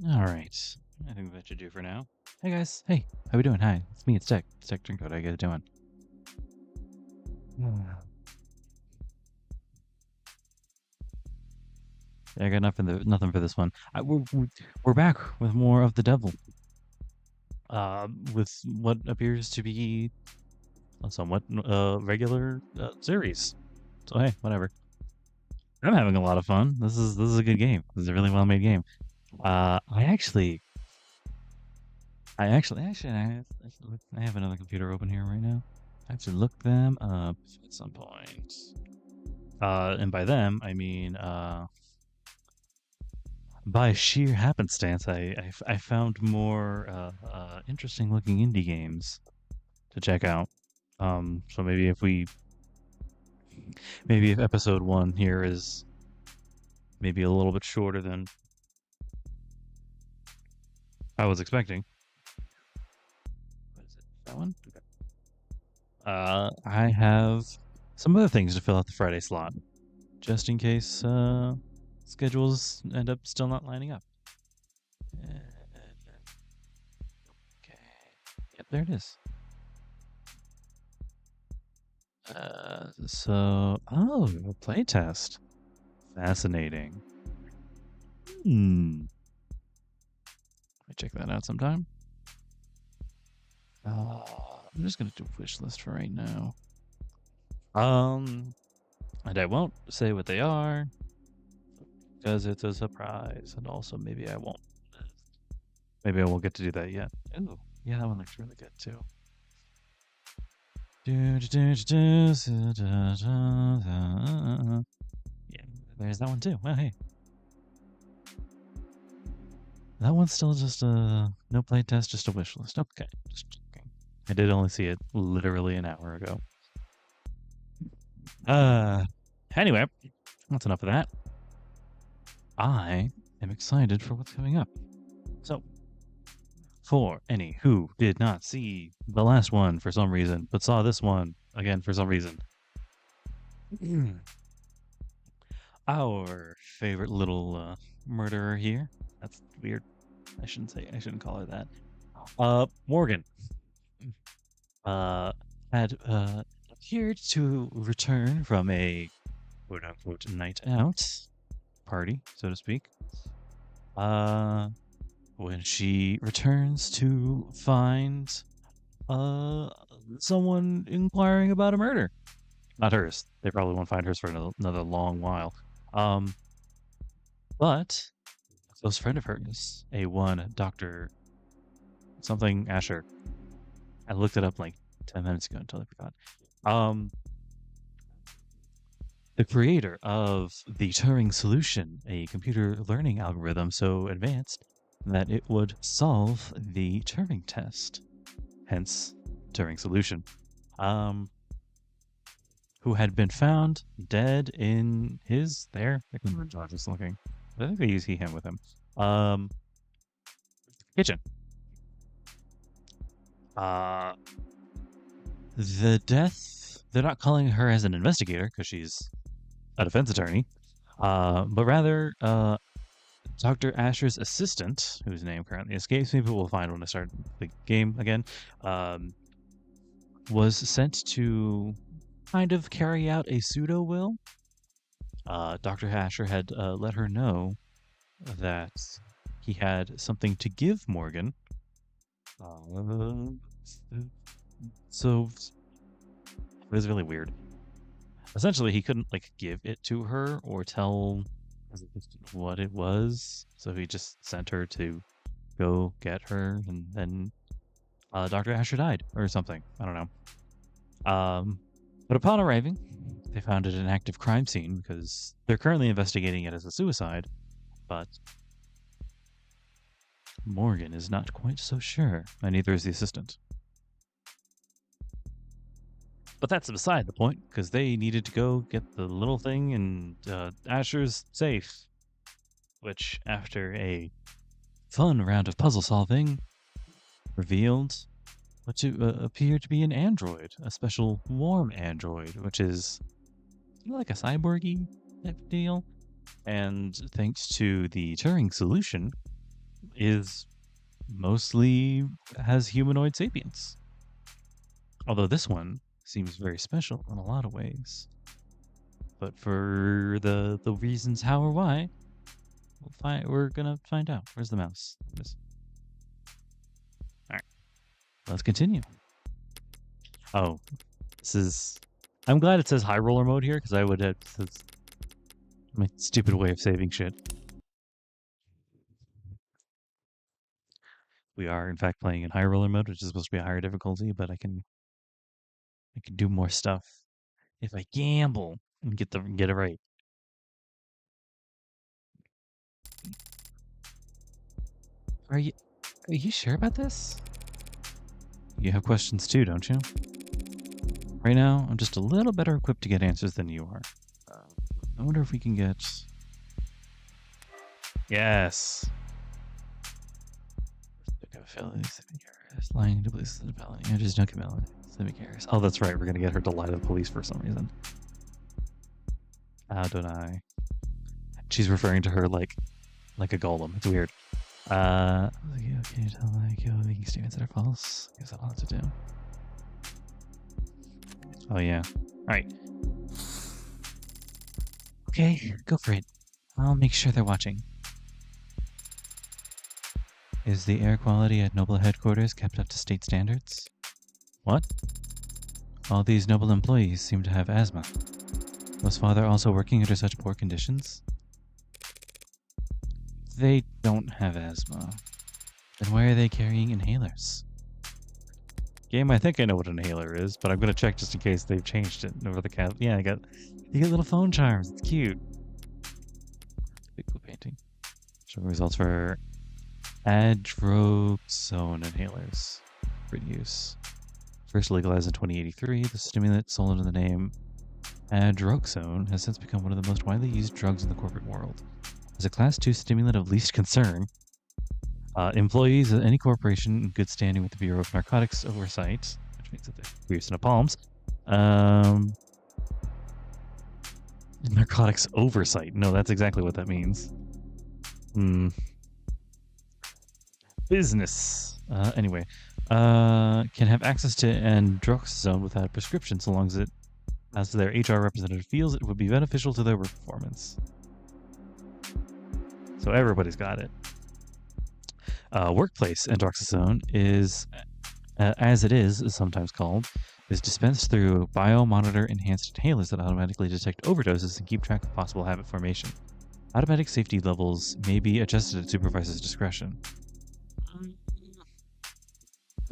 Alright. I think that should do for now. Hey guys. Hey, how we doing? Hi. It's me, it's Tech. It's Tech Drinko. How you guys doing? Yeah, I got nothing for this one. We're back with more of the devil. With what appears to be a somewhat regular series. So hey, whatever. I'm having a lot of fun. This is a good game. This is a really well made game. I actually, I have another computer open here right now. I have to look them up at some point. And by them, I mean by sheer happenstance, I found more interesting looking indie games to check out. So maybe if episode 1 here is maybe a little bit shorter than I was expecting. What is it? That one? Okay. I have some other things to fill out the Friday slot, just in case schedules end up still not lining up. Okay. Yep, there it is. Playtest. Fascinating. I check that out sometime. I'm just gonna do a wish list for right now. And I won't say what they are because it's a surprise, and also maybe I won't. Maybe I won't get to do that yet. Ooh, yeah, that one looks really good too. Yeah, there's that one too. Well, hey. That one's still just a no playtest, just a wish list. Okay, just checking. I did only see it literally an hour ago. Anyway, that's enough of that. I am excited for what's coming up. So, for any who did not see the last one for some reason, but saw this one again for some reason, our favorite little murderer here. That's weird. I shouldn't call her that. Morgan. Had appeared to return from a quote unquote night out party, so to speak. When she returns to find someone inquiring about a murder. Not hers. They probably won't find hers for another long while. But a close friend of hers, a one Dr. something Ashur. I looked it up like 10 minutes ago until I forgot. The creator of the Turing solution, a computer learning algorithm so advanced that it would solve the Turing test, hence Turing solution, who had been found dead in his I can remember just looking. I think they use him with him. Kitchen. The death, they're not calling her as an investigator because she's a defense attorney, but rather Dr. Ashur's assistant, whose name currently escapes me, but we'll find when I start the game again, was sent to kind of carry out a pseudo will. Dr. Ashur had let her know that he had something to give Morgan. So it was really weird. Essentially, he couldn't give it to her or tell what it was, so he just sent her to go get her, and then Dr. Ashur died or something. I don't know. But upon arriving, they found it an active crime scene because they're currently investigating it as a suicide, but Morgan is not quite so sure, and neither is the assistant. But that's beside the point, because they needed to go get the little thing in Ashur's safe, which, after a fun round of puzzle solving, revealed what to appear to be an android, a special warm android, which is like a cyborgy type deal. And thanks to the Turing solution, is mostly has humanoid sapience. Although this one seems very special in a lot of ways. But for the reasons how or why, we're gonna find out. Where's the mouse? All right, let's continue. Oh, this is. I'm glad it says high roller mode here because I would have my stupid way of saving shit. We are in fact playing in high roller mode, which is supposed to be a higher difficulty, but I can do more stuff if I gamble and get it right. Are you sure about this? You have questions too, don't you? Right now, I'm just a little better equipped to get answers than you are. I wonder if we can get... Yes! Lying to police the development. Yeah, just no capability. Oh, that's right. We're gonna get her to lie to the police for some reason. How don't I? She's referring to her like a golem. It's weird. Can you tell you're making statements that are false? I guess I don't have to do. Oh yeah. Alright. Okay, go for it. I'll make sure they're watching. Is the air quality at Noble headquarters kept up to state standards? What? All these Noble employees seem to have asthma. Was Father also working under such poor conditions? They don't have asthma. Then why are they carrying inhalers? Game, I think I know what an inhaler is, but I'm gonna check just in case they've changed it over the cat. Yeah, you get little phone charms. It's cute. Big cool painting. Showing results for adroxone inhalers for use. First legalized in 2083, the stimulant sold under the name adroxone has since become one of the most widely used drugs in the corporate world. As a Class 2 stimulant of least concern, employees of any corporation in good standing with the Bureau of Narcotics Oversight, which means that they're fierce in the palms, narcotics oversight. No, that's exactly what that means. Business. Anyway, can have access to androxazone without a prescription so long as their HR representative feels it would be beneficial to their work performance. So everybody's got it. Workplace androxazone is, as it is sometimes called, is dispensed through biomonitor enhanced inhalers that automatically detect overdoses and keep track of possible habit formation. Automatic safety levels may be adjusted at supervisor's discretion.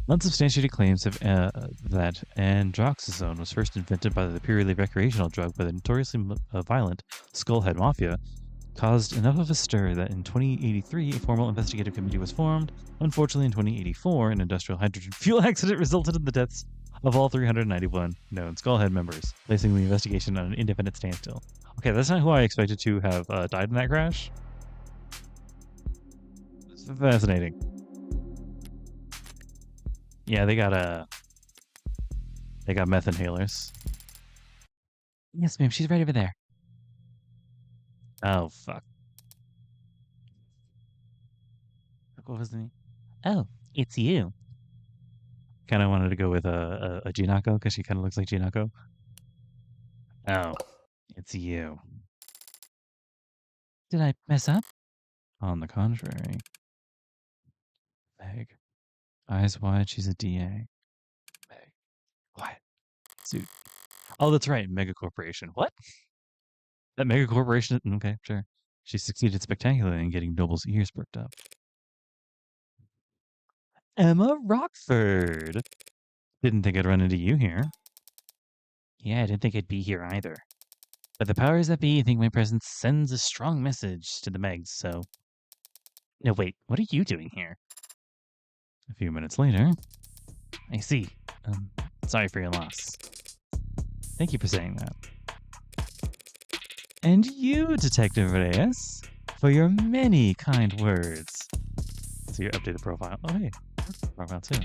Unsubstantiated claims have, that androxazone was first invented by the purely recreational drug by the notoriously violent Skullhead Mafia caused enough of a stir that in 2083 a formal investigative committee was formed. Unfortunately, in 2084, an industrial hydrogen fuel accident resulted in the deaths of all 391 known Skullhead members, placing the investigation on an independent standstill. Okay, that's not who I expected to have died in that crash. It's fascinating. Yeah, they got meth inhalers. Yes, ma'am. She's right over there. Oh, fuck. What was the name? Oh, it's you. Kind of wanted to go with a Jinako because she kind of looks like Jinako. Oh, it's you. Did I mess up? On the contrary. Meg. Eyes wide, she's a DA. Meg. What? Suit. Oh, that's right. Mega Corporation. What? That Mega Corporation? Okay, sure. She succeeded spectacularly in getting Noble's ears perked up. Emma Rockford. Didn't think I'd run into you here. Yeah, I didn't think I'd be here either. But the powers that be think my presence sends a strong message to the Megs, so... No, wait, what are you doing here? A few minutes later... I see. Sorry for your loss. Thank you for saying that. And you, Detective Reyes, for your many kind words. So your updated profile. Oh, hey. Profile too.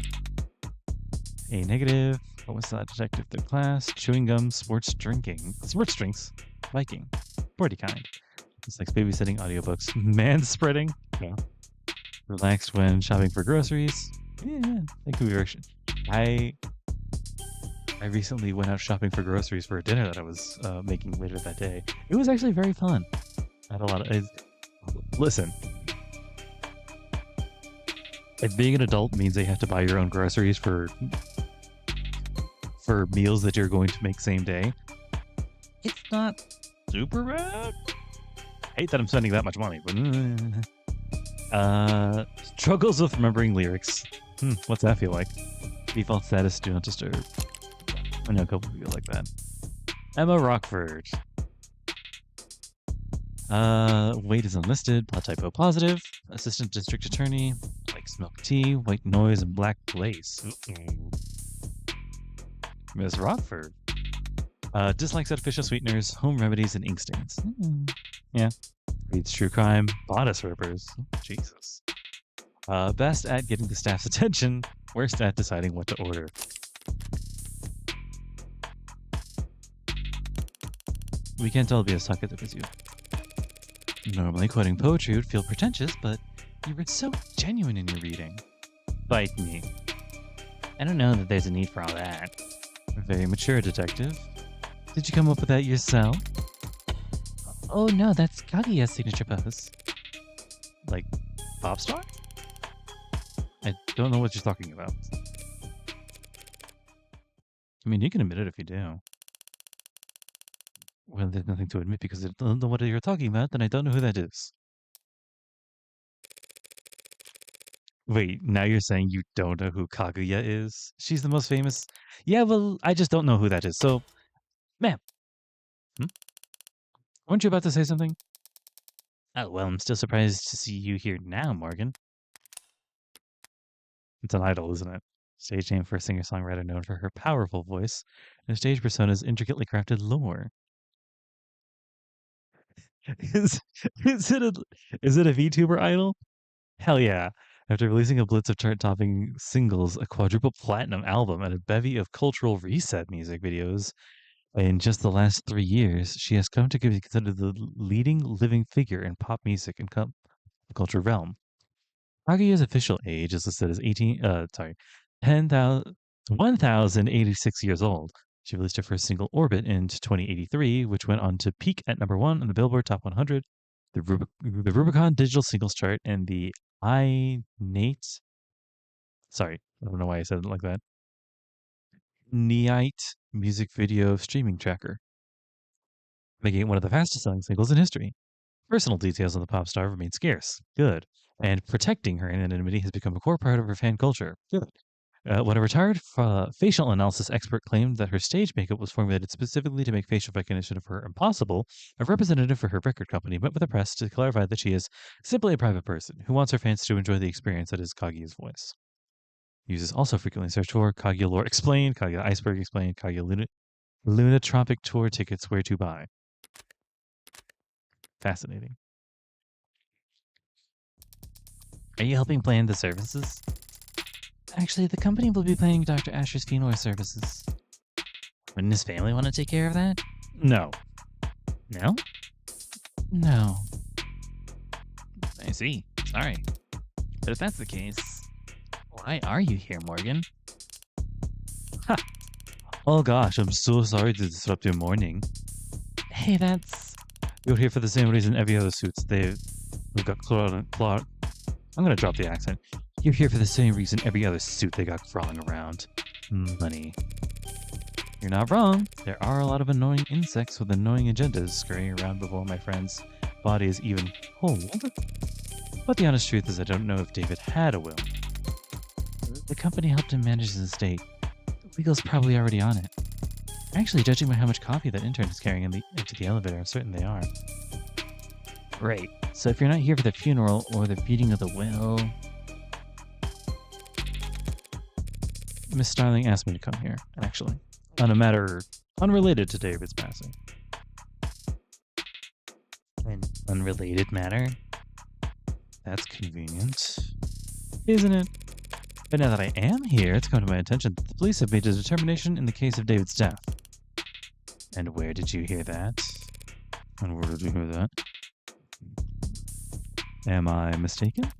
A negative. What was that? Detective third class. Chewing gum. Sports drinking. Sports drinks. Viking. Sporty kind. It's like babysitting audiobooks. Man spreading. Yeah. Relaxed when shopping for groceries. Yeah, that could be very. I recently went out shopping for groceries for a dinner that I was making later that day. It was actually very fun. I had a lot of. Listen, if being an adult means that you have to buy your own groceries for meals that you're going to make same day, it's not super bad. I hate that I'm spending that much money, but struggles with remembering lyrics. What's that feel like? Default status: do not disturb. I know a couple people like that. Emma Rockford. Weight is unlisted. Plot typo positive. Assistant district attorney. Likes milk tea, white noise, and black lace. Miss Rockford. Dislikes artificial sweeteners, home remedies, and ink stains. Yeah. Reads true crime. Bodice rippers. Jesus. Best at getting the staff's attention. Worst at deciding what to order. We can't all be as talkative as you. Normally, quoting poetry would feel pretentious, but you were so genuine in your reading. Bite me. I don't know that there's a need for all that. Very mature, detective. Did you come up with that yourself? Oh no, that's Kaguya's signature pose. Like, pop star? I don't know what you're talking about. I mean, you can admit it if you do. Well, there's nothing to admit because I don't know what you're talking about, and I don't know who that is. Wait, now you're saying you don't know who Kaguya is? She's the most famous? Yeah, well, I just don't know who that is, so... Ma'am. Weren't you about to say something? Oh, well, I'm still surprised to see you here now, Morgan. It's an idol, isn't it? Stage name for a singer-songwriter known for her powerful voice, and stage persona's intricately crafted lore. Is it a VTuber idol? Hell yeah. After releasing a blitz of chart-topping singles, a quadruple platinum album, and a bevy of cultural reset music videos, in just the last 3 years, she has come to be considered the leading living figure in pop music and culture realm. Kaguya's official age is listed as 1,086 years old. She released her first single, Orbit, in 2083, which went on to peak at number 1 on the Billboard Top 100, the Rubicon Digital Singles Chart, and the sorry, I don't know why I said it like that, Neite music video streaming tracker, making it one of the fastest selling singles in history. Personal details of the pop star remain scarce. Good. And protecting her anonymity has become a core part of her fan culture. Good. When a retired facial analysis expert claimed that her stage makeup was formulated specifically to make facial recognition of her impossible, a representative for her record company met with the press to clarify that she is simply a private person who wants her fans to enjoy the experience that is Kaguya's voice. Users also frequently search for Kaguya Lore Explained, Kaguya Iceberg Explained, Kaguya Lunatropic Tour tickets where to buy. Fascinating. Are you helping plan the services? Actually, the company will be planning Dr. Ashur's funeral services. Wouldn't his family want to take care of that? No. No? No. I see. Sorry. But if that's the case, why are you here, Morgan? Ha! Oh gosh, I'm so sorry to disrupt your morning. Hey, that's... You're here for the same reason every other suits. We've got clawed. I'm gonna drop the accent. You're here for the same reason every other suit they got crawling around. Money. You're not wrong. There are a lot of annoying insects with annoying agendas scurrying around before my friend's body is even whole. But the honest truth is I don't know if David had a will. The company helped him manage his estate. The legal's probably already on it. Actually, judging by how much coffee that intern is carrying into the elevator, I'm certain they are. Right. So if you're not here for the funeral or the reading of the will... Miss Starling asked me to come here, actually, on a matter unrelated to David's passing. An unrelated matter? That's convenient, isn't it? But now that I am here, it's come to my attention that the police have made a determination in the case of David's death. And where did you hear that? And where did you hear that? Am I mistaken?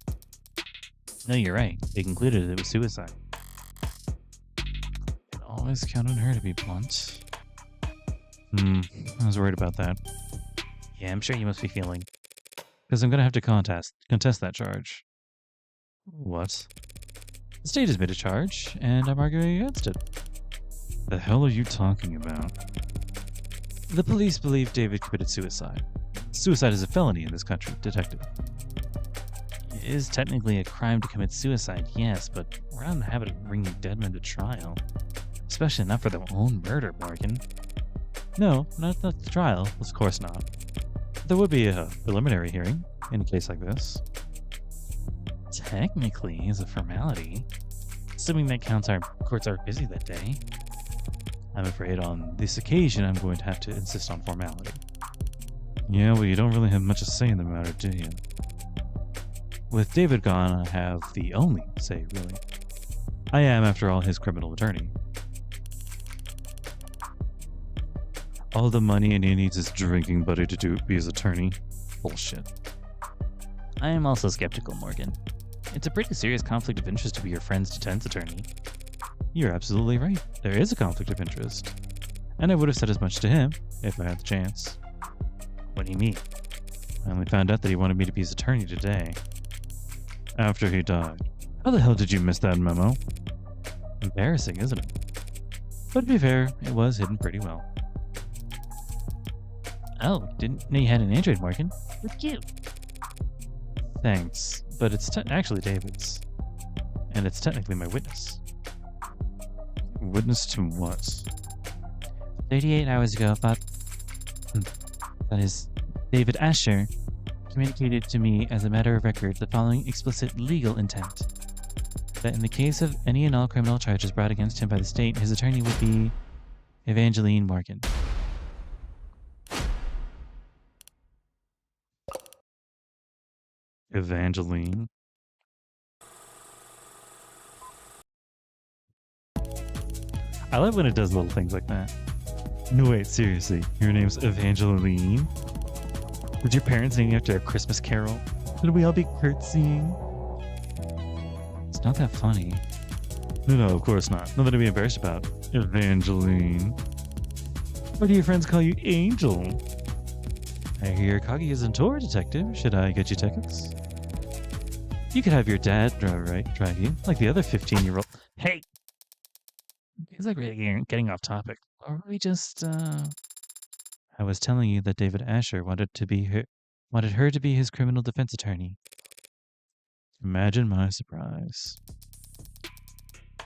No, you're right. They concluded it was suicide. Can always count on her to be blunt. I was worried about that. Yeah, I'm sure you must be feeling. Because I'm going to have to contest that charge. What? The state has made a charge, and I'm arguing against it. The hell are you talking about? The police believe David committed suicide. Suicide is a felony in this country, detective. It is technically a crime to commit suicide, yes, but we're not in the habit of bringing dead men to trial. Especially not for their own murder, Morgan. No, not the trial, of course not. There would be a preliminary hearing in a case like this. Technically, as a formality, assuming that courts are busy that day. I'm afraid on this occasion I'm going to have to insist on formality. Yeah, well, you don't really have much to say in the matter, do you? With David gone, I have the only say, really. I am, after all, his criminal attorney. All the money and he needs is drinking buddy to be his attorney. Bullshit. I am also skeptical, Morgan. It's a pretty serious conflict of interest to be your friend's defense attorney. You're absolutely right. There is a conflict of interest. And I would have said as much to him, if I had the chance. What do you mean? I only found out that he wanted me to be his attorney today. After he died. How the hell did you miss that memo? Embarrassing, isn't it? But to be fair, it was hidden pretty well. Oh, didn't know you had an Android, Morgan. That's cute. Thanks, but it's actually David's. And it's technically my witness. Witness to what? 38 hours ago, that is, David Ashur communicated to me as a matter of record the following explicit legal intent. That in the case of any and all criminal charges brought against him by the state, his attorney would be Evangeline Morgan. Evangeline? I like when it does little things like that. No, wait, seriously. Your name's Evangeline? Did your parents name you after a Christmas carol? Should we all be curtsying? It's not that funny. No, of course not. Nothing to be embarrassed about. Evangeline. Why do your friends call you Angel? I hear Kagi is in tour, detective. Should I get you tickets? You could have your dad drive you, like the other 15-year-old. Hey! It's like really getting off topic. Or are we just, I was telling you that David Ashur wanted her to be his criminal defense attorney. Imagine my surprise.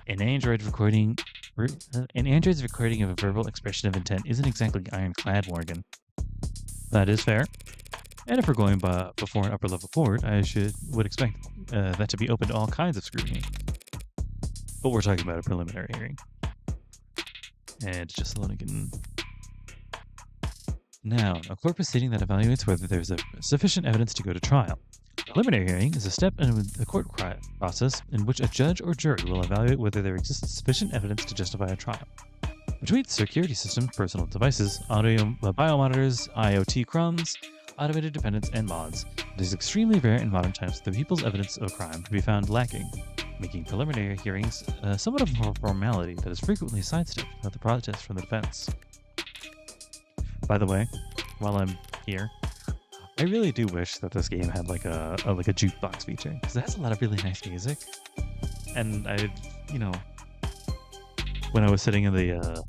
An Android's recording of a verbal expression of intent isn't exactly ironclad, Morgan. That is fair. And if we're going before an upper-level court, I would expect that to be open to all kinds of scrutiny. But we're talking about a preliminary hearing. And just let me get in. Now, a court proceeding that evaluates whether there's sufficient evidence to go to trial. A preliminary hearing is a step in the court process in which a judge or jury will evaluate whether there exists sufficient evidence to justify a trial. Between security systems, personal devices, audio biomonitors, IoT crumbs, automated dependents, and mods, it is extremely rare in modern times for the people's evidence of a crime to be found lacking, making preliminary hearings somewhat of a formality that is frequently sidestepped without the protest from the defense. By the way, while I'm here, I really do wish that this game had like a jukebox feature, because it has a lot of really nice music. And when I was sitting in the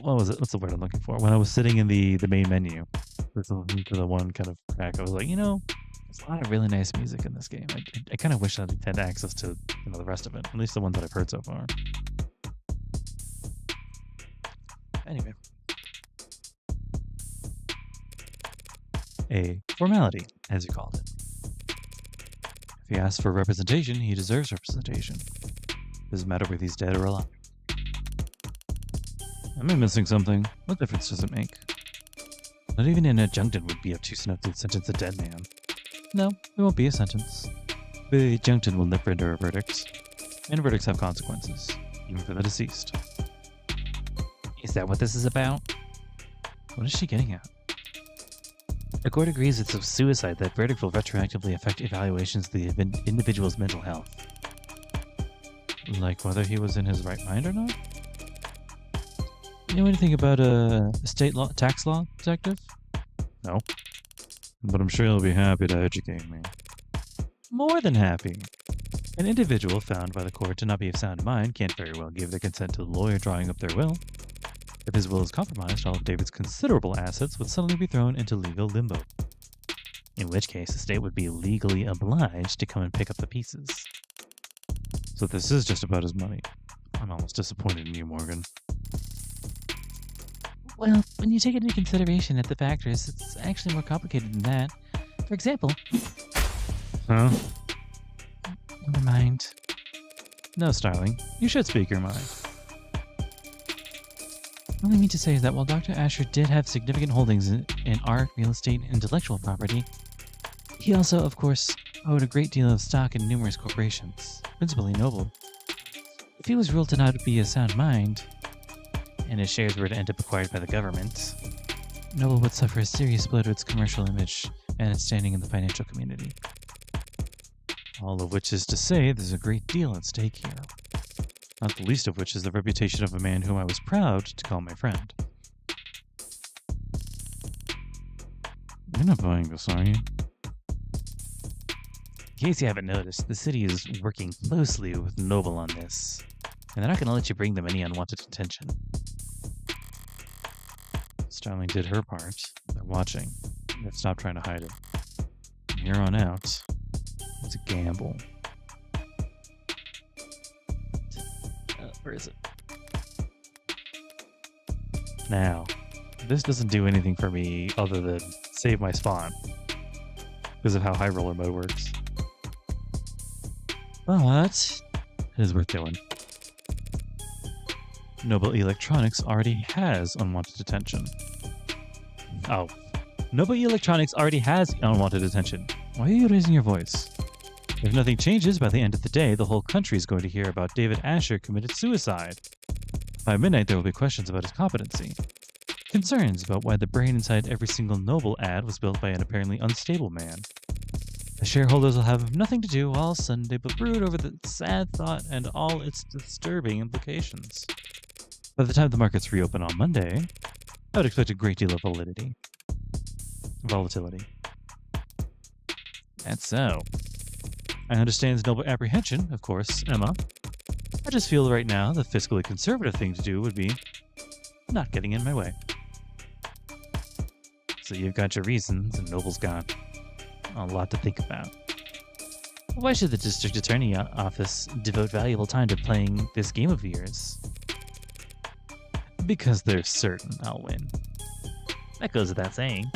what was it? What's the word I'm looking for? When I was sitting in the main menu for the one kind of track, I was like, there's a lot of really nice music in this game. I kind of wish I had access to the rest of it, at least the ones that I've heard so far. Anyway. A formality, as you called it. If he asks for representation, he deserves representation. Doesn't matter whether he's dead or alive. Am I missing something? What difference does it make? Not even an adjunctant would be obtuse enough to sentence a dead man. No, it won't be a sentence. The adjunctant will never render a verdict. And verdicts have consequences, even for the deceased. Is that what this is about? What is she getting at? The court agrees it's a suicide. That verdict will retroactively affect evaluations of the individual's mental health. Like whether he was in his right mind or not? You know anything about state law, tax law, detective? No. But I'm sure you'll be happy to educate me. More than happy. An individual found by the court to not be of sound mind can't very well give their consent to the lawyer drawing up their will. If his will is compromised, all of David's considerable assets would suddenly be thrown into legal limbo. In which case, the state would be legally obliged to come and pick up the pieces. So this is just about his money. I'm almost disappointed in you, Morgan. Well, when you take into consideration the factors, it's actually more complicated than that. For example... Huh? Never mind. No, Starling. You should speak your mind. All I mean to say is that while Dr. Ashur did have significant holdings in art, real estate, and intellectual property, he also, of course, owed a great deal of stock in numerous corporations, principally Noble. If he was ruled to not be of sound mind, and his shares were to end up acquired by the government, Noble would suffer a serious blow to its commercial image and its standing in the financial community. All of which is to say there's a great deal at stake here. Not the least of which is the reputation of a man whom I was proud to call my friend. You're not buying this, are you? In case you haven't noticed, the city is working closely with Noble on this, and they're not going to let you bring them any unwanted attention. Starling did her part. They're watching. They've stopped trying to hide it. From here on out, it's a gamble. Where is it? Now, this doesn't do anything for me other than save my spawn because of how high roller mode works. But it is worth doing. Noble Electronics already has unwanted attention. Oh. Noble Electronics already has unwanted attention. Why are you raising your voice? If nothing changes, by the end of the day, the whole country is going to hear about David Ashur committed suicide. By midnight, there will be questions about his competency. Concerns about why the brain inside every single Noble ad was built by an apparently unstable man. The shareholders will have nothing to do all Sunday but brood over the sad thought and all its disturbing implications. By the time the markets reopen on Monday, I would expect a great deal of volatility. That's so. I understand the noble apprehension, of course, Emma. I just feel right now the fiscally conservative thing to do would be not getting in my way. So you've got your reasons, and Noble's got a lot to think about. Why should the district attorney office devote valuable time to playing this game of yours? Because they're certain I'll win. That goes without saying.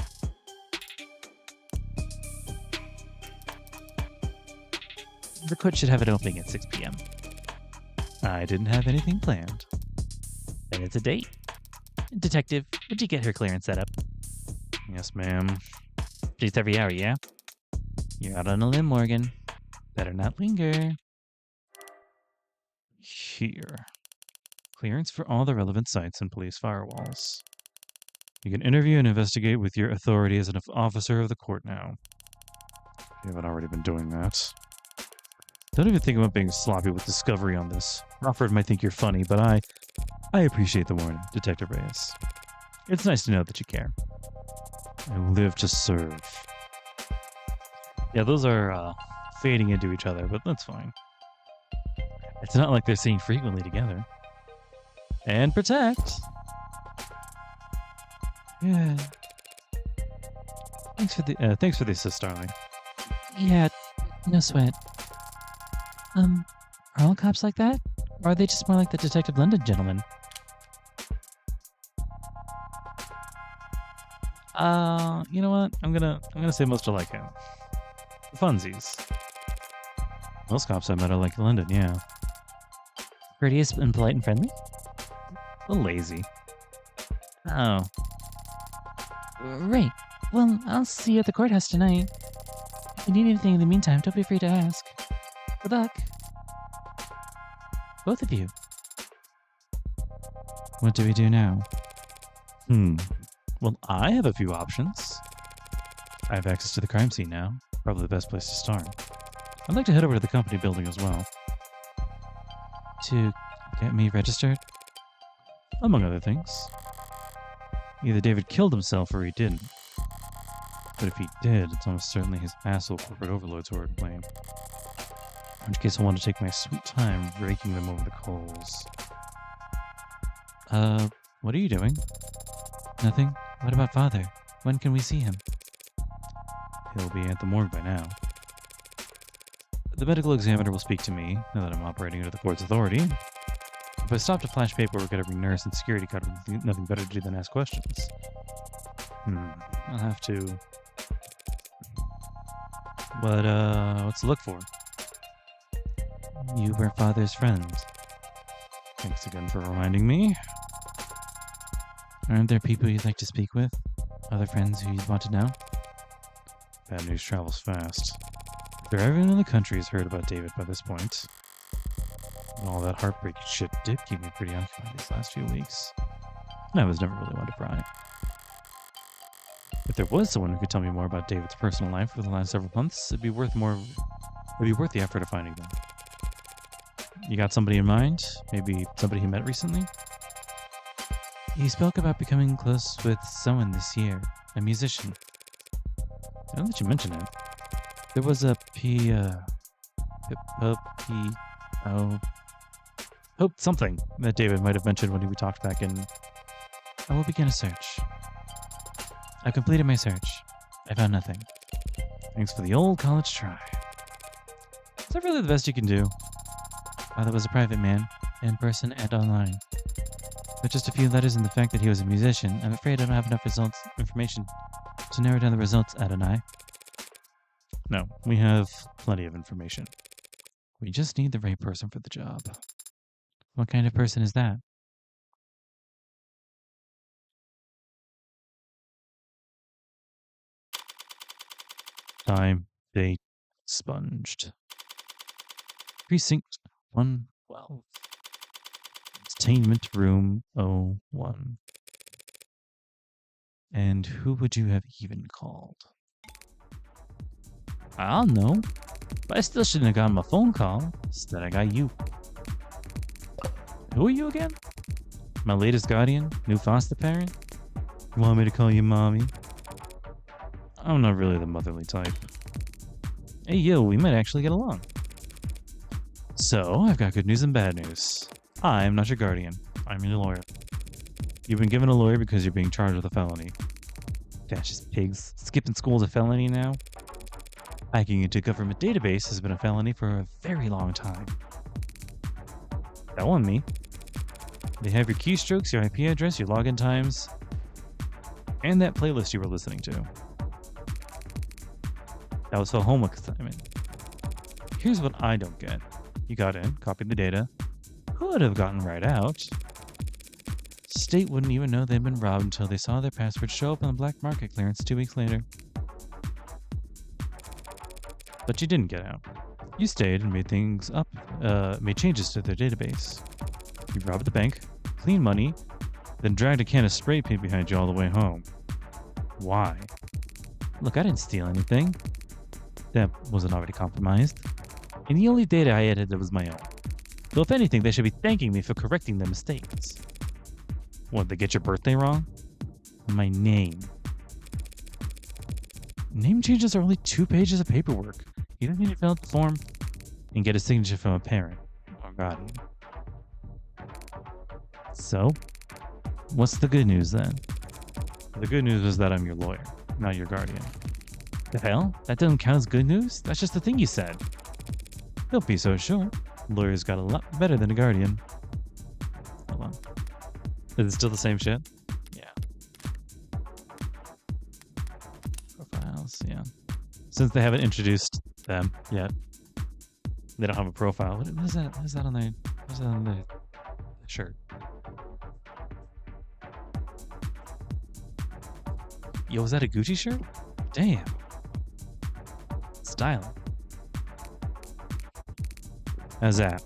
The court should have an opening at 6 p.m. I didn't have anything planned. Then it's a date. Detective, would you get her clearance set up? Yes, ma'am. She's every hour, yeah? You're out on a limb, Morgan. Better not linger. Here. Clearance for all the relevant sites and police firewalls. You can interview and investigate with your authority as an officer of the court now. You haven't already been doing that. Don't even think about being sloppy with discovery on this. Crawford might think you're funny, but I appreciate the warning, Detective Reyes. It's nice to know that you care. I live to serve. Yeah, those are fading into each other, but that's fine. It's not like they're seen frequently together. And protect. Yeah. Thanks for the assist, darling. Yeah, no sweat. Are all cops like that? Or are they just more like the Detective London gentleman? You know what? I'm gonna say most are like him. Funsies. Most cops I met are like London, yeah. Courteous and polite and friendly? A little lazy. Oh. Right. Well, I'll see you at the courthouse tonight. If you need anything in the meantime, don't be afraid to ask. Good luck. Both of you. What do we do now? Well, I have a few options. I have access to the crime scene now. Probably the best place to start. I'd like to head over to the company building as well. To get me registered? Among other things. Either David killed himself or he didn't. But if he did, it's almost certainly his asshole corporate overlords who are to blame. In which case, I want to take my sweet time raking them over the coals. What are you doing? Nothing. What about Father? When can we see him? He'll be at the morgue by now. The medical examiner will speak to me, now that I'm operating under the court's authority. If I stop to flash paperwork at every nurse and security guard with nothing better to do than ask questions. I'll have to... what's to look for? You were Father's friend. Thanks again for reminding me. Aren't there people you'd like to speak with? Other friends who you'd want to know? Bad news travels fast. Sure, everyone in the country has heard about David by this point. And all that heartbreaking shit did keep me pretty occupied these last few weeks. And I was never really one to pry. If there was someone who could tell me more about David's personal life for the last several months, it'd be worth the effort of finding them. You got somebody in mind? Maybe somebody he met recently? He spoke about becoming close with someone this year, a musician. Now that you mention it, there was a something that David might have mentioned when we talked back in... I will begin a search. I completed my search. I found nothing. Thanks for the old college try. Is that really the best you can do? Father was a private man, in person and online. With just a few letters and the fact that he was a musician, I'm afraid I don't have enough information to narrow down the results, Adonai. No, we have plenty of information. We just need the right person for the job. What kind of person is that? Time, date, expunged. Precinct 112. Entertainment room 01. And who would you have even called? I don't know, but I still shouldn't have gotten my phone call. Instead, I got you. Who are you again? My latest guardian? New foster parent? You want me to call you mommy? I'm not really the motherly type. Hey, yo, we might actually get along. So, I've got good news and bad news. I'm not your guardian. I'm your lawyer. You've been given a lawyer because you're being charged with a felony. Fascist pigs. Skipping school's a felony now? Hacking into a government database has been a felony for a very long time. That wasn't me. They have your keystrokes, your IP address, your login times, and that playlist you were listening to. That was for a homework assignment. Here's what I don't get. You got in, copied the data, could have gotten right out. State wouldn't even know they'd been robbed until they saw their password show up on the black market clearance 2 weeks later. But you didn't get out. You stayed and made made changes to their database. You robbed the bank, cleaned money, then dragged a can of spray paint behind you all the way home. Why? Look, I didn't steal anything. That wasn't already compromised. And the only data I edited was my own. So if anything, they should be thanking me for correcting their mistakes. What, they get your birthday wrong? My name. Name changes are only 2 pages of paperwork. You don't need to fill out the form and get a signature from a parent or guardian. So, what's the good news then? The good news is that I'm your lawyer, not your guardian. The hell? That doesn't count as good news? That's just the thing you said. Don't be so sure. Lawyers got a lot better than a guardian. Hold on. Is it still the same shit? Yeah. Profiles, yeah. Since they haven't introduced them yet, they don't have a profile. What is that? What is that on the shirt? Yo, is that a Gucci shirt? Damn. Styling. How's that?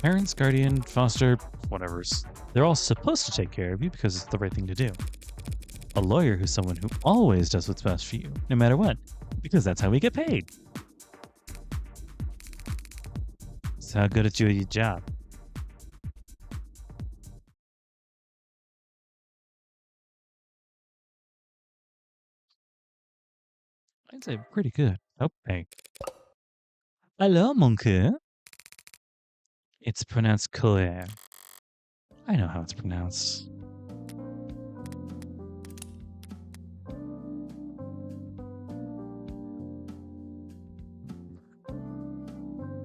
Parents, guardian, foster, whatever's. They're all supposed to take care of you because it's the right thing to do. A lawyer who's someone who always does what's best for you, no matter what, because that's how we get paid. So how good at you at your job? I'd say pretty good. Okay. Hello, monkey. It's pronounced Claire. I know how it's pronounced.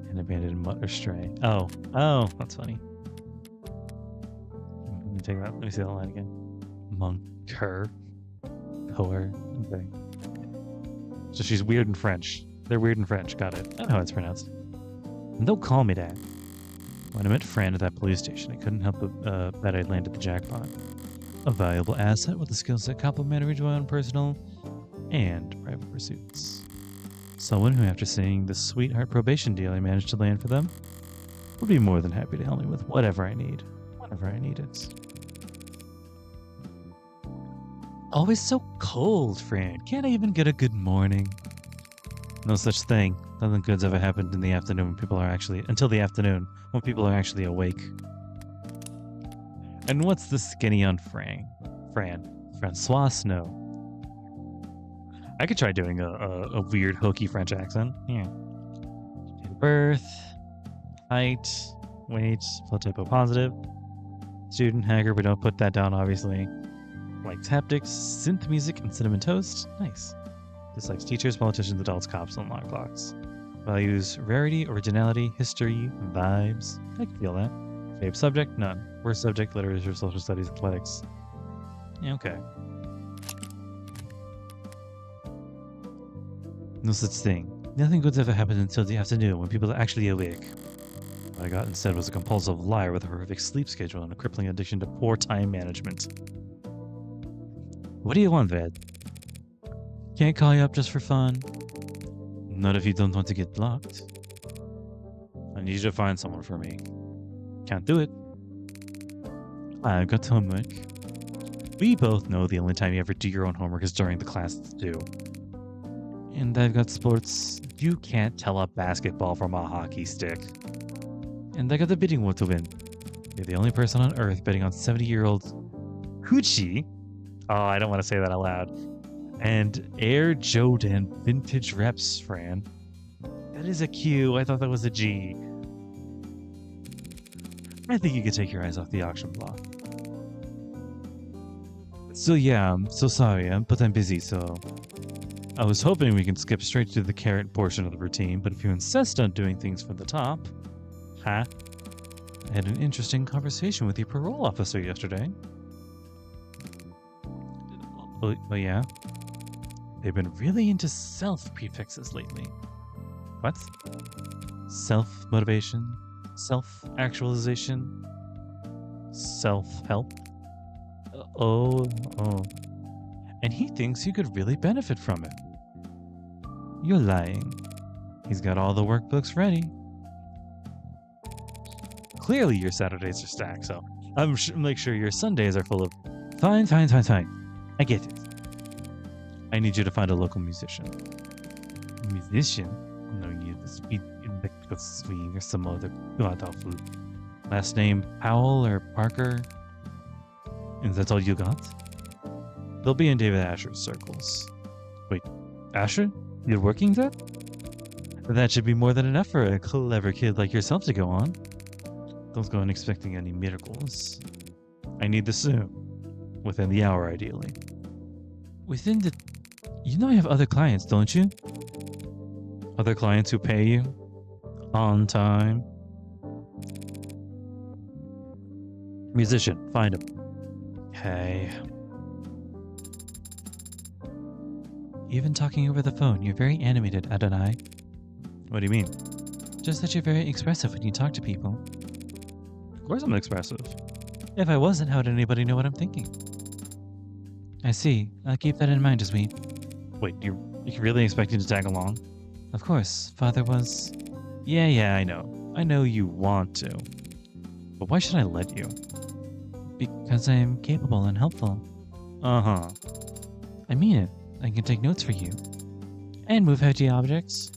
An abandoned mutt or stray. Oh, that's funny. Let me take that. Let me see that line again. Monker. Poer. Okay. So she's weird in French. They're weird in French. Got it. I know how it's pronounced. And don't call me that. When I met Fran at that police station, I couldn't help but that I'd landed the jackpot. A valuable asset with a skill set complementary to my own personal and private pursuits. Someone who, after seeing the sweetheart probation deal I managed to land for them, would be more than happy to help me with whatever I need. Whenever I need it. Always so cold, Fran. Can't I even get a good morning? No such thing. Nothing good's ever happened in the afternoon when people are actually... Until the afternoon, when people are actually awake. And what's the skinny on Fran? Francois Snow. I could try doing a weird, hokey French accent. Yeah. Date of birth. Height. Weight. Flow typo positive. Student, hacker, but don't put that down, obviously. Likes haptics, synth music, and cinnamon toast. Nice. Dislikes teachers, politicians, adults, cops, and alarm clocks. Values rarity, originality, history, vibes. I can feel that. Favorite subject? None. Worst subject? Literature, social studies, athletics. Yeah, okay. No such thing. Nothing good's ever happened until the afternoon when people are actually awake. What I got instead was a compulsive liar with a horrific sleep schedule and a crippling addiction to poor time management. What do you want, Ved? Can't call you up just for fun. Not if you don't want to get blocked. I need you to find someone for me. Can't do it. I've got homework. We both know the only time you ever do your own homework is during the class it's due. And I've got sports. You can't tell a basketball from a hockey stick. And I got the bidding war to win. You're the only person on Earth betting on 70-year-old Hoochie. Oh, I don't want to say that out loud. And Air Jordan Vintage Reps, Fran. That is a Q. I thought that was a G. I think you could take your eyes off the auction block. So yeah, I'm so sorry, but I'm busy, so... I was hoping we can skip straight to the carrot portion of the routine, but if you insist on doing things from the top... Huh? I had an interesting conversation with your parole officer yesterday. Oh yeah? They've been really into self-prefixes lately. What? Self-motivation? Self-actualization? Self-help? Oh. And he thinks you could really benefit from it. You're lying. He's got all the workbooks ready. Clearly your Saturdays are stacked, so I'm make sure your Sundays are full of... Fine. I get it. I need you to find a local musician. Musician? No, you need the speed electrical swing or some other god-awful. Last name Powell or Parker? Is that all you got? They'll be in David Asher's circles. Wait, Asher? You're working there? That should be more than enough for a clever kid like yourself to go on. Don't go in expecting any miracles. I need this soon. Within the hour, ideally. Within the... You know I have other clients, don't you? Other clients who pay you? On time? Musician, find him. Okay. Even talking over the phone, you're very animated, Adonai. What do you mean? Just that you're very expressive when you talk to people. Of course I'm expressive. If I wasn't, how would anybody know what I'm thinking? I see. I'll keep that in mind as we... Wait, you're really expecting to tag along? Of course. Father was... Yeah, I know. I know you want to. But why should I let you? Because I'm capable and helpful. Uh-huh. I mean it. I can take notes for you. And move heavy objects.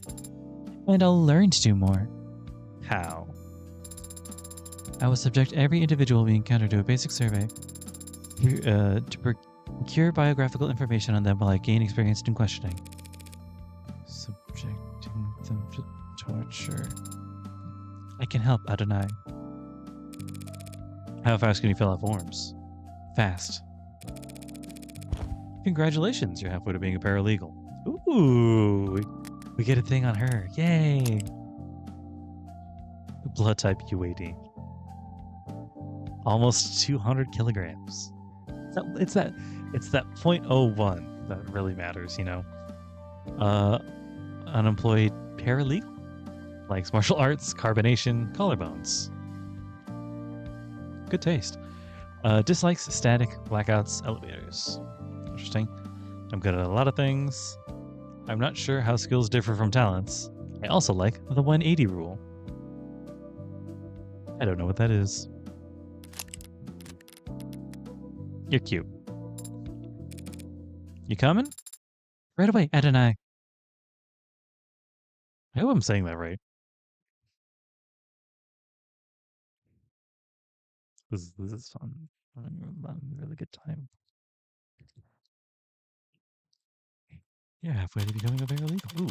And I'll learn to do more. How? I will subject every individual we encounter to a basic survey to procure biographical information on them while I gain experience in questioning. Subjecting them to torture. I can help, Adonai. How fast can you fill out forms? Fast. Congratulations, you're halfway to being a paralegal. Ooh, we get a thing on her. Yay. Blood type UAD. Almost 200 kilograms. It's that 0.01 that really matters, you know. Unemployed paralegal. Likes martial arts, carbonation, collarbones. Good taste. Dislikes static, blackouts, elevators. Interesting. I'm good at a lot of things. I'm not sure how skills differ from talents. I also like the 180 rule. I don't know what that is. You're cute. You coming? Right away, Adonai. I hope I'm saying that right. This is fun. I'm having a really good time. You're halfway to becoming a paralegal. Ooh.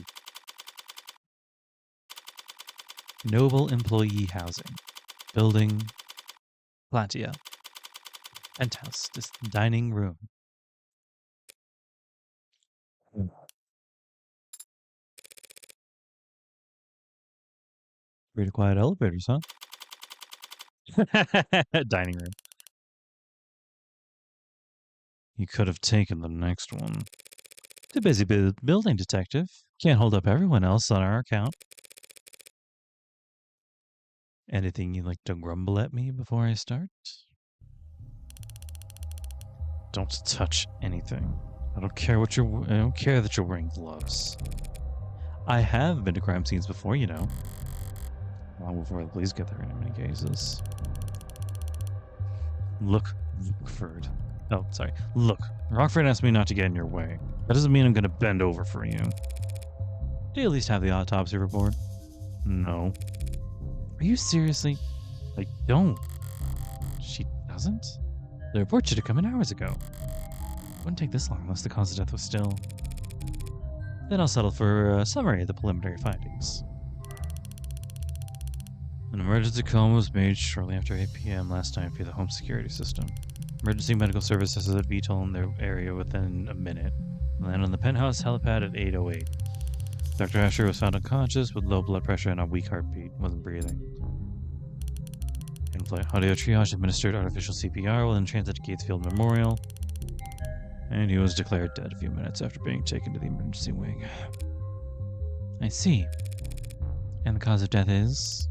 Noble employee housing. Building. Platia. Penthouse. This dining room. Pretty quiet elevators, huh? Dining room. You could have taken the next one. Too busy building, detective. Can't hold up everyone else on our account. Anything you'd like to grumble at me before I start? Don't touch anything. I don't care that you're wearing gloves. I have been to crime scenes before, you know. Long before the police get there in many cases. Look, Rockford. Oh, sorry. Look, Rockford asked me not to get in your way. That doesn't mean I'm gonna bend over for you. Do you at least have the autopsy report? No. Are you seriously? I don't. She doesn't? The report should have come in hours ago. Wouldn't take this long unless the cause of death was still. Then I'll settle for a summary of the preliminary findings. An emergency call was made shortly after 8 p.m. last night via the home security system. Emergency medical services had VTOL in their area within a minute. Land on the penthouse helipad at 8:08. Dr. Ashur was found unconscious with low blood pressure and a weak heartbeat. Wasn't breathing. In-flight audio triage administered artificial CPR while in transit to Gatesfield Memorial. And he was declared dead a few minutes after being taken to the emergency wing. I see. And the cause of death is?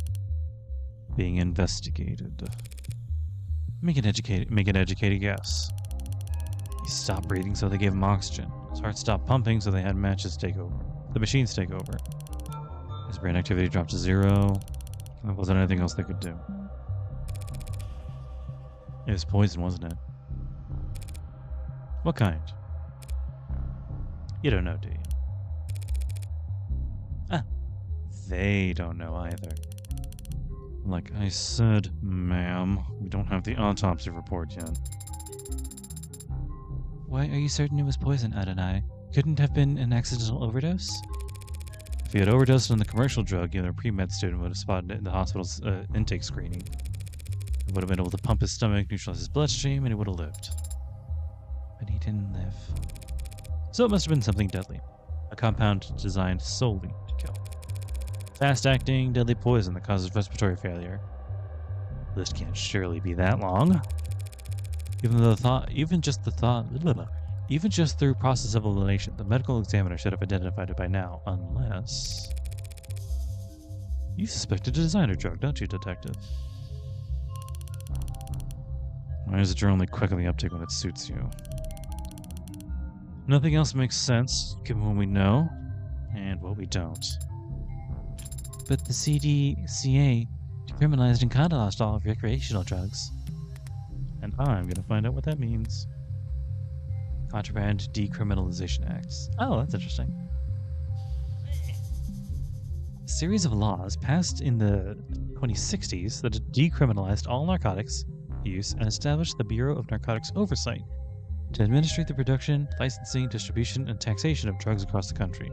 Being investigated. Make an educated guess. He stopped breathing, so they gave him oxygen. His heart stopped pumping, so they had matches take over. The machines take over. His brain activity dropped to 0. There wasn't anything else they could do. It was poison, wasn't it? What kind? You don't know, do you? Ah, they don't know either. Like I said, ma'am, we don't have the autopsy report yet. Why are you certain it was poison, Adonai? Couldn't have been an accidental overdose? If he had overdosed on the commercial drug, either a pre-med student would have spotted it in the hospital's intake screening. He would have been able to pump his stomach, neutralize his bloodstream, and he would have lived. But he didn't live. So it must have been something deadly. A compound designed solely to kill. Fast-acting, deadly poison that causes respiratory failure. This can't surely be that long. Even just through process of elimination, the medical examiner should have identified it by now, unless... You suspected a designer drug, don't you, detective? Why is it you're only quick on the uptake when it suits you? Nothing else makes sense, given what we know, and what we don't. But the CDCA decriminalized and cataloged all recreational drugs. And I'm gonna find out what that means. Contraband Decriminalization Acts. Oh, that's interesting. A series of laws passed in the 2060s that decriminalized all narcotics use and established the Bureau of Narcotics Oversight to administrate the production, licensing, distribution, and taxation of drugs across the country.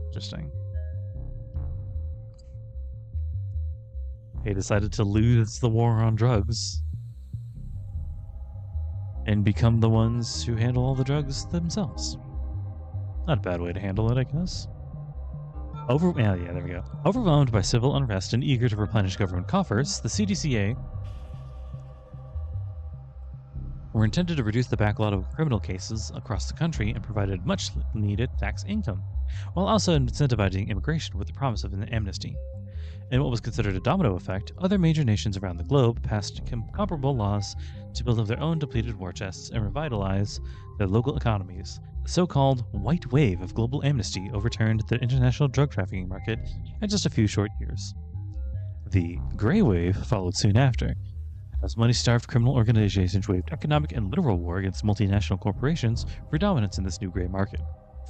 Interesting. They decided to lose the war on drugs and become the ones who handle all the drugs themselves. Not a bad way to handle it, I guess. Yeah, there we go. Overwhelmed by civil unrest and eager to replenish government coffers, the CDCA were intended to reduce the backlog of criminal cases across the country and provided much needed tax income, while also incentivizing immigration with the promise of an amnesty. In what was considered a domino effect, other major nations around the globe passed comparable laws to build up their own depleted war chests and revitalize their local economies. The so-called white wave of global amnesty overturned the international drug trafficking market in just a few short years. The gray wave followed soon after, as money-starved criminal organizations waged economic and literal war against multinational corporations for dominance in this new gray market.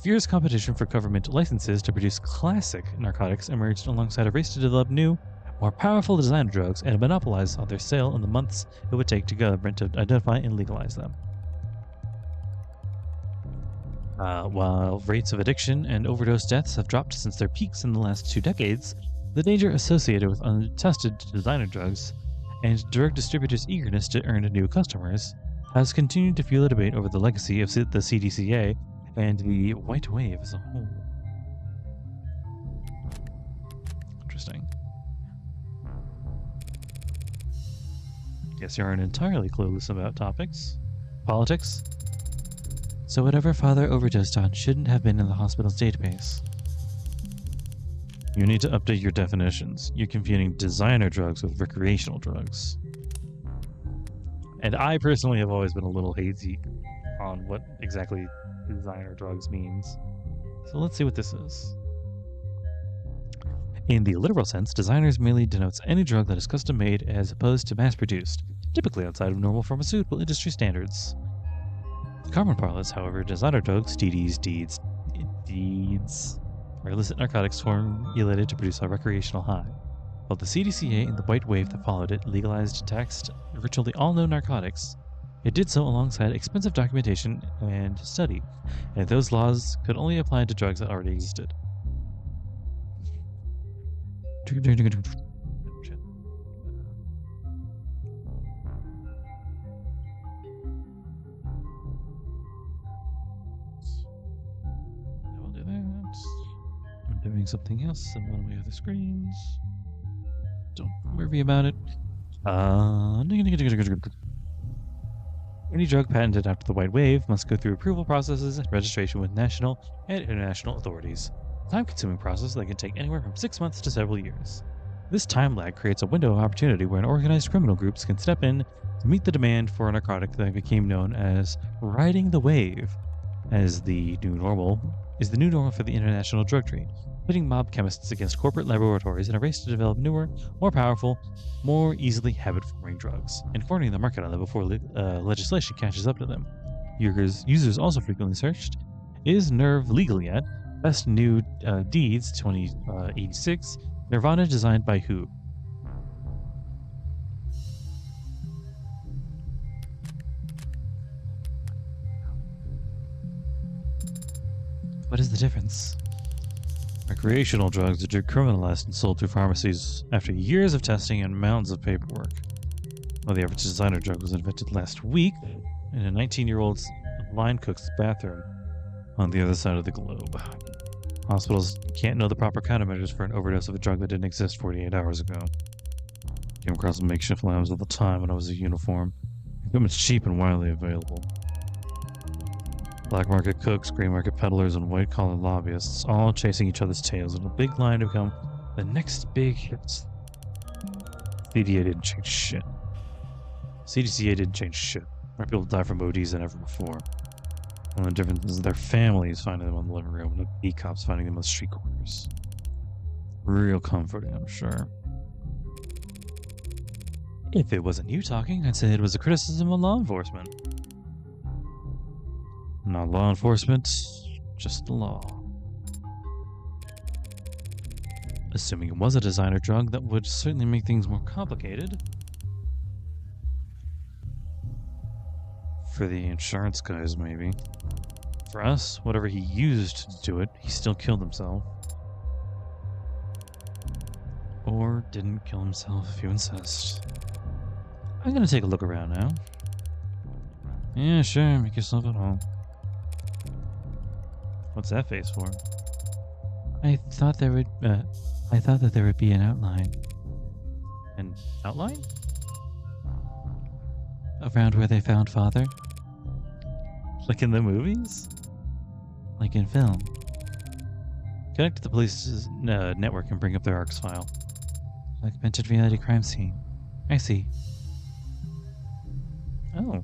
Fierce competition for government licenses to produce classic narcotics emerged alongside a race to develop new, more powerful designer drugs and monopolize on their sale in the months it would take to government to identify and legalize them. While rates of addiction and overdose deaths have dropped since their peaks in the last 2 decades, the danger associated with untested designer drugs and drug distributors' eagerness to earn new customers has continued to fuel a debate over the legacy of the CDCA and the white wave as a whole. Interesting. Guess you aren't entirely clueless about politics. So whatever father overdosed on shouldn't have been in the hospital's database. You need to update your definitions. You're confusing designer drugs with recreational drugs. And I personally have always been a little hazy on what exactly designer drugs means. So let's see what this is. In the literal sense, designers merely denotes any drug that is custom made as opposed to mass produced, typically outside of normal pharmaceutical industry standards. In common parlance, however, designer drugs, deeds, are illicit narcotics formulated to produce a recreational high. While the CDCA and the white wave that followed it legalized and taxed virtually all known narcotics, it did so alongside expensive documentation and study, and those laws could only apply to drugs that already existed. I will do that. I'm doing something else on one of my other screens. Don't worry about it. Any drug patented after the white wave must go through approval processes and registration with national and international authorities. A time-consuming process that can take anywhere from 6 months to several years. This time lag creates a window of opportunity where organized criminal groups can step in to meet the demand for a narcotic that became known as riding the wave as the new normal for the international drug trade, pitting mob chemists against corporate laboratories in a race to develop newer, more powerful, more easily habit-forming drugs, and cornering the market on them before legislation catches up to them. Users also frequently searched, is Nerve legal yet? Best New Deeds 2086, Nirvana designed by who? What is the difference? Recreational drugs are decriminalized and sold through pharmacies after years of testing and mounds of paperwork. While the average designer drug was invented last week in a 19-year-old line cook's bathroom on the other side of the globe. Hospitals can't know the proper countermeasures for an overdose of a drug that didn't exist 48 hours ago. Came across makeshift labs all the time when I was in uniform. Equipment's cheap and widely available. Black market cooks, gray market peddlers, and white-collar lobbyists all chasing each other's tails in a big line to become the next big hits. CDCA didn't change shit. CDCA didn't change shit. More people die from ODs than ever before. And the difference is their families finding them in the living room and the beat cops finding them in the street corners. Real comforting, I'm sure. If it wasn't you talking, I'd say it was a criticism of law enforcement. Not law enforcement, just the law. Assuming it was a designer drug, that would certainly make things more complicated. For the insurance guys, maybe. For us, whatever he used to do it, he still killed himself. Or didn't kill himself, if you insist. I'm gonna take a look around now. Yeah, sure, make yourself at home. What's that face for? I thought that there would be an outline. An outline? Around where they found Father? Like in the movies? Like in film. Connect to the police's network and bring up their ARCS file. Augmented reality crime scene. I see. Oh.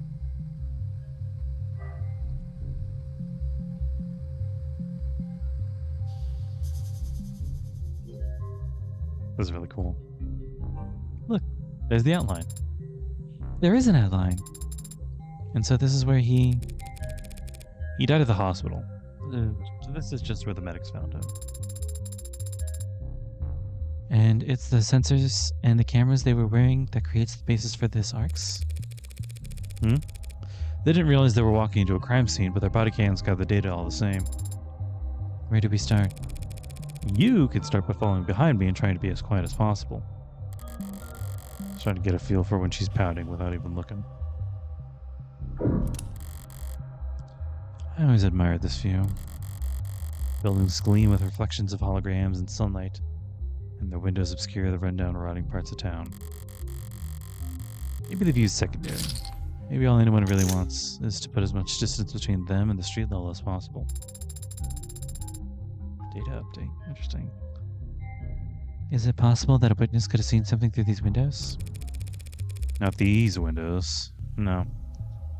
This is really cool. Look, there's the outline. There is an outline. And so this is where he died at the hospital. So this is just where the medics found him. And it's the sensors and the cameras they were wearing that creates the basis for this ARCS? They didn't realize they were walking into a crime scene, but their body cams got the data all the same. Where do we start? You can start by following behind me and trying to be as quiet as possible. Just trying to get a feel for when she's pouting without even looking. I always admired this view. Buildings gleam with reflections of holograms and sunlight, and their windows obscure the rundown, rotting parts of town. Maybe the view's secondary. Maybe all anyone really wants is to put as much distance between them and the street level as possible. Data update. Interesting. Is it possible that a witness could have seen something through these windows? Not these windows. No.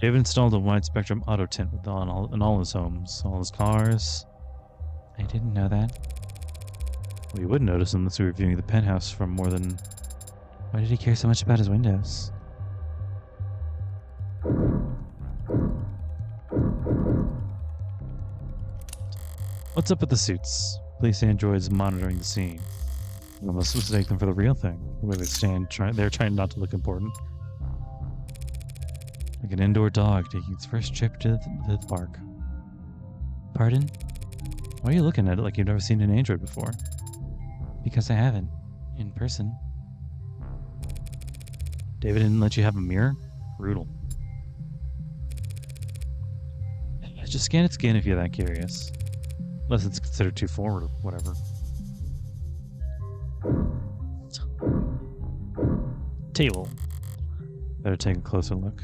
David installed a wide spectrum auto tint in all his homes, all his cars. I didn't know that. Well, you would notice unless you were viewing the penthouse from more than... Why did he care so much about his windows? What's up with the suits? Police androids monitoring the scene. We must mistake them for the real thing. The way they stand, they're trying not to look important. Like an indoor dog taking its first trip to the park. Pardon? Why are you looking at it like you've never seen an android before? Because I haven't. In person. David didn't let you have a mirror? Brutal. Just scan its skin if you're that curious. Unless it's considered too forward or whatever. Table. Better take a closer look.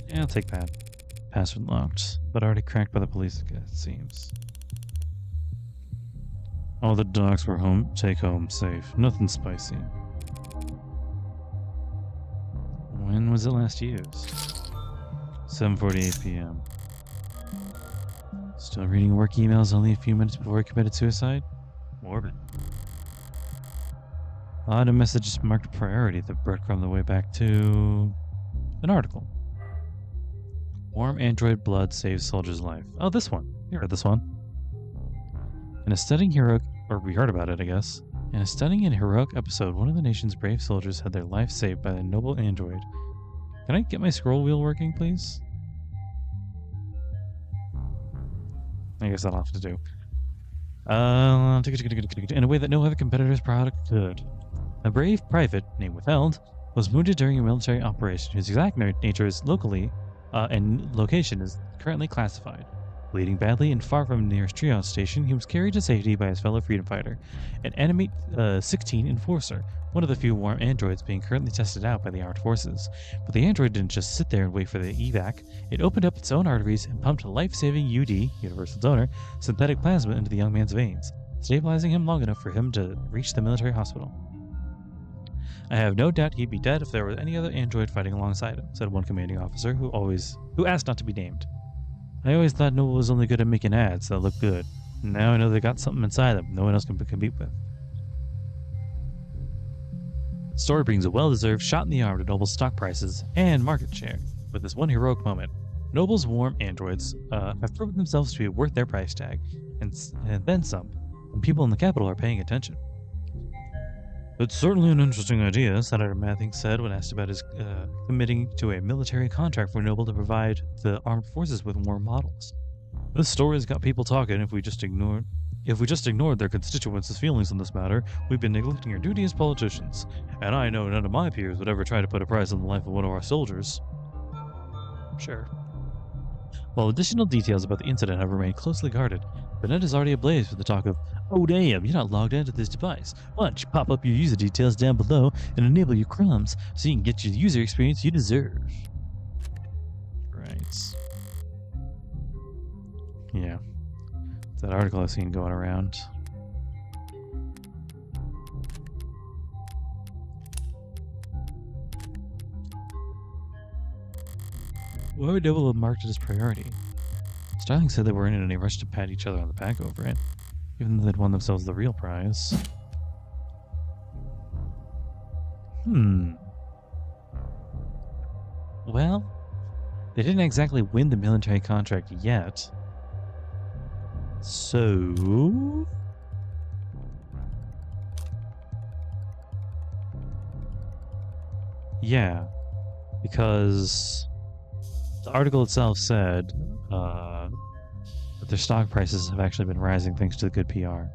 Yeah, I'll take that. Password locked, but already cracked by the police, it seems. All the dogs were home, take home, safe. Nothing spicy. When was it last used? 7:48 p.m. Still reading work emails only a few minutes before he committed suicide? Morbid. Odd, a message just marked priority that breadcrumb the way back to... an article. Warm android blood saves soldier's life. Oh, this one. You read this one. In a stunning heroic... or we heard about it, I guess. In a stunning and heroic episode, one of the nation's brave soldiers had their life saved by a noble android. Can I get my scroll wheel working, please? I guess that'll have to do. In a way that no other competitor's product could. A brave private, name withheld, was wounded during a military operation whose exact nature is locally and location is currently classified. Bleeding badly and far from the nearest triage station, he was carried to safety by his fellow freedom fighter, an Animate 16 Enforcer, one of the few warm androids being currently tested out by the armed forces. But the android didn't just sit there and wait for the evac. It opened up its own arteries and pumped life-saving UD, universal donor, synthetic plasma into the young man's veins, stabilizing him long enough for him to reach the military hospital. I have no doubt he'd be dead if there was any other android fighting alongside him, said one commanding officer who asked not to be named. I always thought Noble was only good at making ads that look good. Now I know they got something inside them no one else can compete with. Story brings a well-deserved shot in the arm to Noble's stock prices and market share. With this one heroic moment, Noble's warm androids have proven themselves to be worth their price tag, and then some, and people in the capital are paying attention. It's certainly an interesting idea, Senator Mathing said when asked about his committing to a military contract for Noble to provide the armed forces with more models. This story's got people talking. If we just ignored their constituents' feelings on this matter, we've been neglecting our duty as politicians. And I know none of my peers would ever try to put a price on the life of one of our soldiers. Sure. While additional details about the incident have remained closely guarded, the net is already ablaze with the talk of, "Oh damn, you're not logged into this device. Why don't you pop up your user details down below and enable your crumbs so you can get your user experience you deserve." Right. Yeah. It's that article I've seen going around. Why would Noble have marked it as priority? Starling said they weren't in any rush to pat each other on the back over it, even though they'd won themselves the real prize. Well, they didn't exactly win the military contract yet. So... yeah, because the article itself said that their stock prices have actually been rising thanks to the good PR.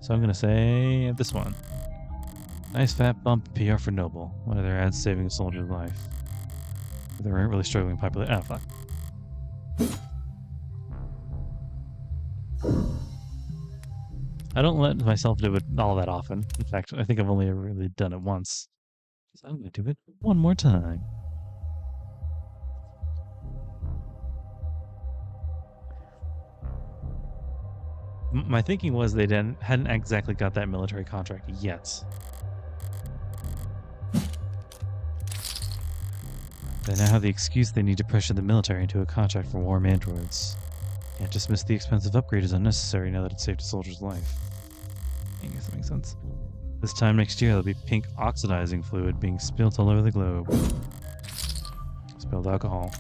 So I'm going to say this one. Nice fat bump PR for Noble. One of their ads saving a soldier's life. They weren't really struggling popularly. Oh, fuck. I don't let myself do it all that often. In fact, I think I've only ever really done it once. So I'm going to do it one more time. My thinking was they hadn't exactly got that military contract yet. They now have the excuse they need to pressure the military into a contract for warm androids. Can't dismiss the expensive upgrade as unnecessary now that it saved a soldier's life. I guess that makes sense. This time next year, there'll be pink oxidizing fluid being spilt all over the globe. Spilled alcohol.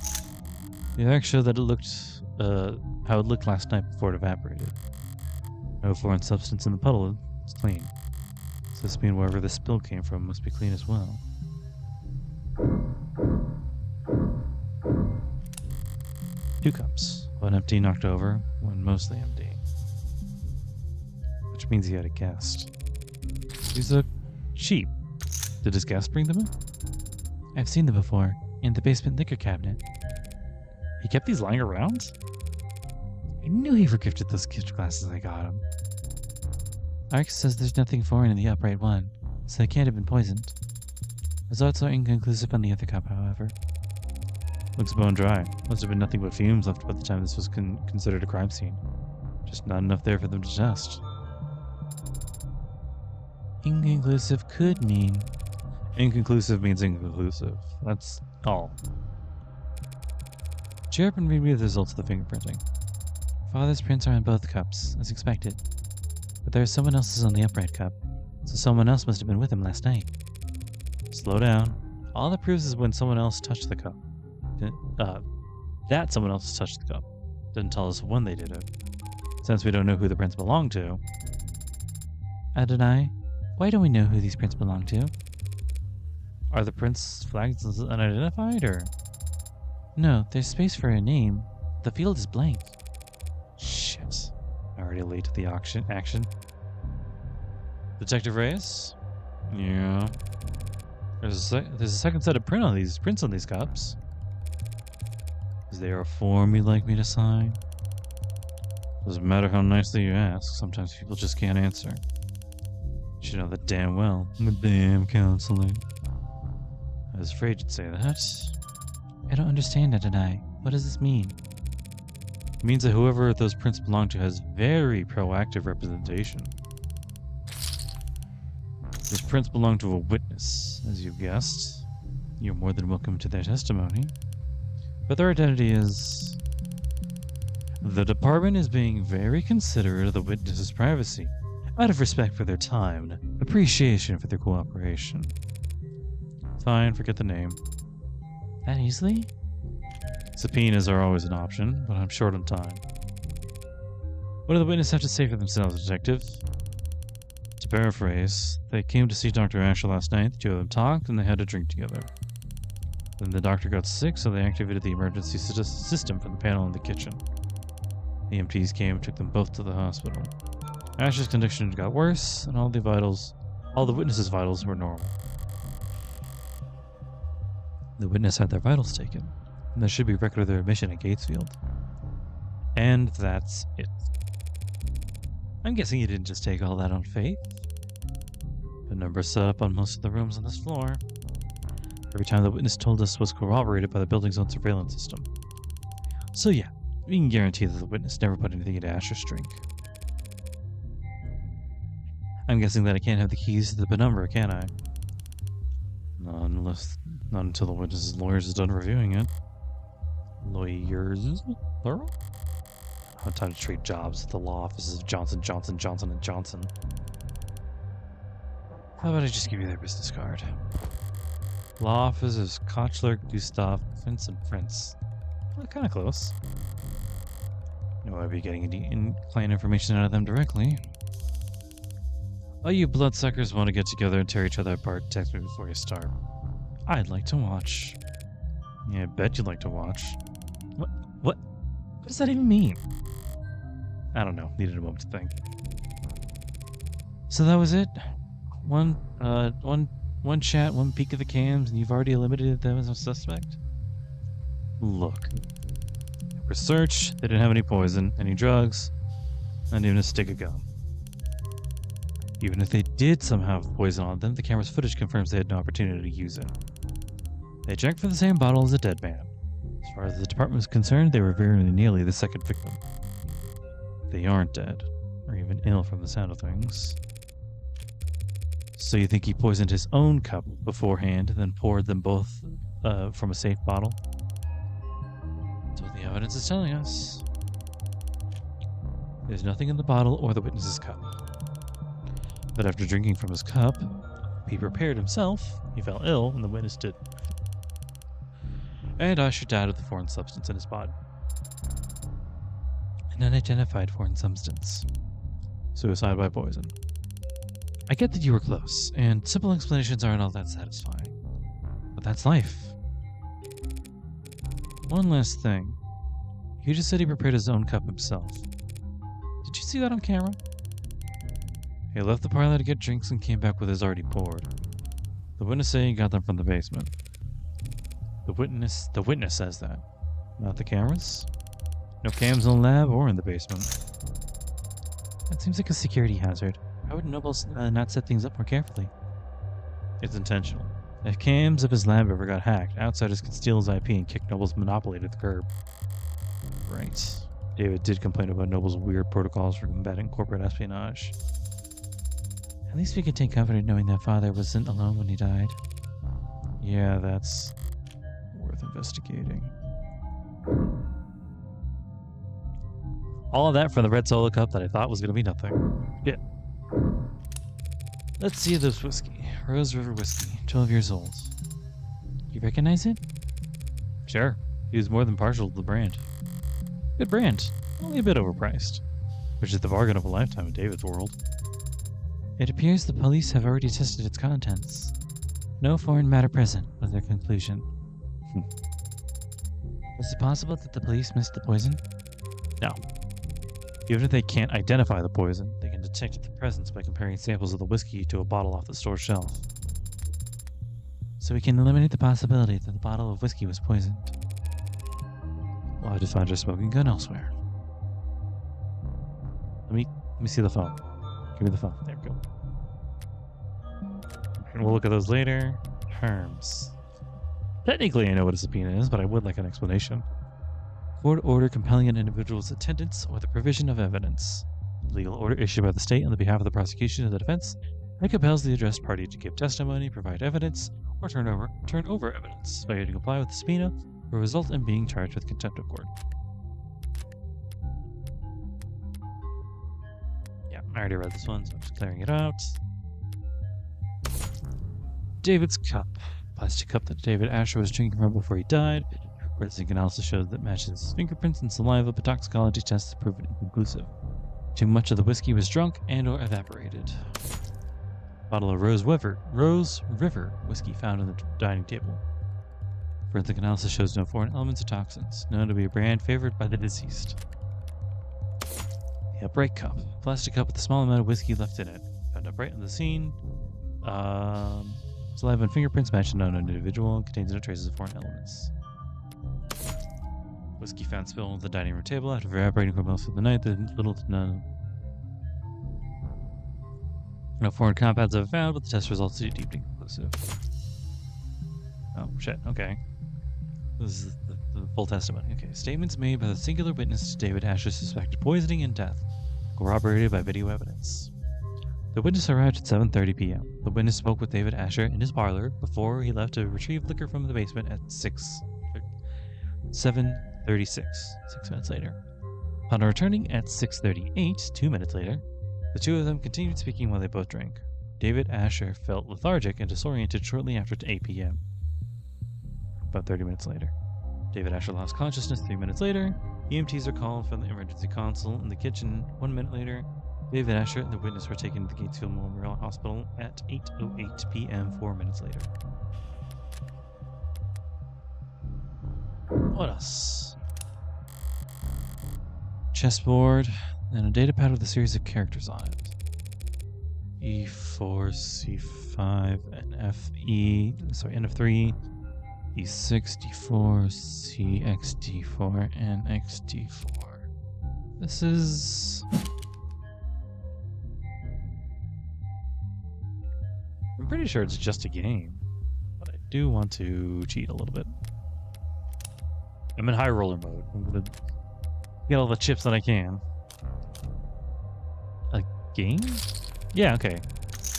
The arc showed that it looked, how it looked last night before it evaporated. No foreign substance in the puddle. It's clean. Does this mean wherever the spill came from must be clean as well? 2 cups. One empty, knocked over. One mostly empty. Which means he had a guest. These are cheap. Did his guest bring them in? I've seen them before. In the basement liquor cabinet. He kept these lying around? I knew he regifted those gift glasses I got him. Ark says there's nothing foreign in the upright one, so they can't have been poisoned. Results are inconclusive on the other cup, however. Looks bone dry. Must have been nothing but fumes left by the time this was considered a crime scene. Just not enough there for them to test. Inconclusive could mean... Inconclusive means inconclusive. That's all. Cheer up and read me the results of the fingerprinting. Father's prints are on both cups, as expected. But there is someone else's on the upright cup, so someone else must have been with him last night. Slow down. All that proves is when someone else touched the cup. That someone else touched the cup. Didn't tell us when they did it. Since we don't know who the prints belong to. Adonai, why don't we know who these prints belong to? Are the prints flagged as unidentified, or...? No, there's space for a name. The field is blank. Shit. Already late to the action. Detective Reyes? Yeah. There's a second set of prints on these cups. Is there a form you'd like me to sign? Doesn't matter how nicely you ask, sometimes people just can't answer. You should know that damn well. I'm a damn counselor. I was afraid you'd say that. I don't understand, Adonai. What does this mean? It means that whoever those prints belong to has very proactive representation. Those prints belong to a witness, as you've guessed. You're more than welcome to their testimony. But their identity is... The department is being very considerate of the witness's privacy, out of respect for their time and appreciation for their cooperation. Fine, forget the name. That easily? Subpoenas are always an option, but I'm short on time. What do the witnesses have to say for themselves, Detective? To paraphrase, they came to see Dr. Ashur last night, the two of them talked, and they had a drink together. Then the doctor got sick, so they activated the emergency system from the panel in the kitchen. The EMTs came and took them both to the hospital. Ash's condition got worse, and all the witnesses' vitals were normal. The witness had their vitals taken, and there should be record of their admission at Gatesfield. And that's it. I'm guessing you didn't just take all that on faith. The numbers set up on most of the rooms on this floor. Every time the witness told us was corroborated by the building's own surveillance system. So yeah, we can guarantee that the witness never put anything into Ashur's drink. I'm guessing that I can't have the keys to the penumbra, can I? Not until the witness's lawyers is done reviewing it. Lawyers? Plural? I have time to trade jobs at the law offices of Johnson, Johnson, Johnson & Johnson. How about I just give you their business card? Law offices Kochler, Gustav, Prince & Prince. Well, kind of close. No, I'd be getting any client information out of them directly. All you bloodsuckers want to get together and tear each other apart, text me before you start. I'd like to watch. Yeah, I bet you'd like to watch. What does that even mean? I don't know. Needed a moment to think. So that was it? One chat, one peek of the cams, and you've already eliminated them as a suspect? Look. Research, they didn't have any poison, any drugs, not even a stick of gum. Even if they did somehow have poison on them, the camera's footage confirms they had no opportunity to use it. They drank from the same bottle as a dead man. As far as the department was concerned, they were very nearly the second victim. They aren't dead, or even ill from the sound of things. So you think he poisoned his own cup beforehand, and then poured them both from a safe bottle? That's what the evidence is telling us. There's nothing in the bottle or the witness's cup. But after drinking from his cup, he prepared himself. He fell ill, and the witness did. And Ashur died of the foreign substance in his body. An unidentified foreign substance. Suicide by poison. I get that you were close, and simple explanations aren't all that satisfying. But that's life. One last thing. You just said he prepared his own cup himself. Did you see that on camera? He left the parlor to get drinks and came back with his already poured. The witness say he got them from the basement. The witness says that. Not the cameras? No cams in the lab or in the basement. That seems like a security hazard. How would Nobles not set things up more carefully? It's intentional. If cams of his lab ever got hacked, outsiders could steal his IP and kick Noble's monopoly to the curb. Right. David did complain about Noble's weird protocols for combating corporate espionage. At least we can take comfort in knowing that father wasn't alone when he died. Yeah, that's worth investigating. All of that for the red solo cup that I thought was going to be nothing. Yeah. Let's see this whiskey. Rose River whiskey, 12 years old. You recognize it? Sure. He was more than partial to the brand. Good brand. Only a bit overpriced. Which is the bargain of a lifetime in David's world. It appears the police have already tested its contents. No foreign matter present, was their conclusion. Was it possible that the police missed the poison? No. Even if they can't identify the poison, they can detect its presence by comparing samples of the whiskey to a bottle off the store shelf. So we can eliminate the possibility that the bottle of whiskey was poisoned. We'll have to find our smoking gun elsewhere. Let me see the phone. Give me the phone. There we go. And we'll look at those later. Terms. Technically, I know what a subpoena is, but I would like an explanation. Court order compelling an individual's attendance or the provision of evidence. Legal order issued by the state on the behalf of the prosecution and the defense that compels the addressed party to give testimony, provide evidence, or turn over evidence. Failure to comply with the subpoena will result in being charged with contempt of court. Yeah, I already read this one, so I'm just clearing it out. David's cup. Plastic cup that David Asher was drinking from before he died. Forensic analysis shows that matches his fingerprints and saliva, but toxicology tests prove it inconclusive. Too much of the whiskey was drunk and or evaporated. Bottle of Rose River whiskey found on the dining table. Forensic analysis shows no foreign elements or toxins, known to be a brand favored by the deceased. The upright cup. Plastic cup with a small amount of whiskey left in it. Found upright on the scene. Saliva and fingerprints match an unknown individual. Contains no traces of foreign elements. Whiskey found spilled on the dining room table after evaporating for most of the night. There's little to none. No foreign compounds have been found, but the test results are deeply conclusive. Oh, shit. Okay. This is the full testimony. Okay. Statements made by the singular witness to David Asher's suspected poisoning and death, corroborated by video evidence. The witness arrived at 7:30 p.m. The witness spoke with David Asher in his parlor before he left to retrieve liquor from the basement at 7:36, 6 minutes later. Upon returning at 6:38, 2 minutes later, the two of them continued speaking while they both drank. David Asher felt lethargic and disoriented shortly after 8 p.m. About 30 minutes later. David Asher lost consciousness 3 minutes later. EMTs are called from the emergency console in the kitchen 1 minute later. David Asher and the witness were taken to the Gatesville Memorial Hospital at 8:08 p.m. 4 minutes later. What else? Chessboard and a datapad with a series of characters on it. E4, C5, and NF3, E6, D4, CX, D4, and XD4. This is... I'm pretty sure it's just a game, but I do want to cheat a little bit. I'm in high roller mode. I'm gonna get all the chips that I can. A game? Yeah, okay.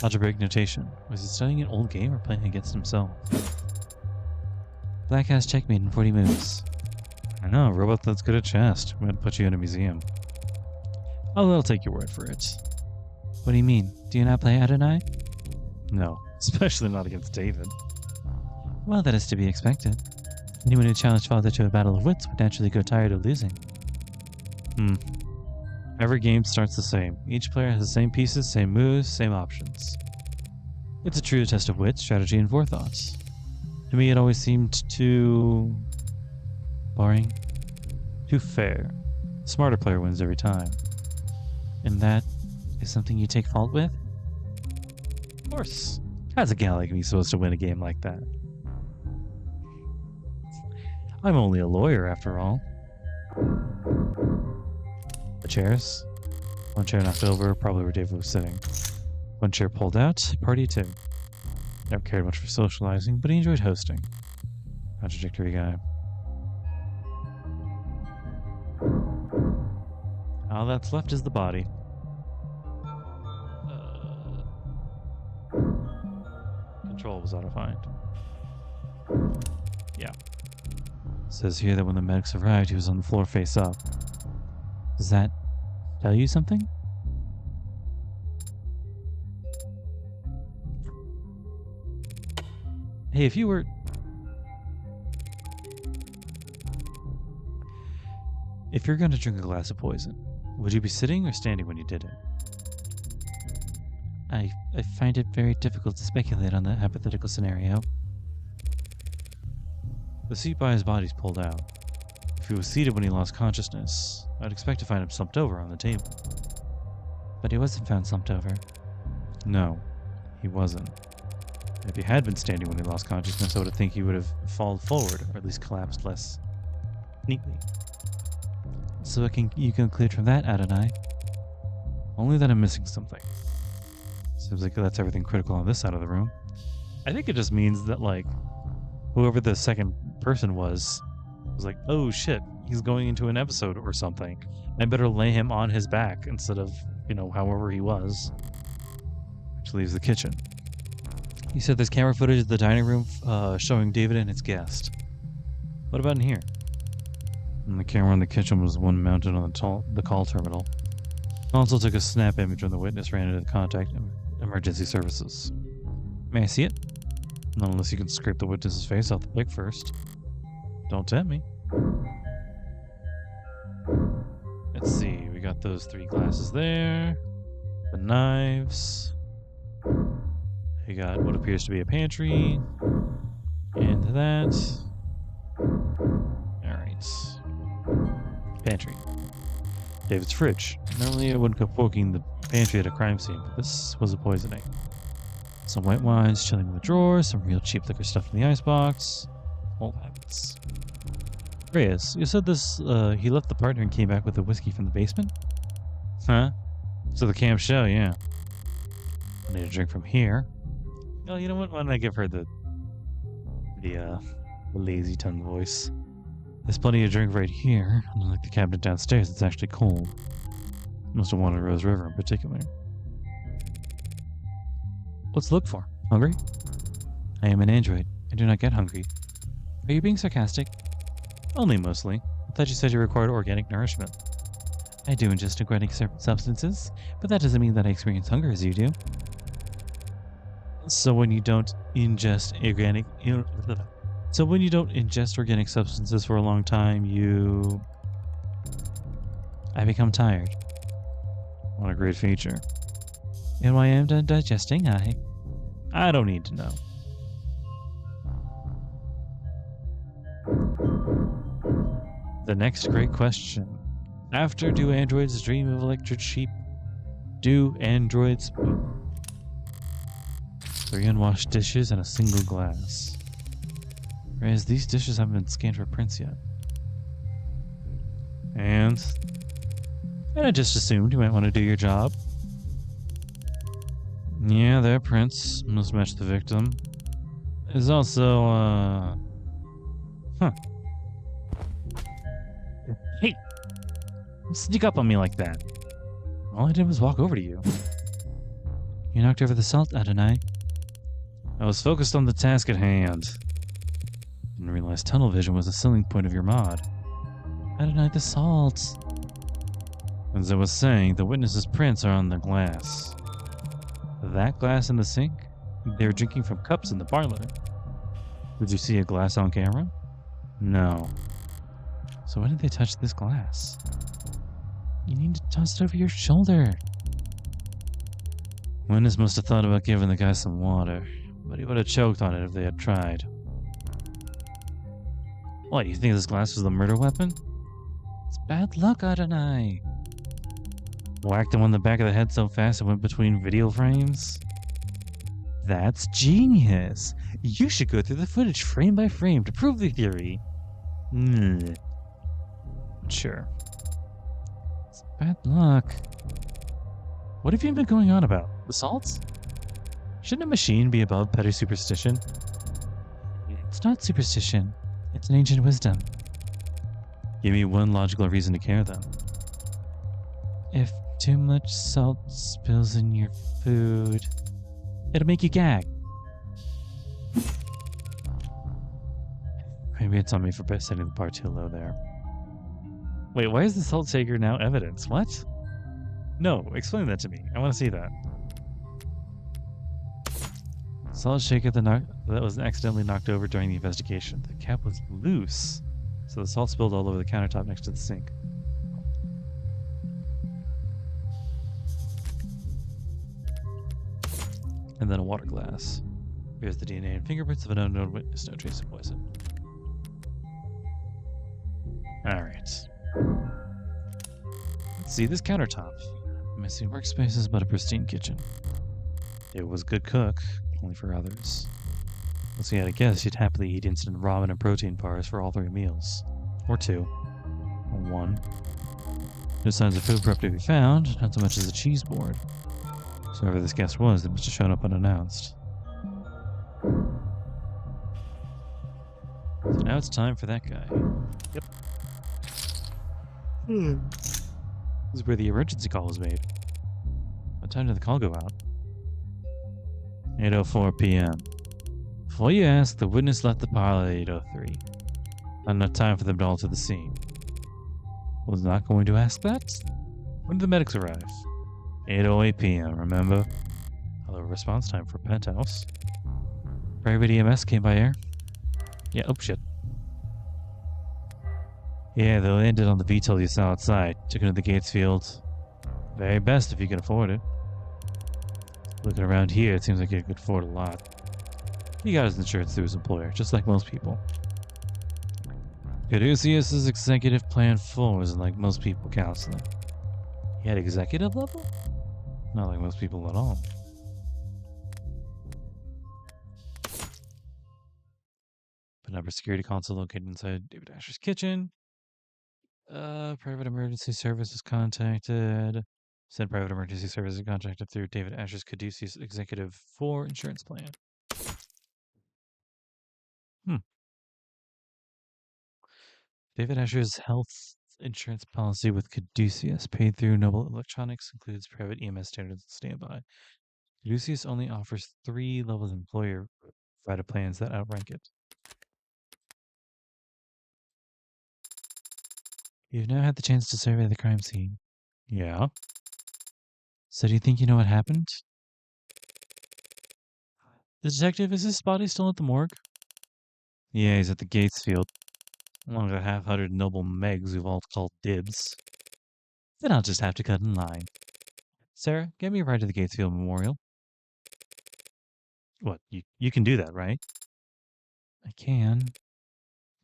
Algebraic notation. Was he studying an old game or playing against himself? Black has checkmate in 40 moves. I know, a robot that's good at chess. I'm gonna put you in a museum. Oh, I'll take your word for it. What do you mean? Do you not play Adonai? No, especially not against David. Well, that is to be expected. Anyone who challenged Father to a battle of wits would naturally grow tired of losing. Every game starts the same. Each player has the same pieces, same moves, same options. It's a true test of wit, strategy, and forethought. To me, it always seemed too... boring. Too fair. The smarter player wins every time. And that is something you take fault with? Of course. How's a gal like me supposed to win a game like that? I'm only a lawyer, after all. The chairs. One chair knocked over, probably where David was sitting. One chair pulled out, party two. Never cared much for socializing, but he enjoyed hosting. Contradictory guy. All that's left is the body. Control was auto-find. Yeah. Says here that when the medics arrived, he was on the floor face up. Does that tell you something? Hey, if you were... If you're going to drink a glass of poison, would you be sitting or standing when you did it? I find it very difficult to speculate on that hypothetical scenario. The seat by his body's pulled out. If he was seated when he lost consciousness, I'd expect to find him slumped over on the table. But he wasn't found slumped over. No, he wasn't. If he had been standing when he lost consciousness, I would think he would have fallen forward, or at least collapsed less neatly. So what can you conclude from that, Adonai? Only that I'm missing something. Seems like that's everything critical on this side of the room. I think it just means that, like, whoever the second person was like, oh shit, he's going into an episode or something. I better lay him on his back instead of, however he was. Which leaves the kitchen. He said there's camera footage of the dining room showing David and his guest. What about in here? And the camera in the kitchen was the one mounted on the call terminal. Also took a snap image when the witness ran into the contact emergency services. May I see it? Not unless you can scrape the witness's face off the plate first. Don't tempt me. Let's see, we got those 3 glasses there. The knives. We got what appears to be a pantry. And that. Alright. Pantry. David's fridge. Normally I wouldn't go poking the pantry at a crime scene, but this was a poisoning. Some white wines chilling in the drawer, some real cheap liquor stuff in the icebox. Old habits. Reyes, you said this, he left the partner and came back with the whiskey from the basement? Huh? So the camp show, yeah. I need a drink from here. Oh, you know what? Why don't I give her the lazy tongue voice? There's plenty of drink right here. Unlike the cabinet downstairs, it's actually cold. Must have wanted Rose River in particular. What's to look for? Hungry? I am an android. I do not get hungry. Are you being sarcastic? Only mostly. I thought you said you required organic nourishment. I do ingest organic substances, but that doesn't mean that I experience hunger as you do. So when you don't ingest organic substances for a long time, I become tired. What a great feature. And when I am done digesting, I don't need to know. The next great question. After do androids dream of electric sheep? Do androids poop? 3 unwashed dishes and a single glass. Whereas these dishes haven't been scanned for prints yet. And I just assumed you might want to do your job. Yeah, they're prints. Must match the victim. There's also, Hey! Don't sneak up on me like that. All I did was walk over to you. You knocked over the salt, Adonai. I was focused on the task at hand. Didn't realize tunnel vision was the selling point of your mod. Adonai, the salt. As I was saying, the witness's prints are on the glass. That glass in the sink? They were drinking from cups in the parlor. Did you see a glass on camera? No. So why did they touch this glass? You need to toss it over your shoulder. Witness must have thought about giving the guy some water, but he would have choked on it if they had tried. What, you think this glass was the murder weapon? It's bad luck, Adonai. Whacked him on the back of the head so fast it went between video frames? That's genius! You should go through the footage frame by frame to prove the theory. Sure. It's bad luck. What have you been going on about? The salts? Shouldn't a machine be above petty superstition? It's not superstition. It's an ancient wisdom. Give me one logical reason to care, then. If too much salt spills in your food, it'll make you gag. Maybe it's on me for setting the bar too low there. Wait, why is the salt shaker now evidence? What? No, explain that to me. I want to see that. Salt shaker that was accidentally knocked over during the investigation. The cap was loose, so the salt spilled all over the countertop next to the sink. And then a water glass. Here's the DNA and fingerprints of an unknown witness. No trace of poison. Alright. Let's see this countertop. Missing workspaces, but a pristine kitchen. It was good cook, only for others. Unless you had to guess, you'd happily eat instant ramen and protein bars for all 3 meals. Or 2. Or 1. No signs of food prep to be found, not so much as a cheese board. So whoever this guest was, they must have shown up unannounced. So now it's time for that guy. Yep. This is where the emergency call was made. What time did the call go out? 8:04 p.m. Before you ask, the witness left the parlor at 8:03. Not enough time for them to alter the scene. Was not going to ask that? When did the medics arrive? 8:08 p.m., remember? Hello, response time for penthouse. Private EMS came by air. Yeah, oh shit. Yeah, they landed on the VTOL you saw outside. Took it to the Gates field. Very best if you can afford it. Looking around here, it seems like you could afford a lot. He got his insurance through his employer, just like most people. Caduceus' executive plan 4 isn't like most people counseling. He had executive level? Not like most people at all. The number security console located inside David Asher's kitchen. Private emergency services contacted. Said private emergency services contacted through David Asher's Caduceus Executive 4 insurance plan. David Asher's health insurance policy with Caduceus, paid through Noble Electronics, includes private EMS standards and standby. Caduceus only offers 3 levels of employer provided plans that outrank it. You've now had the chance to survey the crime scene. Yeah. So do you think you know what happened? The detective, is his body still at the morgue? Yeah, he's at the Gates field. Along with the half-hearted noble Megs who've all called dibs. Then I'll just have to cut in line. Sarah, get me a ride to the Gatesfield Memorial. What, you can do that, right? I can.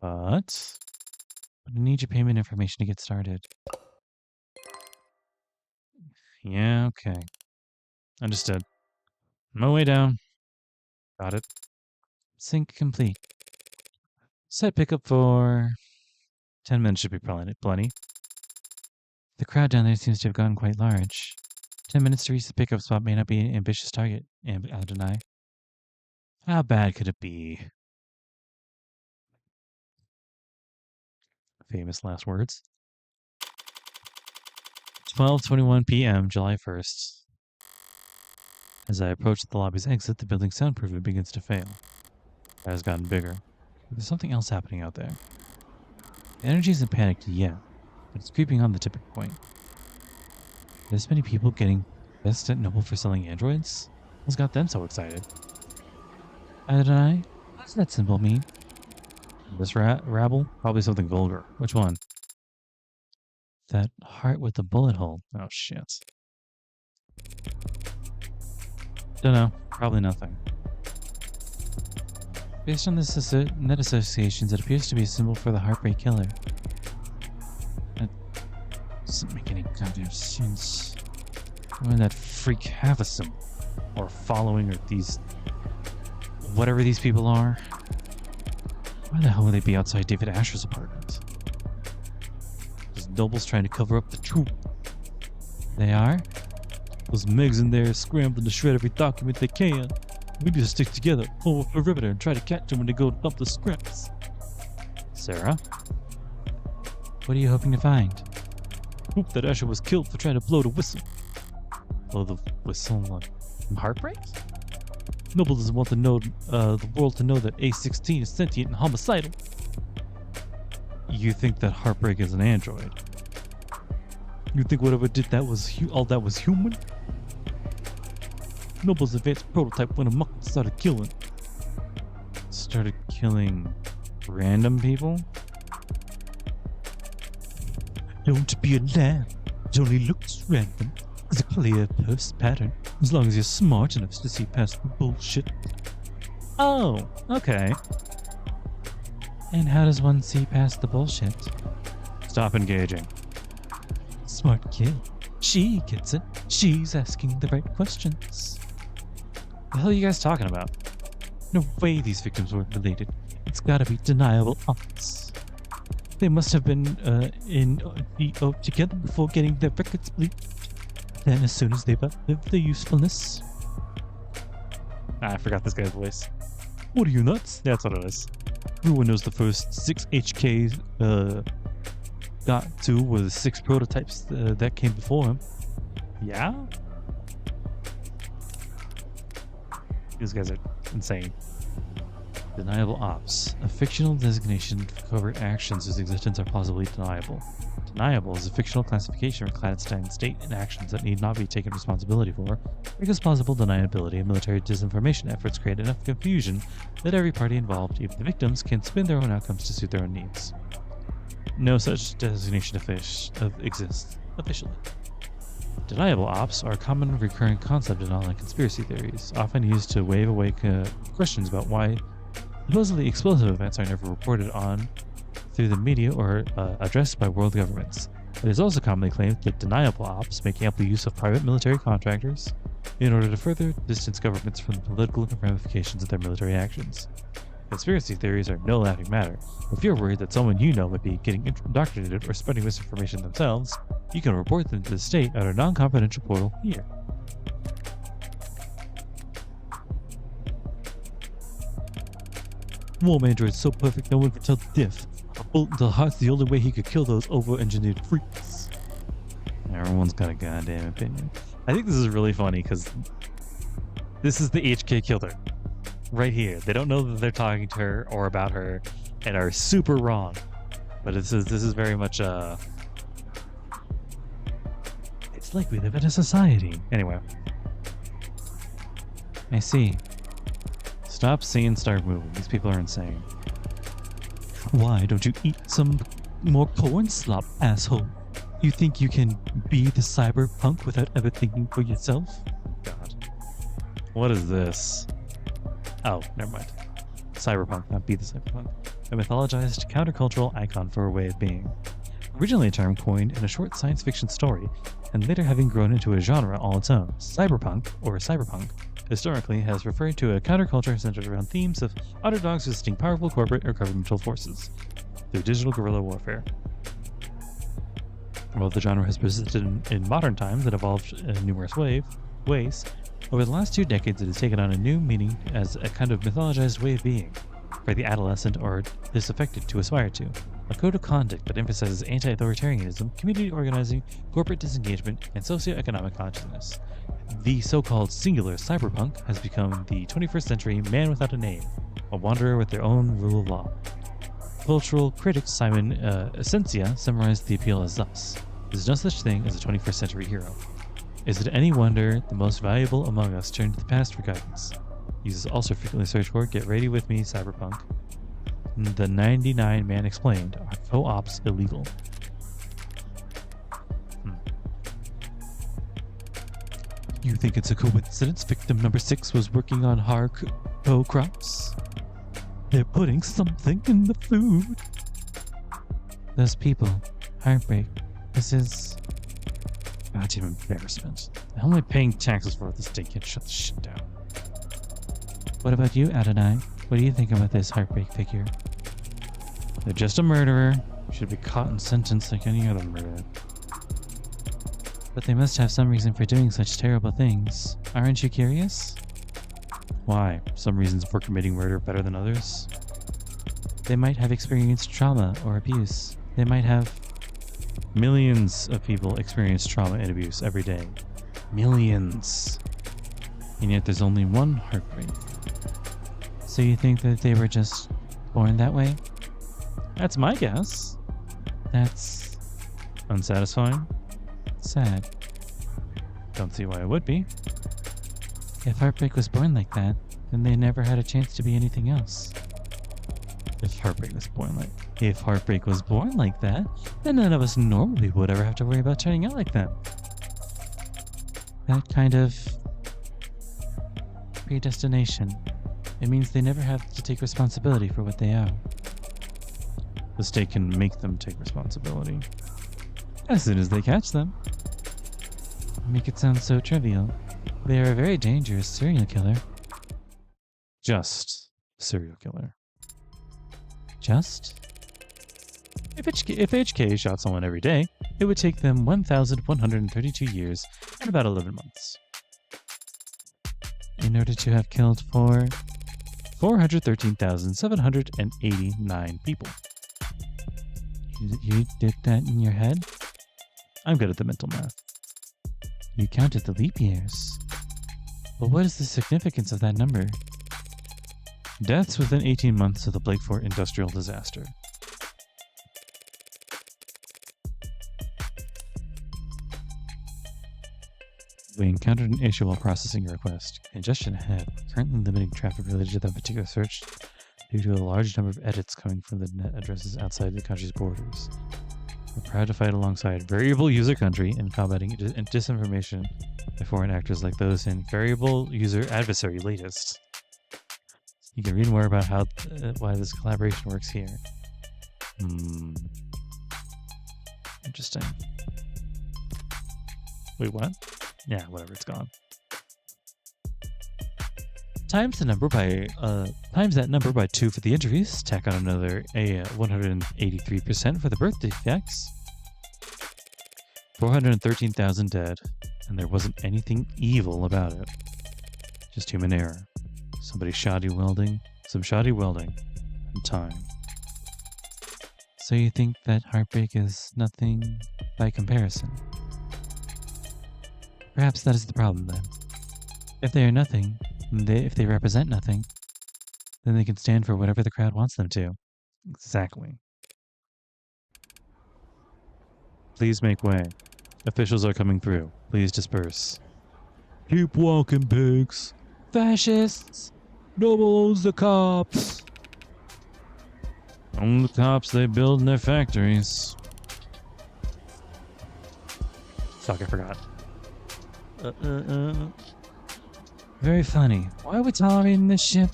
But I need your payment information to get started. Yeah, okay. Understood. On my way down. Got it. Sync complete. Set pickup for 10 minutes should be plenty. The crowd down there seems to have gotten quite large. 10 minutes to reach the pickup spot may not be an ambitious target, Adonai. How bad could it be? Famous last words. 12:21 p.m., July 1st. As I approach the lobby's exit, the building's soundproofing begins to fail. It has gotten bigger. But there's something else happening out there. The energy isn't panicked yet, but it's creeping on the tipping point. There's many people getting pissed at Noble for selling androids? What's got them so excited? Adonai, what does that symbol mean? This rabble? Probably something vulgar. Which one? That heart with the bullet hole. Oh, shit. Don't know. Probably nothing. Based on this net associations, it appears to be a symbol for the Heartbreak Killer. That doesn't make any goddamn sense. Why would that freak have a symbol? Or following, or these... whatever these people are? Why the hell would they be outside David Asher's apartment? Those nobles trying to cover up the truth. They are? Those Megs in there scrambling to shred every document they can. We need to stick together, pull a perimeter, and try to catch them when they go dump the scraps. Sarah? What are you hoping to find? Hope that Asher was killed for trying to blow the whistle. Blow the whistle on heartbreak? Noble doesn't want the world to know that A16 is sentient and homicidal. You think that Heartbreak is an android? You think whatever did that was all that was human? Noble's advanced prototype went amok and started killing. Started killing random people? Don't be alarmed. It only looks random. It's a clear pattern, as long as you're smart enough to see past the bullshit. Oh, okay. And how does one see past the bullshit? Stop engaging. Smart kid. She gets it. She's asking the right questions. The hell are you guys talking about? No way these victims were related. It's gotta be deniable odds. They must have been in DO together before getting their records leaked. Then as soon as they've outlived their usefulness... I forgot this guy's voice. What are you, nuts? That's what it is. Everyone knows the first 6 HK got to were the 6 prototypes that came before him. Yeah? These guys are insane. Deniable ops. A fictional designation for covert actions whose existence are plausibly deniable. Deniable is a fictional classification for clandestine state and actions that need not be taken responsibility for, because plausible deniability of military disinformation efforts create enough confusion that every party involved, even the victims, can spin their own outcomes to suit their own needs. No such designation exists officially. Deniable ops are a common recurring concept in online conspiracy theories, often used to wave away questions about why supposedly explosive events are never reported on through the media or addressed by world governments. It is also commonly claimed that deniable ops make ample use of private military contractors in order to further distance governments from the political ramifications of their military actions. Conspiracy theories are no laughing matter. If you're worried that someone you know might be getting indoctrinated or spreading misinformation themselves, you can report them to the state at our non-confidential portal here. Warm android's so perfect no one can tell the diff. A bullet into the heart's the only way he could kill those over-engineered freaks. Everyone's got a goddamn opinion. I think this is really funny because this is the HK killer. Right here. They don't know that they're talking to her or about her and are super wrong. But this is very much it's like we live in a society. Anyway. I see. Stop seeing, start moving. These people are insane. Why don't you eat some more corn slop, asshole? You think you can be the cyberpunk without ever thinking for yourself? God. What is this? Oh, never mind. Cyberpunk, not be the cyberpunk. A mythologized countercultural icon for a way of being. Originally a term coined in a short science fiction story, and later having grown into a genre all its own, cyberpunk, or cyberpunk, historically has referred to a counterculture centered around themes of underdogs resisting powerful corporate or governmental forces through digital guerrilla warfare. While the genre has persisted in modern times and evolved in numerous ways, over the last 2 decades it has taken on a new meaning as a kind of mythologized way of being for the adolescent or disaffected to aspire to. A code of conduct that emphasizes anti-authoritarianism, community organizing, corporate disengagement, and socioeconomic consciousness. The so-called singular cyberpunk has become the 21st century man without a name, a wanderer with their own rule of law. Cultural critic Simon Essentia summarized the appeal as thus: "There's no such thing as a 21st century hero. Is it any wonder the most valuable among us turn to the past for guidance? Users also frequently search for 'Get ready with me, cyberpunk.' The 99 man explained, are co-ops illegal?" You think it's a coincidence victim number 6 was working on hardcore crops? They're putting something in the food. Those people. Heartbreak. This is goddamn embarrassment. How am I paying taxes for this state? Can't shut this shit down. What about you, Adonai? What do you think about this heartbreak figure? They're just a murderer. Should be caught and sentenced like any other murderer. But they must have some reason for doing such terrible things. Aren't you curious? Why? Some reasons for committing murder better than others? They might have experienced trauma or abuse. They might have... Millions of people experience trauma and abuse every day. Millions. And yet there's only one heartbreak. So you think that they were just born that way? That's my guess. That's unsatisfying. Sad. Don't see why it would be. If heartbreak was born like that, then they never had a chance to be anything else. If heartbreak was born like that, then none of us normal people would ever have to worry about turning out like that. That kind of predestination. It means they never have to take responsibility for what they are. The state can make them take responsibility. As soon as they catch them. Make it sound so trivial. They are a very dangerous serial killer. Just serial killer. Just? If HK shot someone every day, it would take them 1,132 years and about 11 months. In order to have killed 413,789 people. You did that in your head? I'm good at the mental math. You counted the leap years. But what is the significance of that number? Deaths within 18 months of the Blakefort industrial disaster. We encountered an issue while processing your request. Congestion ahead. Currently limiting traffic related to that particular search due to a large number of edits coming from the net addresses outside the country's borders. We're proud to fight alongside variable user country in combating disinformation by foreign actors like those in variable user adversary latest. You can read more about how why this collaboration works here. Interesting. Wait, what? Yeah, whatever, it's gone. Times that number by 2 for the injuries. Tack on another 183% for the birth defects. 413,000 dead, and there wasn't anything evil about it. Just human error. Some shoddy welding, and time. So you think that heartbreak is nothing by comparison? Perhaps that is the problem then. If they are nothing, if they represent nothing, then they can stand for whatever the crowd wants them to. Exactly. Please make way. Officials are coming through. Please disperse. Keep walking, pigs. Fascists! Noble owns the cops. Own the cops they build in their factories. Fuck, I forgot. Very funny. Why are we tolerating this shit?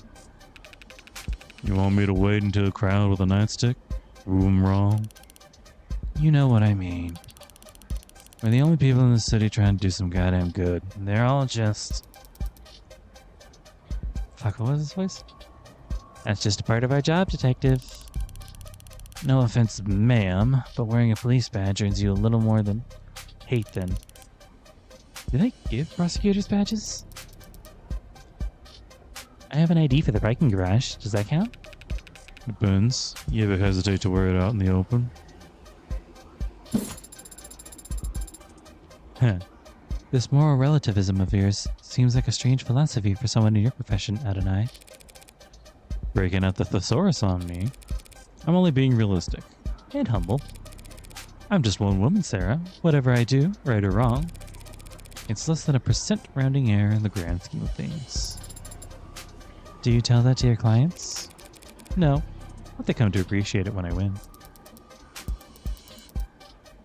You want me to wait until a crowd with a nightstick? Prove 'em wrong? You know what I mean. We're the only people in the city trying to do some goddamn good. And they're all just... Fuck, what was this voice? That's just a part of our job, detective. No offense, ma'am, but wearing a police badge earns you a little more than hate then. Do they give prosecutors badges? I have an ID for the parking garage. Does that count? Depends. You ever hesitate to wear it out in the open? Huh. This moral relativism of yours seems like a strange philosophy for someone in your profession, Adonai. Breaking out the thesaurus on me. I'm only being realistic. And humble. I'm just one woman, Sarah. Whatever I do, right or wrong, it's less than a % rounding error in the grand scheme of things. Do you tell that to your clients? No, but they come to appreciate it when I win.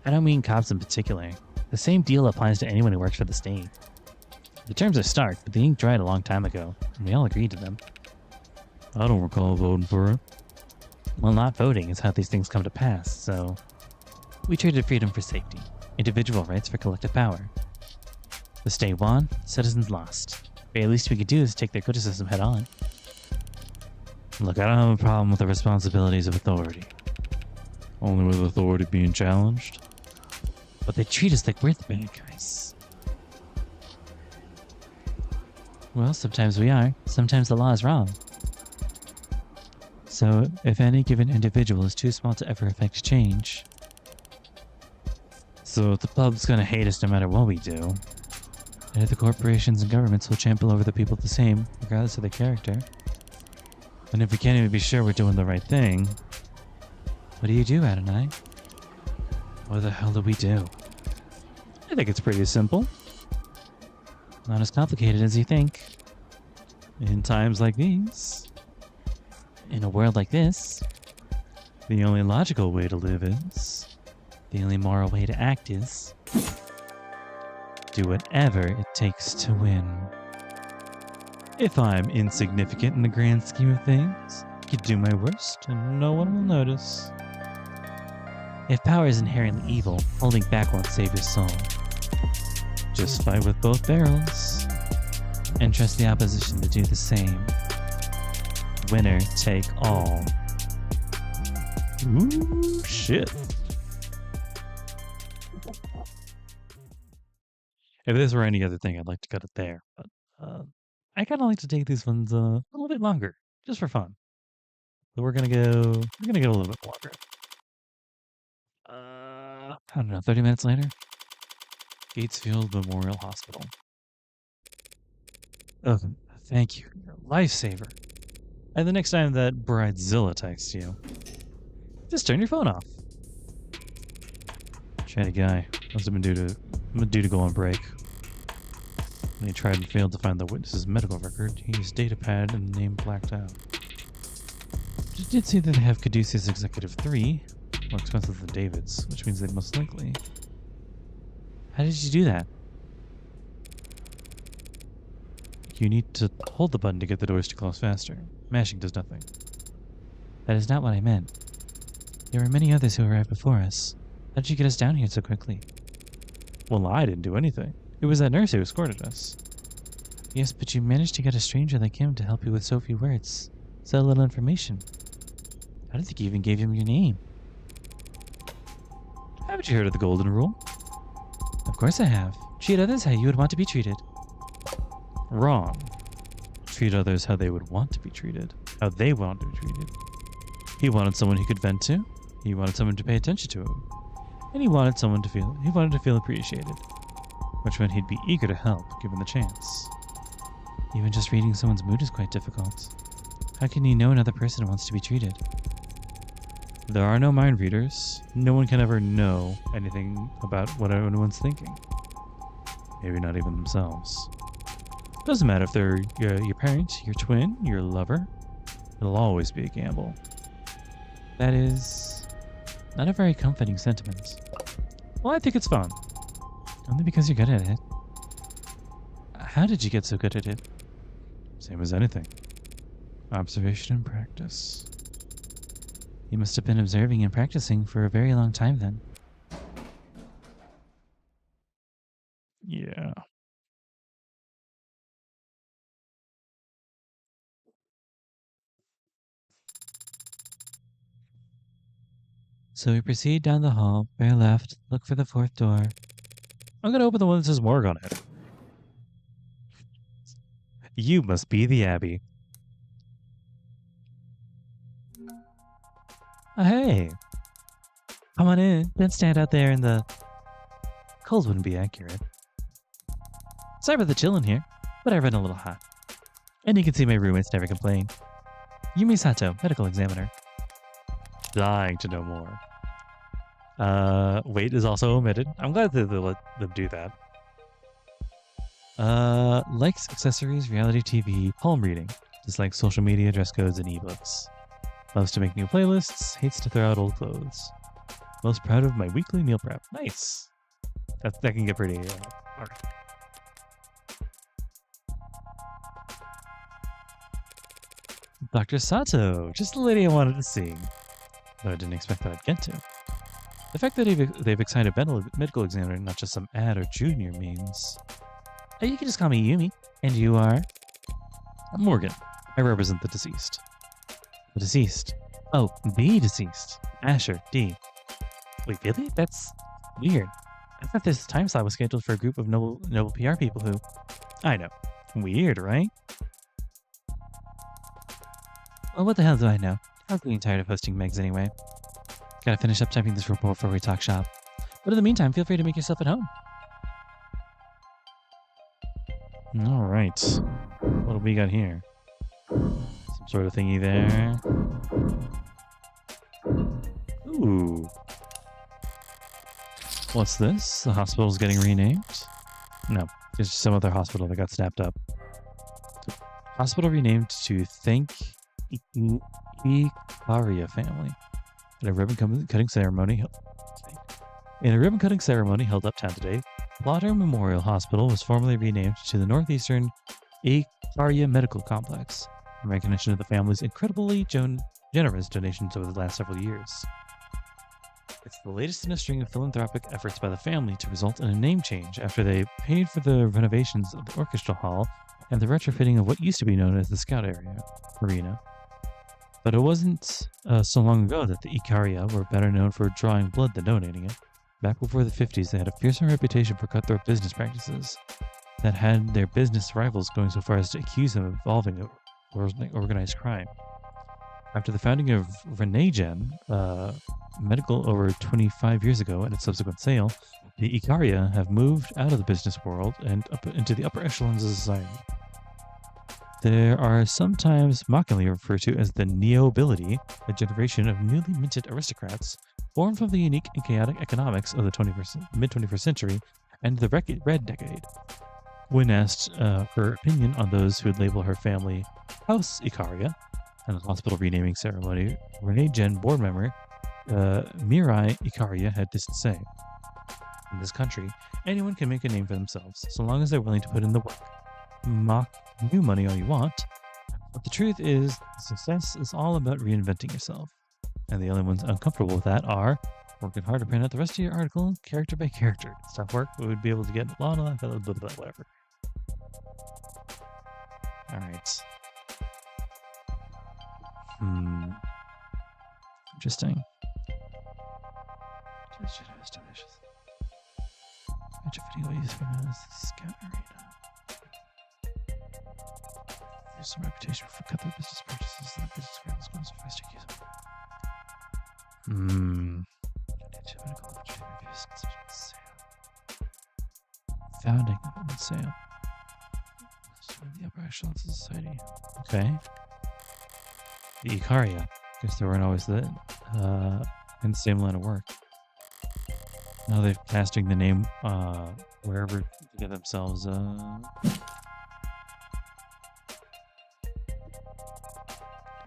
I don't mean cops in particular. The same deal applies to anyone who works for the state. The terms are stark, but the ink dried a long time ago, and we all agreed to them. I don't recall voting for it. Well, not voting is how these things come to pass, so... We traded freedom for safety, individual rights for collective power. The state won, citizens lost. The least we could do is take their criticism head on. Look, I don't have a problem with the responsibilities of authority. Only with authority being challenged? But they treat us like we're the bad guys. Well, sometimes we are. Sometimes the law is wrong. So, if any given individual is too small to ever affect change... So, the public's gonna hate us no matter what we do. And if the corporations and governments will trample over the people the same, regardless of their character. And if we can't even be sure we're doing the right thing, what do you do, Adonai? What the hell do we do? I think it's pretty simple. Not as complicated as you think. In times like these, in a world like this, the only logical way to live is, the only moral way to act is, do whatever it takes to win. If I'm insignificant in the grand scheme of things, I could do my worst and no one will notice. If power is inherently evil, holding back won't save your soul. Just fight with both barrels, and trust the opposition to do the same. Winner take all. Ooh, shit. If this were any other thing, I'd like to cut it there, but I kind of like to take these ones a little bit longer, just for fun. So we're gonna go a little bit longer. I don't know, 30 minutes later? Gatesfield Memorial Hospital. Oh, thank you. You're a lifesaver. And the next time that Bridezilla texts you, just turn your phone off. Chatty guy. Must have been due to go on break. When he tried and failed to find the witness's medical record, he used data pad and the name blacked out. But it did say that they have Caduceus Executive 3, more expensive than David's, which means they most likely. How did you do that? You need to hold the button to get the doors to close faster. Mashing does nothing. That is not what I meant. There were many others who arrived before us. How did you get us down here so quickly? Well, I didn't do anything. It was that nurse who escorted us. Yes, but you managed to get a stranger like him to help you with so few words. So little information. I don't think you even gave him your name. Haven't you heard of the Golden Rule? Of course I have. Treat others how you would want to be treated. Wrong. Treat others how they would want to be treated. How they want to be treated. He wanted someone he could vent to. He wanted someone to pay attention to him. And he wanted to feel appreciated. Which meant he'd be eager to help, given the chance. Even just reading someone's mood is quite difficult. How can you know another person wants to be treated? There are no mind readers. No one can ever know anything about what anyone's thinking. Maybe not even themselves. Doesn't matter if they're your parent, your twin, your lover. It'll always be a gamble. That is not a very comforting sentiment. Well, I think it's fun. Only because you're good at it. How did you get so good at it? Same as anything. Observation and practice. You must have been observing and practicing for a very long time then. Yeah. So we proceed down the hall, bear left, look for the fourth door. I'm gonna open the one that says Morg on it. You must be the Abbey. Oh, hey! Come on in. Don't stand out there in the... Cold wouldn't be accurate. Sorry about the chill in here, but I run a little hot. And you can see my roommates never complain. Yumi Sato, medical examiner. Dying to know more. Weight is also omitted. I'm glad that they let them do that. Likes accessories, reality TV, palm reading. Dislikes social media, dress codes, and ebooks. Loves to make new playlists, hates to throw out old clothes. Most proud of my weekly meal prep. Nice. That can get pretty hard. Dr. Sato, just the lady I wanted to see. Though I didn't expect that I'd get to. The fact that they've assigned a medical examiner, not just some ad or junior, means... Oh, you can just call me Yumi. And you are? Morgan. I represent the deceased. The deceased. Oh, the deceased. Ashur, D. Wait, really? That's weird. I thought this time slot was scheduled for a group of noble PR people who... I know. Weird, right? Well, what the hell do I know? I'm getting tired of hosting Megs anyway. Gotta finish up typing this report before we talk shop. But in the meantime, feel free to make yourself at home. Alright. What do we got here? Some sort of thingy there. Ooh. What's this? The hospital's getting renamed? No, it's just some other hospital that got snapped up. Hospital renamed to Thank Ikaria family. In a ribbon cutting ceremony held uptown today, Lauder Memorial Hospital was formally renamed to the Northeastern Ikaria Medical Complex, in recognition of the family's incredibly generous donations over the last several years. It's the latest in a string of philanthropic efforts by the family to result in a name change after they paid for the renovations of the orchestra hall and the retrofitting of what used to be known as the Scout Arena. But it wasn't so long ago that the Ikaria were better known for drawing blood than donating it. Back before the 50s, they had a fearsome reputation for cutthroat business practices that had their business rivals going so far as to accuse them of involving organized crime. After the founding of Renagen Medical over 25 years ago and its subsequent sale, the Ikaria have moved out of the business world and up into the upper echelons of society. There are sometimes mockingly referred to as the Neobility, a generation of newly minted aristocrats born from the unique and chaotic economics of the mid-21st century and the Red Decade. When asked her opinion on those who would label her family House Icaria and a hospital renaming ceremony, Renee Jen board member Mirai Icaria had this to say. In this country, anyone can make a name for themselves, so long as they're willing to put in the work. Mock new money all you want, but the truth is, success is all about reinventing yourself. And the only ones uncomfortable with that are working hard to print out the rest of your article, character by character. Stuff work, we would be able to get a lot of that, whatever. Alright. Interesting. Delicious. Major video used for Scout Arena. There's some reputation for cutthroat business practices and business grounds goes for first use. Founding of sale. The upper echelons of society. Okay. The Icaria. Guess they weren't always in the same line of work. Now they're casting the name wherever to get themselves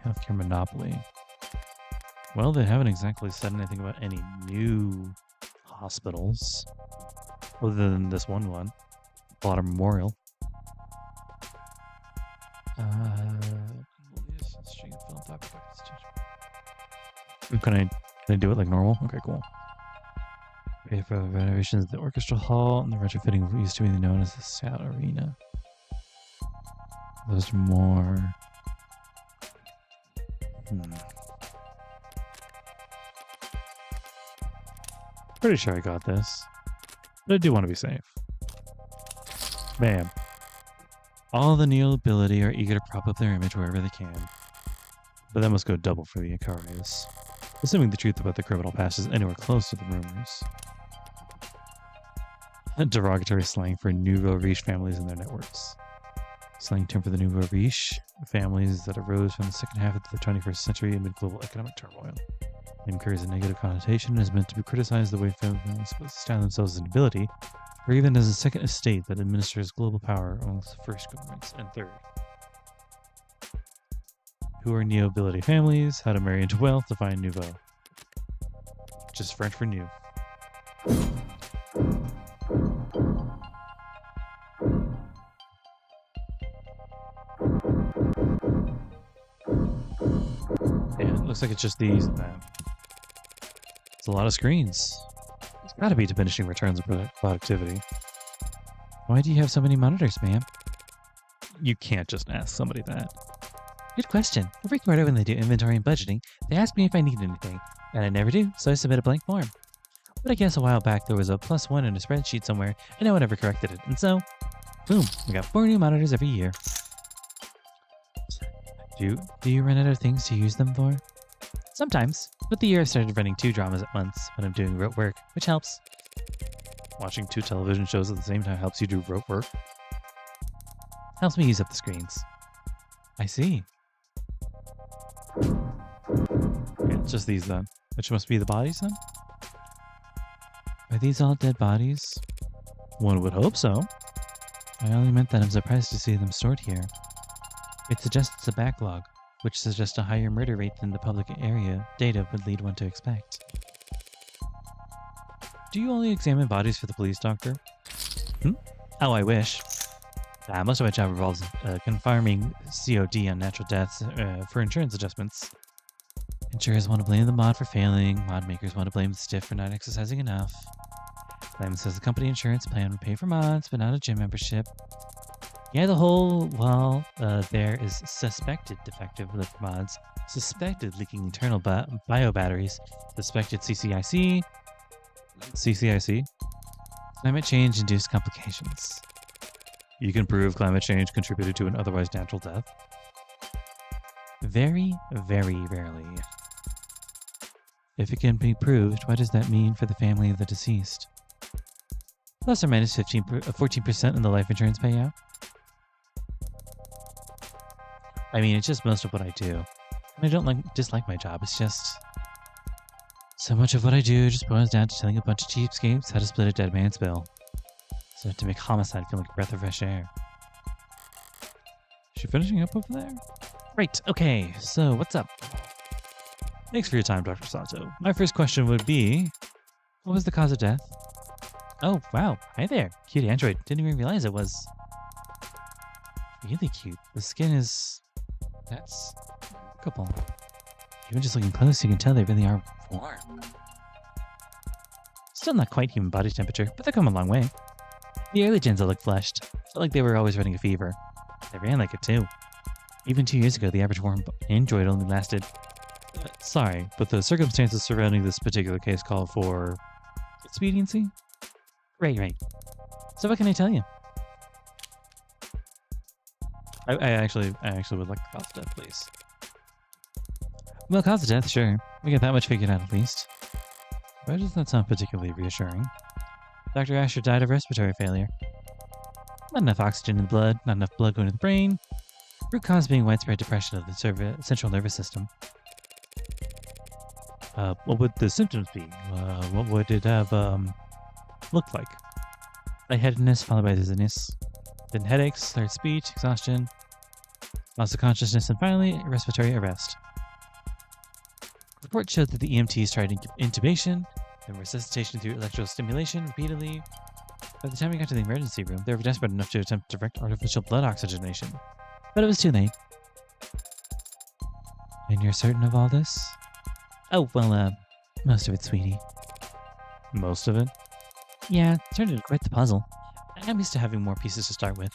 healthcare monopoly. Well, they haven't exactly said anything about any new hospitals other than this one, Potter Memorial. Can I do it like normal? Okay, cool. Pay for the renovations of the orchestra hall and the retrofitting of what used to be known as the Scout Arena. Those are more. Pretty sure I got this, but I do want to be safe. Bam. All the Neobility are eager to prop up their image wherever they can. But that must go double for the Icarias, assuming the truth about the criminal past is anywhere close to the rumors. A derogatory slang for nouveau riche families and their networks. Slang term for the nouveau riche, families that arose from the second half of the 21st century amid global economic turmoil. The name carries a negative connotation and is meant to be criticized the way families style themselves as nobility, or even as a second estate that administers global power amongst the first governments and third. Who are Neobility families? How to marry into wealth? Define nouveau. Just French for new. Yeah, it looks like it's just these and that. It's a lot of screens. There's gotta be diminishing returns of productivity. Why do you have so many monitors, ma'am? You can't just ask somebody that. Good question. Every quarter when they do inventory and budgeting, they ask me if I need anything, and I never do, so I submit a blank form. But I guess a while back there was a +1 in a spreadsheet somewhere, and no one ever corrected it, and so, boom, we got 4 new monitors every year. Do you run out of things to use them for? Sometimes, but the year I started running 2 dramas at once when I'm doing rote work, which helps. Watching 2 television shows at the same time helps you do rote work? Helps me use up the screens. I see. Yeah, it's just these then. Which must be the bodies then? Are these all dead bodies? One would hope so. I only meant that I'm surprised to see them stored here. It suggests a backlog, which suggests a higher murder rate than the public area data would lead one to expect. Do you only examine bodies for the police, Doctor? Oh, I wish. Most of my job involves confirming COD on natural deaths for insurance adjustments. Insurers want to blame the mod for failing, mod makers want to blame the stiff for not exercising enough. Claim says the company insurance plan would pay for mods, but not a gym membership. Yeah, the whole, there is suspected defective lift mods, suspected leaking internal bio batteries, suspected CCIC, climate change induced complications. You can prove climate change contributed to an otherwise natural death? Very, very rarely. If it can be proved, what does that mean for the family of the deceased? Plus or minus 14% in the life insurance payout? I mean, it's just most of what I do. And I don't dislike my job. It's just so much of what I do just boils down to telling a bunch of cheapskates how to split a dead man's bill. So to make homicide feel like a breath of fresh air. Is she finishing up over there? Right, okay, so what's up? Thanks for your time, Dr. Sato. My first question would be, what was the cause of death? Oh, wow, hi there. Cute android. Didn't even realize it was really cute. The skin is... that's remarkable. Even just looking close, you can tell they really are warm. Still not quite human body temperature, but they've come a long way. The early gens that looked fleshed. Felt like they were always running a fever. They ran like it too. Even 2 years ago, the average warm android only lasted... sorry, but the circumstances surrounding this particular case call for... expediency? Right. So what can I tell you? I actually would like the cause of death, please. Well, cause of death, sure. We get that much figured out at least. Why does that sound particularly reassuring? Dr. Ashur died of respiratory failure. Not enough oxygen in the blood, not enough blood going to the brain. Root cause being widespread depression of the central nervous system. What would the symptoms be? What would it have looked like? Lightheadedness followed by dizziness, then headaches, slurred speech, exhaustion, loss of consciousness, and finally respiratory arrest. Report showed that the EMTs tried intubation and resuscitation through electrical stimulation repeatedly. By the time we got to the emergency room, they were desperate enough to attempt direct artificial blood oxygenation. But it was too late. And you're certain of all this? Oh, well, most of it, sweetie. Most of it? Yeah, it turned into quite the puzzle. I'm used to having more pieces to start with.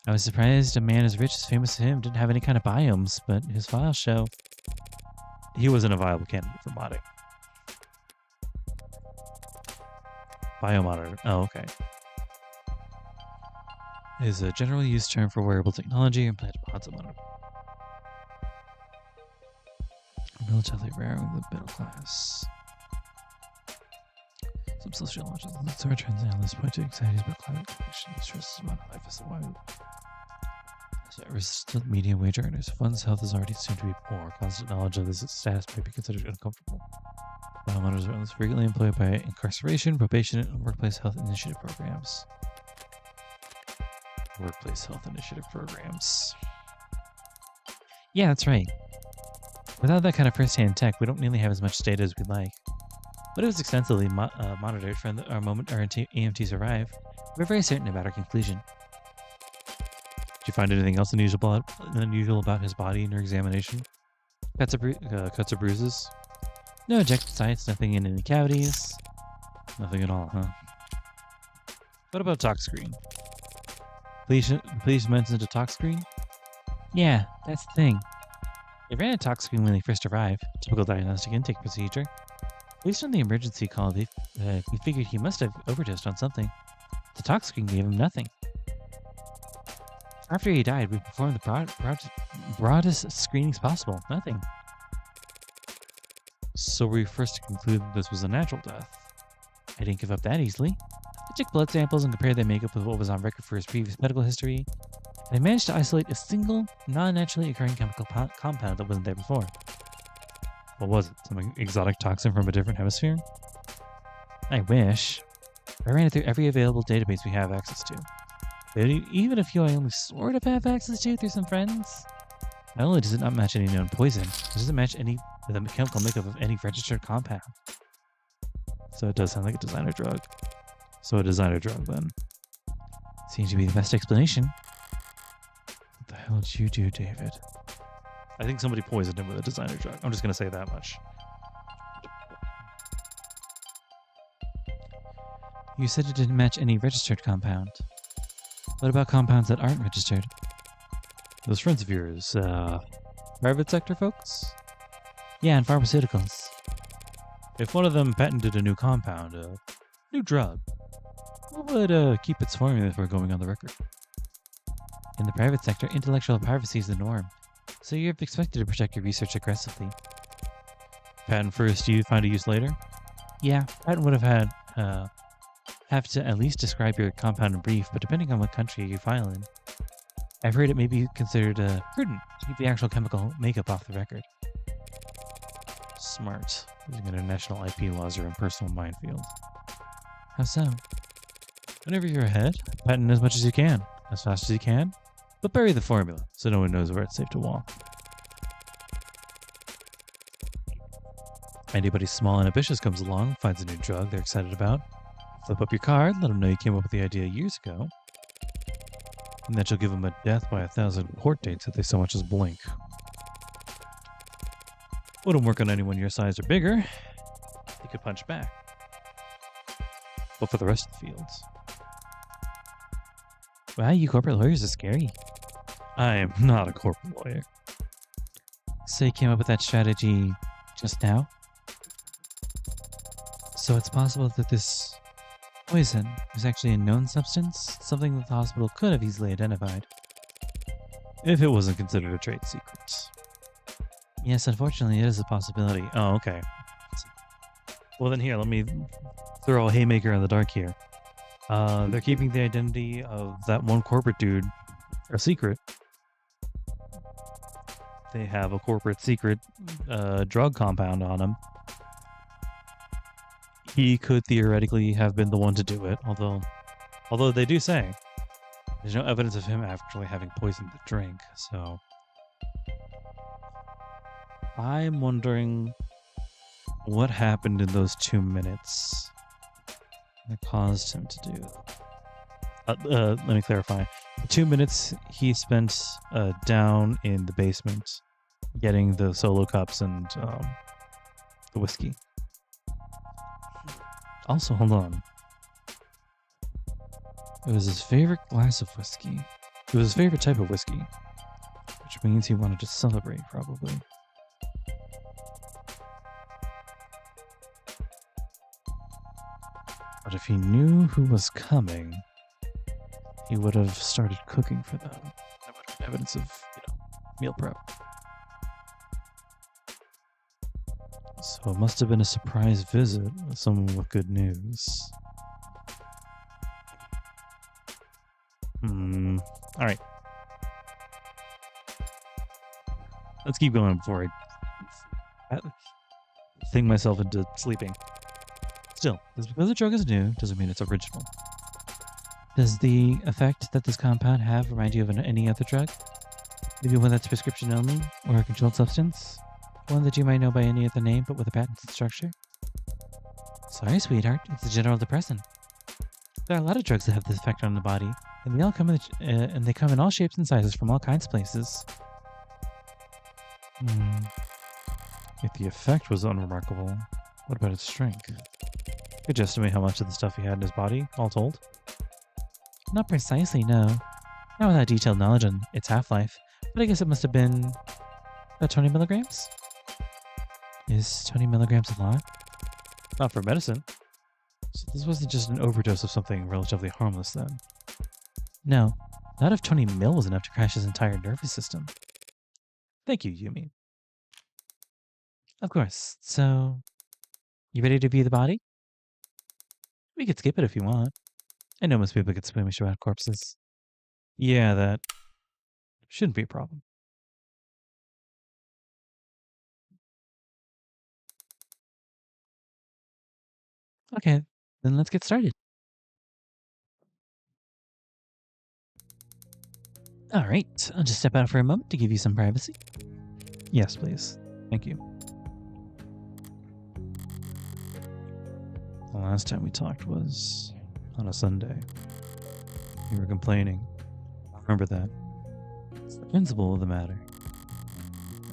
I was surprised a man as rich as famous as him didn't have any kind of biomes, but his files show... He wasn't a viable candidate for modding. Biomonitor. Oh, okay. Is a generally used term for wearable technology and implanted pods of monitor. Relatively rare in the middle class. Some sociologists and research trends analysts point to anxieties about climate condition, stresses about life as a wild. Resistant medium wage earners. One's health is already assumed to be poor. Constant knowledge of this status may be considered uncomfortable. Biomonitors are frequently employed by incarceration, probation, and workplace health initiative programs. Workplace health initiative programs. Yeah, that's right. Without that kind of first-hand tech, we don't nearly have as much data as we'd like. But it was extensively monitored from our moment our EMTs arrived. We're very certain about our conclusion. Did you find anything else unusual about his body in your examination? Cuts or bruises? No ejected sites, nothing in any cavities. Nothing at all, huh? What about talk screen? Police mentioned a talk screen? Yeah, that's the thing. They ran a talk screen when they first arrived. Typical diagnostic intake procedure. At least on the emergency call, we figured he must have overdosed on something. The talk screen gave him nothing. After he died, we performed the broadest screenings possible. Nothing. So were you first to conclude that this was a natural death? I didn't give up that easily. I took blood samples and compared their makeup with what was on record for his previous medical history. And I managed to isolate a single, non-naturally occurring chemical compound that wasn't there before. What was it? Some exotic toxin from a different hemisphere? I wish. I ran it through every available database we have access to. But even a few I only sort of have access to through some friends. Not only does it not match any known poison, it doesn't match the chemical makeup of any registered compound. So it does sound like a designer drug. So a designer drug, then. Seems to be the best explanation. What the hell did you do, David? I think somebody poisoned him with a designer drug. I'm just going to say that much. You said it didn't match any registered compound. What about compounds that aren't registered? Those friends of yours, private sector folks? Yeah, and pharmaceuticals. If one of them patented a new compound, a new drug, what would keep its formula for going on the record? In the private sector, intellectual privacy is the norm, so you're expected to protect your research aggressively. Patent first, you find a use later? Yeah, patent would have to at least describe your compound in brief, but depending on what country you file in. I've heard it may be considered prudent to keep the actual chemical makeup off the record. Smart. Using international IP laws are in personal minefield. How so? Whenever you're ahead, patent as much as you can, as fast as you can, but bury the formula so no one knows where it's safe to walk. Anybody small and ambitious comes along, finds a new drug they're excited about, flip up your card, let them know you came up with the idea years ago, and that you'll give them a death by 1,000 court dates if they so much as blink. Wouldn't work on anyone your size or bigger. They could punch back. But for the rest of the fields, Wow, you corporate lawyers are scary. I am not a corporate lawyer. So you came up with that strategy just now? So it's possible that this poison is actually a known substance, something that the hospital could have easily identified. If it wasn't considered a trade secret. Yes, unfortunately, it is a possibility. Oh, okay. Well, then here, let me throw a haymaker in the dark here. They're keeping the identity of that one corporate dude a secret. They have a corporate secret drug compound on him. He could theoretically have been the one to do it, although they do say there's no evidence of him actually having poisoned the drink, so I'm wondering what happened in those 2 minutes that caused him to do. Let me clarify. The 2 minutes he spent down in the basement getting the solo cups and the whiskey. Also, hold on. It was his favorite glass of whiskey. It was his favorite type of whiskey, which means he wanted to celebrate, probably. But if he knew who was coming, he would have started cooking for them. That would have been evidence of, meal prep. So it must have been a surprise visit with someone with good news. Alright. Let's keep going before I think myself into sleeping. Still, just because the drug is new doesn't mean it's original. Does the effect that this compound have remind you of any other drug? Maybe one that's prescription only, or a controlled substance? One that you might know by any other name but with a patented structure? Sorry, sweetheart, it's a general depressant. There are a lot of drugs that have this effect on the body, and they all come in all shapes and sizes from all kinds of places. If the effect was unremarkable, what about its strength? Could you estimate how much of the stuff he had in his body, all told? Not precisely, no. Not without detailed knowledge on its half-life, but I guess it must have been about 20 milligrams? Is 20 milligrams a lot? Not for medicine. So this wasn't just an overdose of something relatively harmless then. No, not if 20 mil was enough to crash his entire nervous system. Thank you, Yumi. Of course. So, you ready to view the body? We could skip it if you want. I know most people get squeamish about corpses. Yeah, that shouldn't be a problem. Okay, then let's get started. All right, I'll just step out for a moment to give you some privacy. Yes, please. Thank you. The last time we talked was on a Sunday. You were complaining. I remember that. It's the principle of the matter.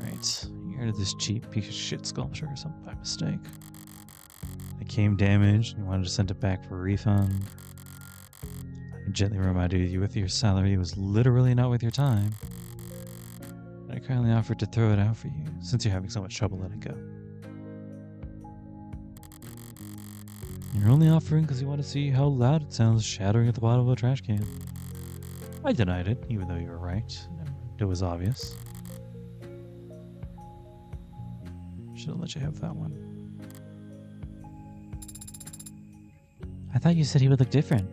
Right, you heard of this cheap piece of shit sculpture or something by mistake. It came damaged and you wanted to send it back for a refund. I gently reminded you with your salary was literally not worth your time. I kindly offered to throw it out for you since you're having so much trouble letting go. You're only offering because you want to see how loud it sounds shattering at the bottom of a trash can. I denied it, even though you were right. It was obvious. Should have let you have that one. I thought you said he would look different.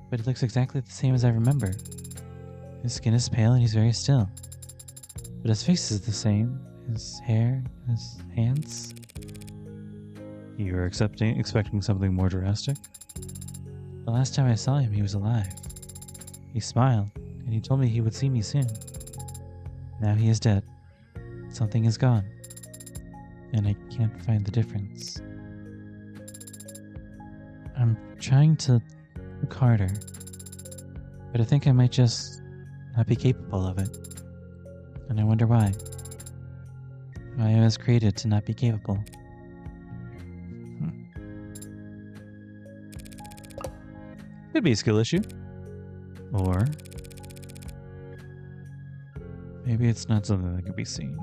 But he looks exactly the same as I remember. His skin is pale and he's very still. But his face is the same. His hair, his hands. You were expecting something more drastic? The last time I saw him, he was alive. He smiled, and he told me he would see me soon. Now he is dead. Something is gone. And I can't find the difference. I'm trying to look harder. But I think I might just not be capable of it. And I wonder why. Why I was created to not be capable. Could be a skill issue. Or maybe it's not something that can be seen,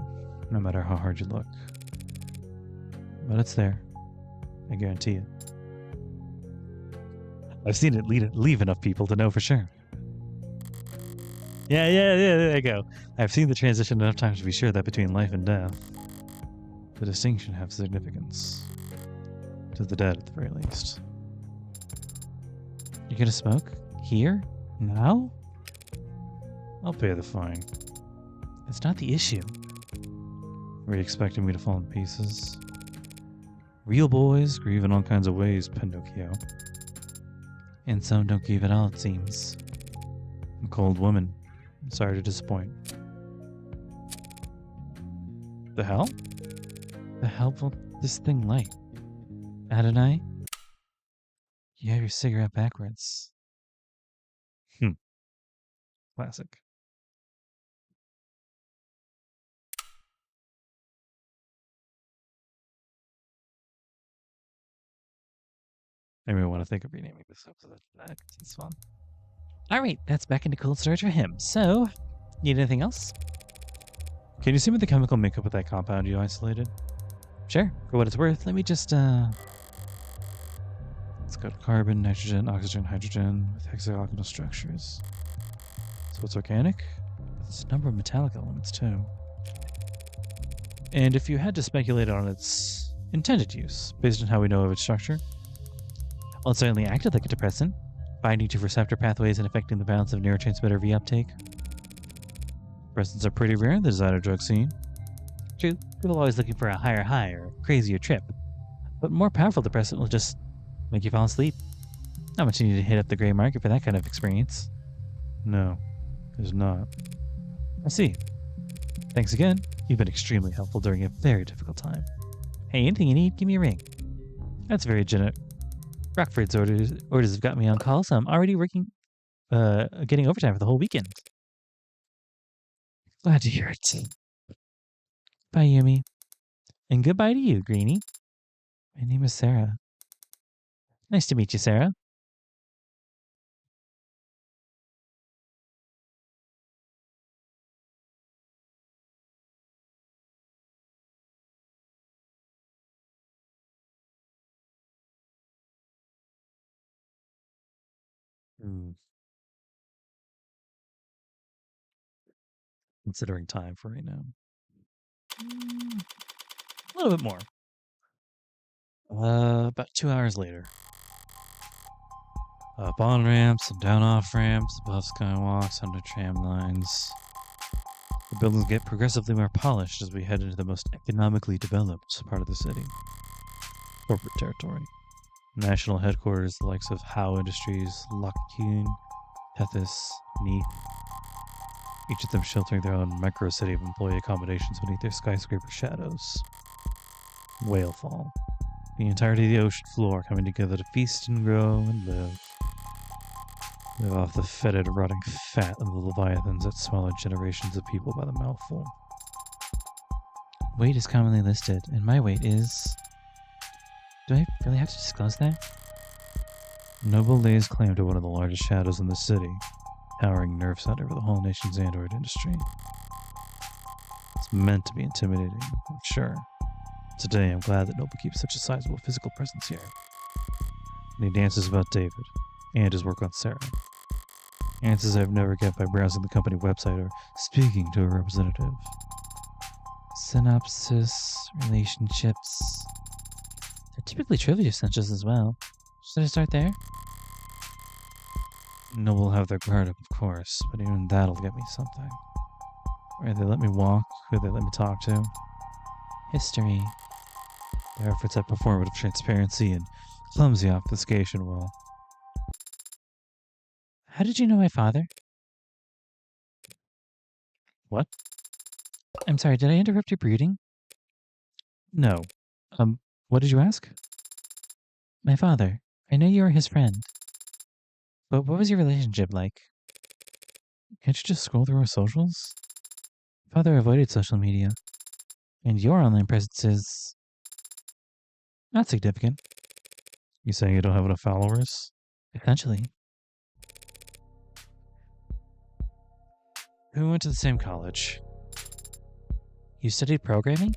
no matter how hard you look. But it's there. I guarantee it. I've seen it leave enough people to know for sure. Yeah, there you go. I've seen the transition enough times to be sure that between life and death, the distinction has significance. To the dead, at the very least. You gonna smoke? Here? Now? I'll pay the fine. It's not the issue. Were you expecting me to fall in pieces? Real boys grieve in all kinds of ways, Pinocchio. And some don't grieve at all, it seems. A cold woman. Sorry to disappoint. The hell? The hell will this thing light? Adonai? You have your cigarette backwards. Classic. I may want to think of renaming this episode. It's fun. Alright, that's back into cold storage for him. So, need anything else? Can you see me the chemical makeup of that compound you isolated? Sure, for what it's worth. Let me just, It's got carbon, nitrogen, oxygen, hydrogen with hexagonal structures. So it's organic? There's a number of metallic elements, too. And if you had to speculate on its intended use, based on how we know of its structure? Well, it certainly acted like a depressant, binding to receptor pathways and affecting the balance of neurotransmitter reuptake. Depressants are pretty rare in the designer drug scene. True, people are always looking for a higher high or crazier trip. But more powerful depressant will just make you fall asleep. Not much you need to hit up the gray market for that kind of experience. No, there's not. I see. Thanks again. You've been extremely helpful during a very difficult time. Hey, anything you need, give me a ring. That's very generous. Rockford's orders have got me on call, so I'm already working, getting overtime for the whole weekend. Glad to hear it. Bye, Yumi. And goodbye to you, Greenie. My name is Sarah. Nice to meet you, Sarah. Considering time for right now. A little bit more. About 2 hours later. Up on ramps and down off ramps, above skywalks, under tram lines. The buildings get progressively more polished as we head into the most economically developed part of the city. Corporate territory. National headquarters, the likes of Howe Industries, Lockheed, Tethys, Neath. Each of them sheltering their own micro-city of employee accommodations beneath their skyscraper shadows. Whalefall. The entirety of the ocean floor coming together to feast and grow and live. Live off the fetid, rotting fat of the leviathans that swallowed generations of people by the mouthful. Weight is commonly listed, and my weight is... Do I really have to disclose that? Noble lays claim to one of the largest shadows in the city, towering nerve center for the whole nation's android industry. It's meant to be intimidating, I'm sure. Today, I'm glad that Noble keeps such a sizable physical presence here. And he dances about David, and his work on Sarah. Answers I've never get by browsing the company website or speaking to a representative. Synopsis, relationships. They're typically trivia essentials as well. Should I start there? Noble will have their guard up, of course, but even that'll get me something. Where they let me walk, who they let me talk to. History. Their efforts at performative transparency and clumsy obfuscation will. How did you know my father? What? I'm sorry, did I interrupt your brooding? No. What did you ask? My father. I know you are his friend. But what was your relationship like? Can't you just scroll through our socials? Father avoided social media. And your online presence is not significant. You saying you don't have enough followers? Essentially. We went to the same college. You studied programming?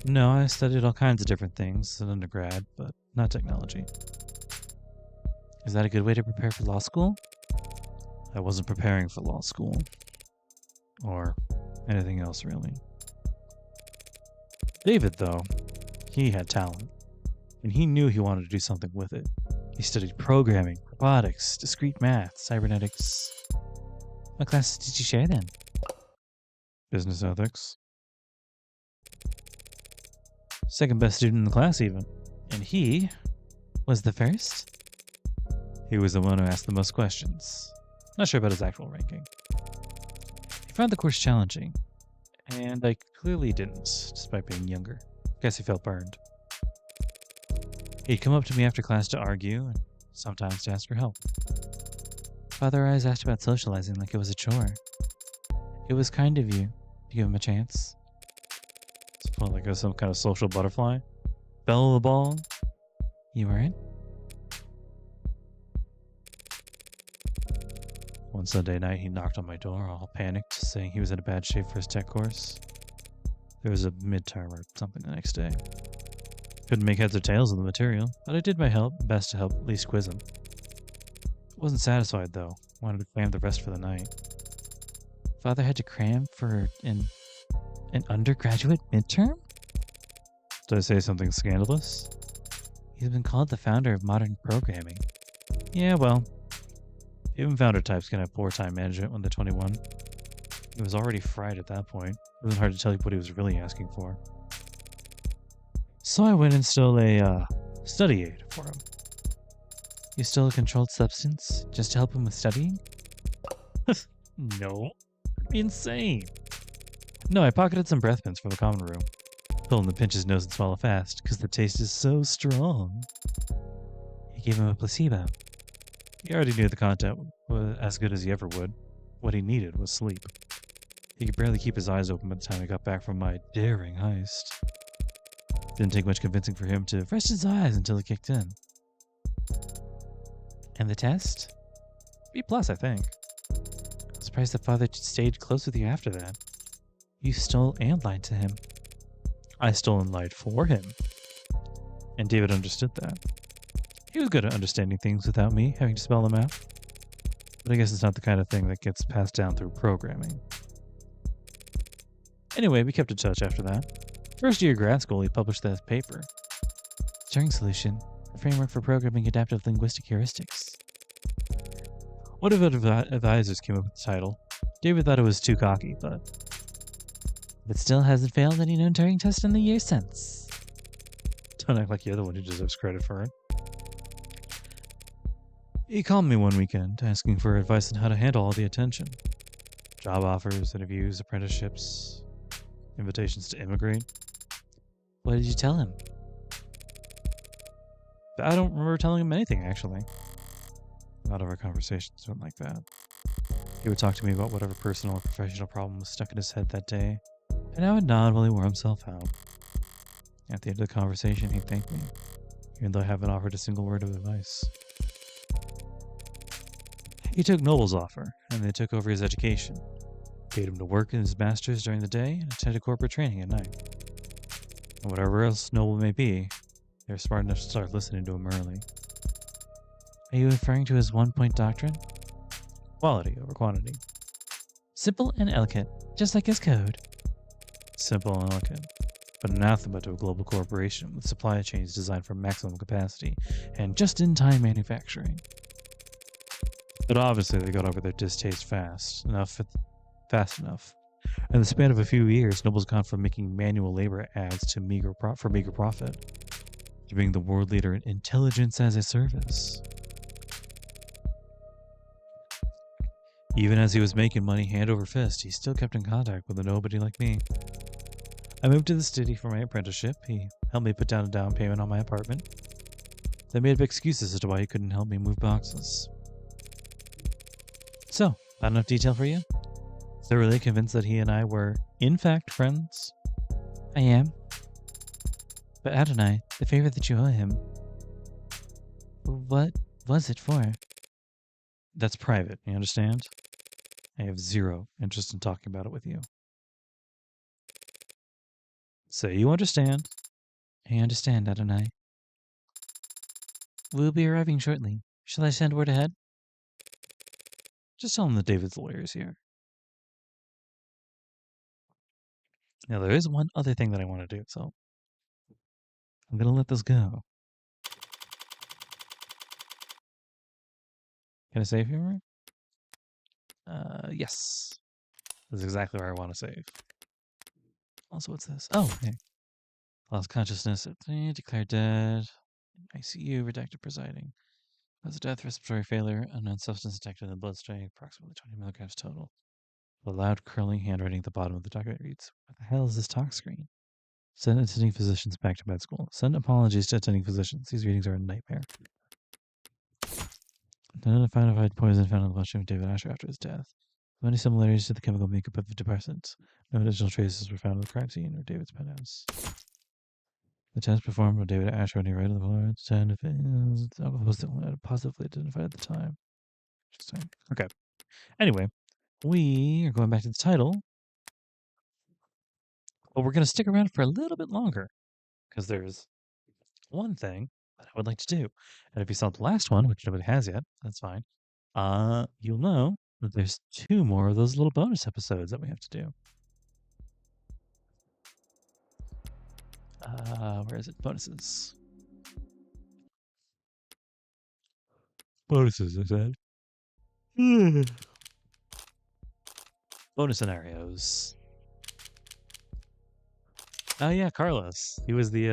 No, I studied all kinds of different things in undergrad, but not technology. Is that a good way to prepare for law school? I wasn't preparing for law school. Or anything else, really. David, though, he had talent. And he knew he wanted to do something with it. He studied programming, robotics, discrete math, cybernetics. What classes did you share then? Business ethics. Second best student in the class, even. And he Was the first? He was the one who asked the most questions. Not sure about his actual ranking. He found the course challenging, and I clearly didn't, despite being younger. Guess he felt burned. He'd come up to me after class to argue, and sometimes to ask for help. Father always asked about socializing like it was a chore. It was kind of you to give him a chance. So, like some kind of social butterfly? Belle of the ball? You weren't? One Sunday night, he knocked on my door, all panicked, saying he was in a bad shape for his tech course. There was a midterm or something the next day. Couldn't make heads or tails of the material, but I did my best to help at least quiz him. Wasn't satisfied, though. Wanted to cram the rest for the night. Father had to cram for an undergraduate midterm? Did I say something scandalous? He's been called the founder of modern programming. Yeah, well, even founder types can have poor time management when they're 21. He was already fried at that point. It wasn't hard to tell you what he was really asking for. So I went and stole a study aid for him. You stole a controlled substance just to help him with studying? No. That'd be insane. No, I pocketed some breath mints from the common room. Told him to pinch his nose and swallow fast, because the taste is so strong. You gave him a placebo. He already knew the content was as good as he ever would. What he needed was sleep. He could barely keep his eyes open by the time I got back from my daring heist. Didn't take much convincing for him to rest his eyes until it kicked in. And the test? B+, I think. Surprised the father stayed close with you after that. You stole and lied to him. I stole and lied for him. And David understood that. He was good at understanding things without me having to spell them out. But I guess it's not the kind of thing that gets passed down through programming. Anyway, we kept in touch after that. First year grad school, he published that paper. Turing Solution, a framework for programming adaptive linguistic heuristics. One of our advisors came up with the title. David thought it was too cocky, but still hasn't failed any known Turing test in the years since. Don't act like you're the one who deserves credit for it. He called me one weekend, asking for advice on how to handle all the attention. Job offers, interviews, apprenticeships, invitations to immigrate. What did you tell him? I don't remember telling him anything, actually. A lot of our conversations went like that. He would talk to me about whatever personal or professional problem was stuck in his head that day, and I would nod while he wore himself out. At the end of the conversation, he'd thank me, even though I haven't offered a single word of advice. He took Noble's offer, and they took over his education. Paid him to work in his master's during the day and attended corporate training at night. And whatever else Noble may be, they were smart enough to start listening to him early. Are you referring to his one-point doctrine? Quality over quantity. Simple and elegant, just like his code. Simple and elegant, but anathema to a global corporation with supply chains designed for maximum capacity and just-in-time manufacturing. But obviously they got over their distaste fast enough. In the span of a few years, Noble's gone from making manual labor ads to meager profit to being the world leader in intelligence as a service. Even as he was making money hand over fist, he still kept in contact with a nobody like me. I moved to the city for my apprenticeship. He helped me put down a down payment on my apartment. They made up excuses as to why he couldn't help me move boxes. So, not enough detail for you? Thoroughly convinced that he and I were, in fact, friends? I am. But Adonai, the favor that you owe him, what was it for? That's private, you understand? I have zero interest in talking about it with you. So you understand? I understand, Adonai. We'll be arriving shortly. Shall I send word ahead? Just tell him that David's lawyer is here. Now, there is one other thing that I want to do, so I'm going to let this go. Can I save here? Yes. This is exactly where I want to save. Also, what's this? Oh, okay. Lost consciousness. Declared dead. ICU. Redacted presiding. Cause of death, respiratory failure. Unknown substance detected in the bloodstream. Approximately 20 milligrams total. The loud curling handwriting at the bottom of the document reads, "What the hell is this talk screen? Send attending physicians back to med school. Send apologies to attending physicians. These readings are a nightmare. Identified poison found in the bloodstream of David Ashur after his death. Many similarities to the chemical makeup of the depressant. No additional traces were found in the crime scene or David's penthouse. The test performed on David Ashur when he read the floor. 10 was positively identified at the time. Interesting. Okay. Anyway, we are going back to the title. But we're going to stick around for a little bit longer. Because there's one thing that I would like to do. And if you saw the last one, which nobody has yet, that's fine. You'll know that there's 2 more of those little bonus episodes that we have to do. Where is it? Bonuses. Bonuses, I said. Bonus scenarios. Oh yeah, Carlos. He was the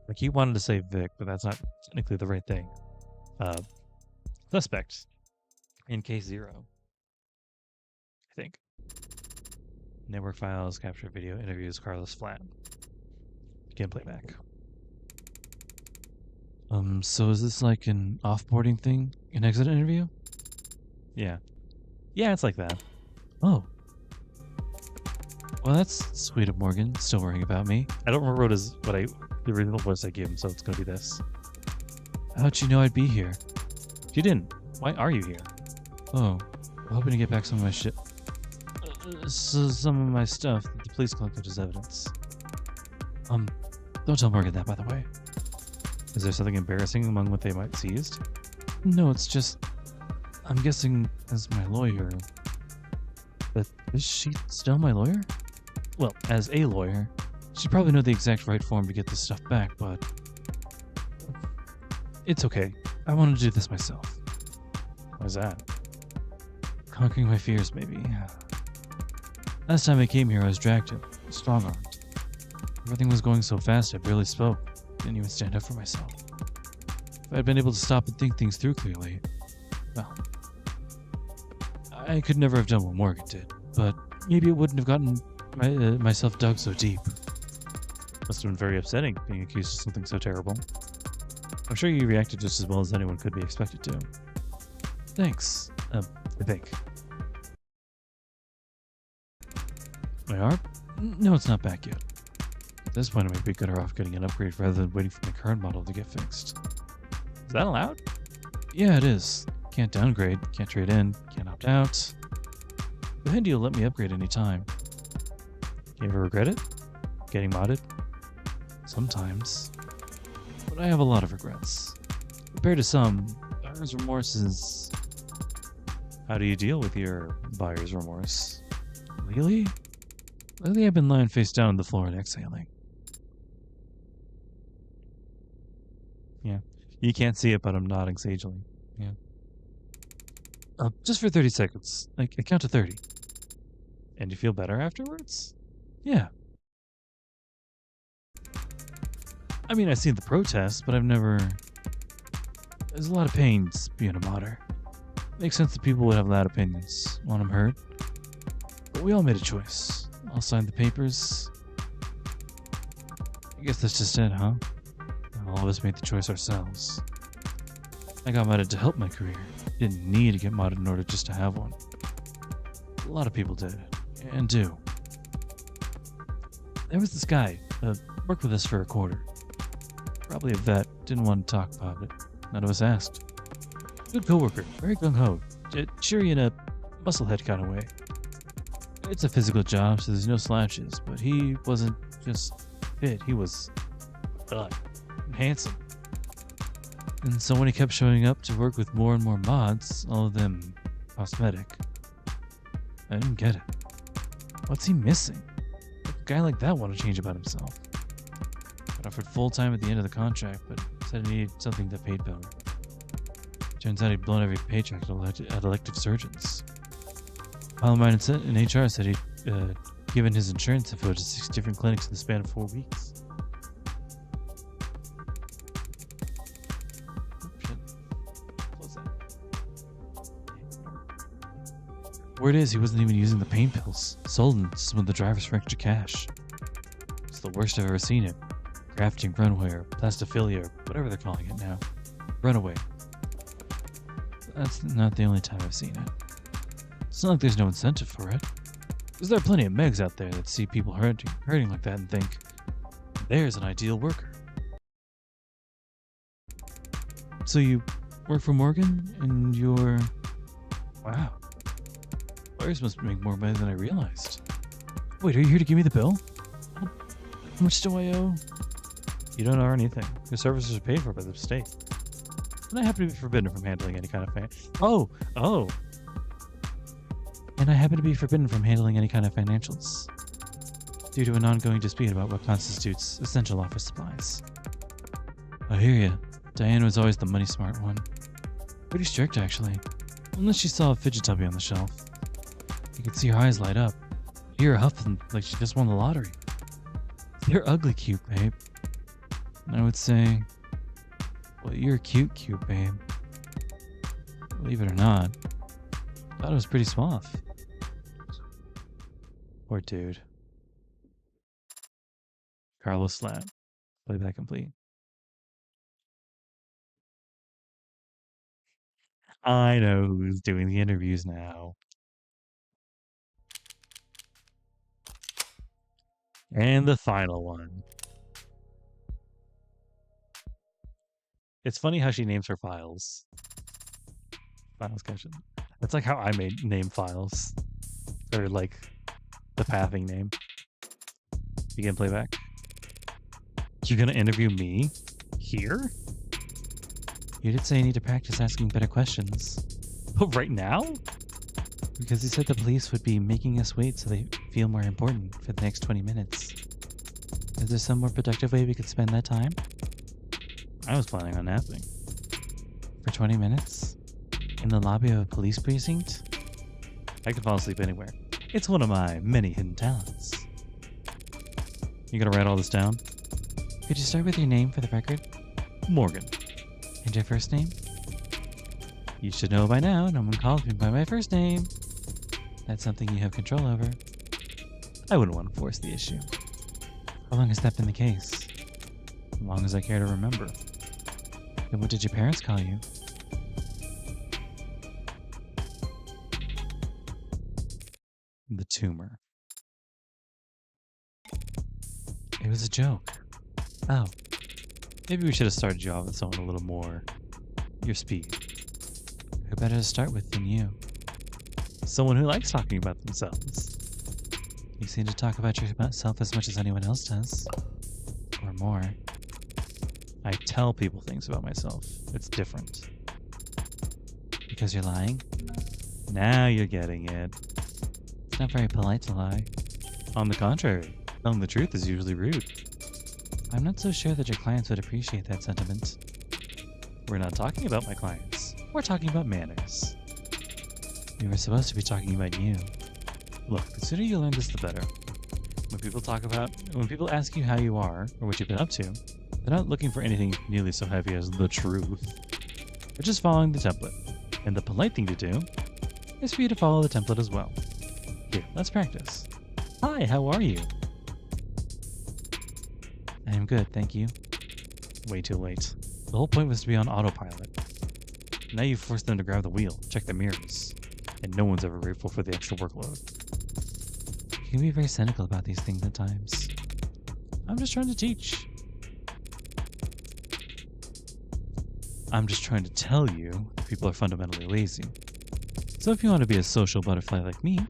like he wanted to say Vic, but that's not technically the right thing. Suspect in case 0. I think. Network files, capture video, interviews, Carlos Flat. Begin playback. So is this like an offboarding thing? An exit interview? Yeah. Yeah, it's like that. Oh. Well, that's sweet of Morgan, still worrying about me. I don't remember the original voice I gave him, so it's gonna be this. How'd you know I'd be here? You didn't. Why are you here? Oh, I'm hoping to get back some of my shit. Some of my stuff that the police collected as evidence. Don't tell Morgan that, by the way. Is there something embarrassing among what they might seized? No, it's just... I'm guessing as my lawyer... But is she still my lawyer? Well, as a lawyer, she'd probably know the exact right form to get this stuff back, but... It's okay. I want to do this myself. Why's that? Conquering my fears, maybe. Last time I came here, I was dragged in, strong-armed. Everything was going so fast, I barely spoke. Didn't even stand up for myself. If I'd been able to stop and think things through clearly, well, I could never have done what Morgan did, but maybe it wouldn't have gotten myself dug so deep. Must have been very upsetting, being accused of something so terrible. I'm sure you reacted just as well as anyone could be expected to. Thanks, I think. My arm? No, it's not back yet. At this point, I might be better off getting an upgrade rather than waiting for my current model to get fixed. Is that allowed? Yeah, it is. Can't downgrade, can't trade in, can't opt out. The Hindi will let me upgrade any time. You ever regret it? Getting modded? Sometimes. But I have a lot of regrets. Compared to some, buyer's remorse is... How do you deal with your buyer's remorse? Lately? Lately I've been lying face down on the floor and exhaling. Yeah. You can't see it, but I'm nodding sagely. Yeah. Just for 30 seconds. Like, I count to 30. And you feel better afterwards? Yeah. I mean, I've seen the protests, but I've never... There's a lot of pains being a modder. Makes sense that people would have loud opinions when I'm hurt. But we all made a choice. I'll sign the papers. I guess that's just it, huh? All of us made the choice ourselves. I got modded to help my career. Didn't need to get modded in order just to have one. A lot of people did, and do. There was this guy, worked with us for a quarter. Probably a vet, didn't want to talk about it. None of us asked. Good coworker, very gung-ho, cheery in a musclehead kind of way. It's a physical job, so there's no slouches, but he wasn't just fit, he was handsome. And so when he kept showing up to work with more and more mods, all of them cosmetic, I didn't get it. What's he missing? A guy like that want to change about himself. Got offered full-time at the end of the contract, but said he needed something that paid better. Turns out he'd blown every paycheck at elective surgeons. A pile of mine in HR said he'd given his insurance info to 6 different clinics in the span of 4 weeks. Word is he wasn't even using the pain pills. Sold them to some of the drivers for extra cash. It's the worst I've ever seen it. Grafting runway or plastophilia or whatever they're calling it now. Runaway. That's not the only time I've seen it. It's not like there's no incentive for it. Because there are plenty of megs out there that see people hurting like that and think, there's an ideal worker. So you work for Morgan and you're... Wow. Lawyers must make more money than I realized. Wait, are you here to give me the bill? How much do I owe? You don't owe anything. Your services are paid for by the state. And I happen to be forbidden from handling any kind of And I happen to be forbidden from handling any kind of financials. Due to an ongoing dispute about what constitutes essential office supplies. I hear ya. Diane was always the money-smart one. Pretty strict, actually. Unless she saw a fidget tubby on the shelf. You could see her eyes light up. Hear her huffing like she just won the lottery. You're ugly cute, babe. And I would say, well, you're cute, babe. Believe it or not, I thought it was pretty suave. Poor dude. Carlos Slat. Playback complete. I know who's doing the interviews now. And the final one. It's funny how she names her files. Files caption. That's like how I name files. Or like the pathing name. Begin playback. You're gonna interview me? Here? You did say you need to practice asking better questions. Oh, right now? Because you said the police would be making us wait so they feel more important for the next 20 minutes. Is there some more productive way we could spend that time? I was planning on napping. For 20 minutes? In the lobby of a police precinct? I can fall asleep anywhere. It's one of my many hidden talents. You gonna write all this down? Could you start with your name for the record? Morgan. And your first name? You should know by now, no one calls me by my first name. That's something you have control over. I wouldn't want to force the issue. How long has that been the case? As long as I care to remember. Then what did your parents call you? The tumor. It was a joke. Oh. Maybe we should have started you off with someone a little more your speed. Who better to start with than you? Someone who likes talking about themselves. You seem to talk about yourself as much as anyone else does. Or more. I tell people things about myself. It's different. Because you're lying? Now you're getting it. It's not very polite to lie. On the contrary, telling the truth is usually rude. I'm not so sure that your clients would appreciate that sentiment. We're not talking about my clients. We're talking about manners. We were supposed to be talking about you. Look, the sooner you learn this, the better. When people ask you how you are or what you've been up to, they're not looking for anything nearly so heavy as the truth. They're just following the template. And the polite thing to do is for you to follow the template as well. Here, let's practice. Hi, how are you? I am good, thank you. Way too late. The whole point was to be on autopilot. Now you've forced them to grab the wheel, check the mirrors, and no one's ever grateful for the extra workload. You can be very cynical about these things at times. I'm just trying to teach. I'm just trying to tell you that people are fundamentally lazy. So if you want to be a social butterfly like me,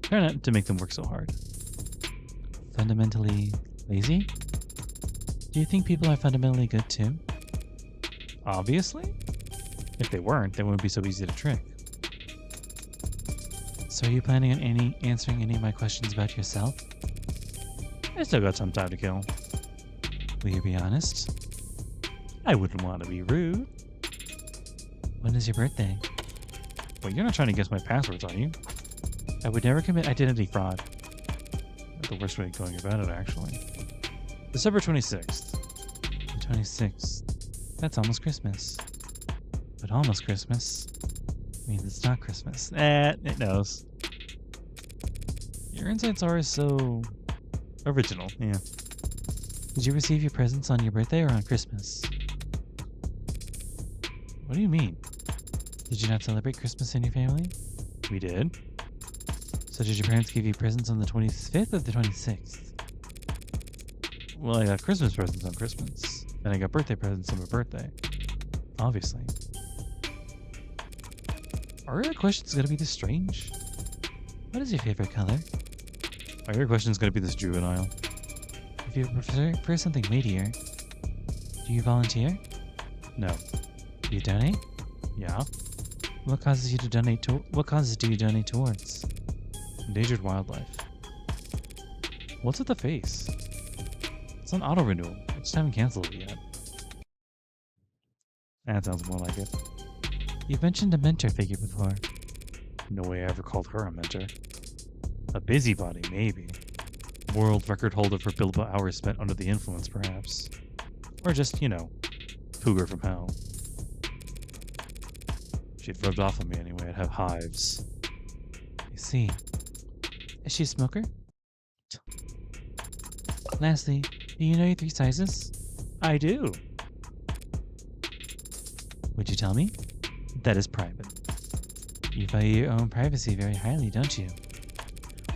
try not to make them work so hard. Fundamentally lazy? Do you think people are fundamentally good too? Obviously. If they weren't, they wouldn't be so easy to trick. So are you planning on answering any of my questions about yourself? I still got some time to kill. Will you be honest? I wouldn't want to be rude. When is your birthday? Well, you're not trying to guess my passwords, are you? I would never commit identity fraud. That's the worst way of going about it, actually. December 26th. The 26th. That's almost Christmas. But almost Christmas means it's not Christmas. It knows. Your insights are so original, yeah. Did you receive your presents on your birthday or on Christmas? What do you mean? Did you not celebrate Christmas in your family? We did. So did your parents give you presents on the 25th or the 26th? Well, I got Christmas presents on Christmas. And I got birthday presents on my birthday. Obviously. Are your questions going to be this strange? What is your favorite color? Are your questions going to be this juvenile? If you prefer something weightier, do you volunteer? No. Do you donate? Yeah. What causes do you donate towards? Endangered wildlife. What's with the face? It's on auto renewal. I just haven't canceled it yet. That sounds more like it. You've mentioned a mentor figure before. No way I ever called her a mentor. A busybody, maybe. World record holder for billable hours spent under the influence, perhaps. Or just, cougar from hell. If she'd rubbed off on me anyway, I'd have hives. I see. Is she a smoker? Lastly, do you know your 3 sizes? I do. Would you tell me? That is private. You value your own privacy very highly, don't you?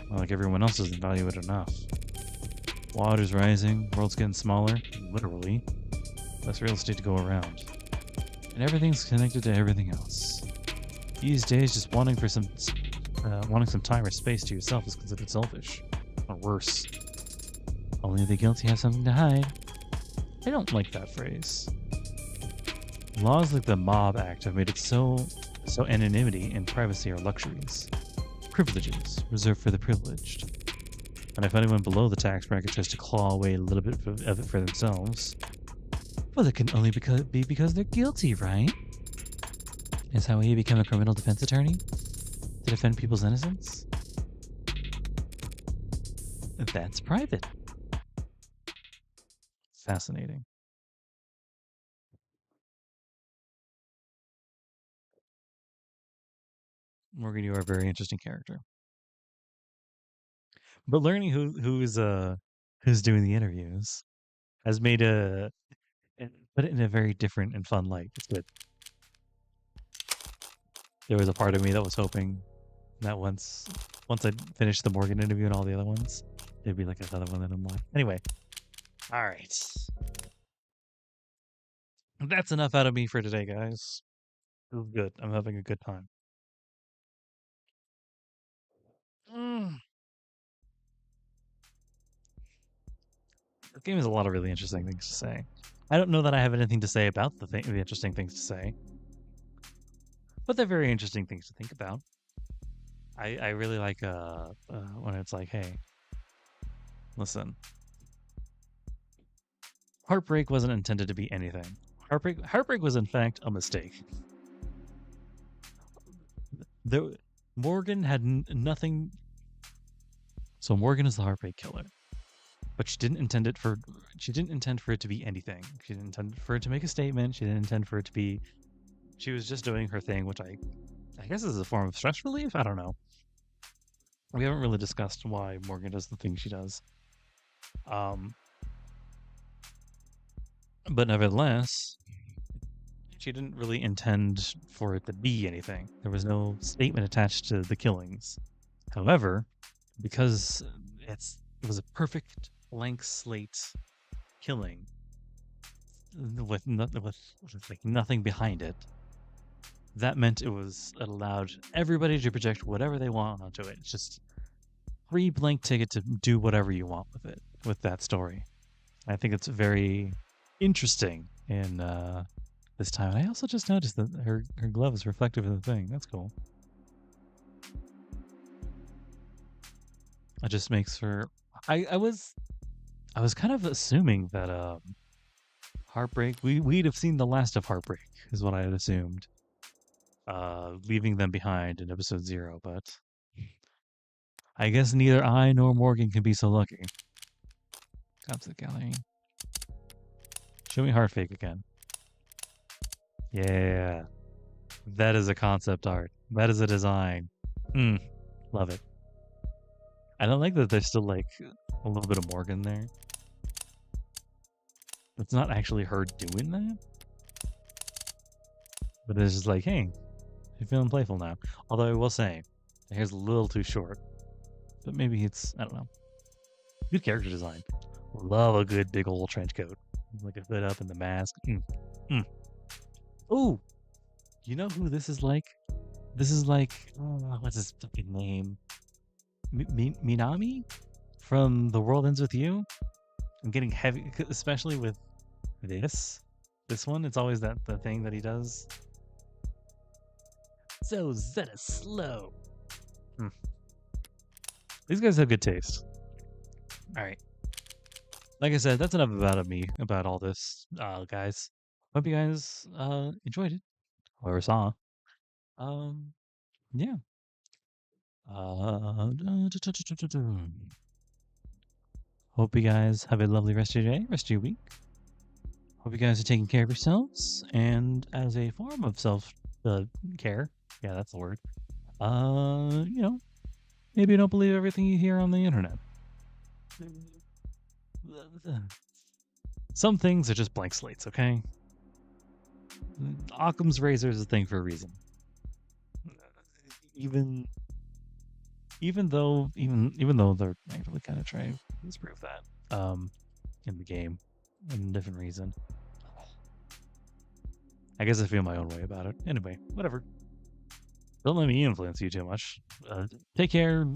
Well, like everyone else doesn't value it enough. Water's rising, world's getting smaller, literally. Less real estate to go around. And everything's connected to everything else. These days, just wanting some time or space to yourself is considered selfish. Or worse. Only the guilty have something to hide. I don't like that phrase. Laws like the Mob Act have made it so anonymity and privacy are luxuries. Privileges reserved for the privileged. And if anyone below the tax bracket tries to claw away a little bit of it for themselves, well, it can only be because they're guilty, right? Is how you become a criminal defense attorney? To defend people's innocence? That's private. Fascinating. Morgan, you are a very interesting character. But learning who's doing the interviews has made put it in a very different and fun light. It's good. There was a part of me that was hoping that once I finished the Morgan interview and all the other ones, there'd be like another one that I'm like. Anyway. Alright. That's enough out of me for today, guys. It was good. I'm having a good time. This game has a lot of really interesting things to say. I don't know that I have anything to say about the interesting things to say, but they're very interesting things to think about. I really like when it's like, hey, listen, heartbreak wasn't intended to be anything. Heartbreak was in fact a mistake. Morgan had nothing. So Morgan is the heartbreak killer, but she didn't intend for it to be anything. She didn't intend for it to make a statement. She didn't intend for it to be. She was just doing her thing, which I guess is a form of stress relief. I don't know. We haven't really discussed why Morgan does the thing she does. But nevertheless, she didn't really intend for it to be anything. There was no statement attached to the killings. However, because it was a perfect blank slate killing with like nothing behind it, that meant it allowed everybody to project whatever they want onto it. It's just free blank ticket to do whatever you want with it, with that story. I think it's very interesting in this time. And I also just noticed that her glove is reflective of the thing. That's cool. It just makes her. I was kind of assuming that Heartbreak. We'd have seen the last of Heartbreak, is what I had assumed. Leaving them behind in episode 0, but I guess neither I nor Morgan can be so lucky. Come to the gallery. Show me Heartfake again. Yeah. That is a concept art. That is a design. Love it. I don't like that there's still like a little bit of Morgan there. It's not actually her doing that. But it's just like, hey, you're feeling playful now. Although I will say, the hair's a little too short. But maybe it's, I don't know. Good character design. Love a good big old trench coat. Like a hood up and the mask. Ooh! You know who this is like? This is like, what's his fucking name? Minami? From The World Ends With You? I'm getting heavy, especially with this one. It's always the thing that he does. So Zeta slow. These guys have good taste. All right. Like I said, that's enough about all this, guys. Hope you guys enjoyed it or saw. Yeah. Hope you guys have a lovely rest of your day, rest of your week. Hope you guys are taking care of yourselves, and as a form of self care, yeah, that's the word. You know, maybe you don't believe everything you hear on the internet. Some things are just blank slates, okay? Occam's razor is a thing for a reason. Even though they're actually kind of trying to disprove that in the game, in a different reason. I guess I feel my own way about it. Anyway, whatever. Don't let me influence you too much. Take care.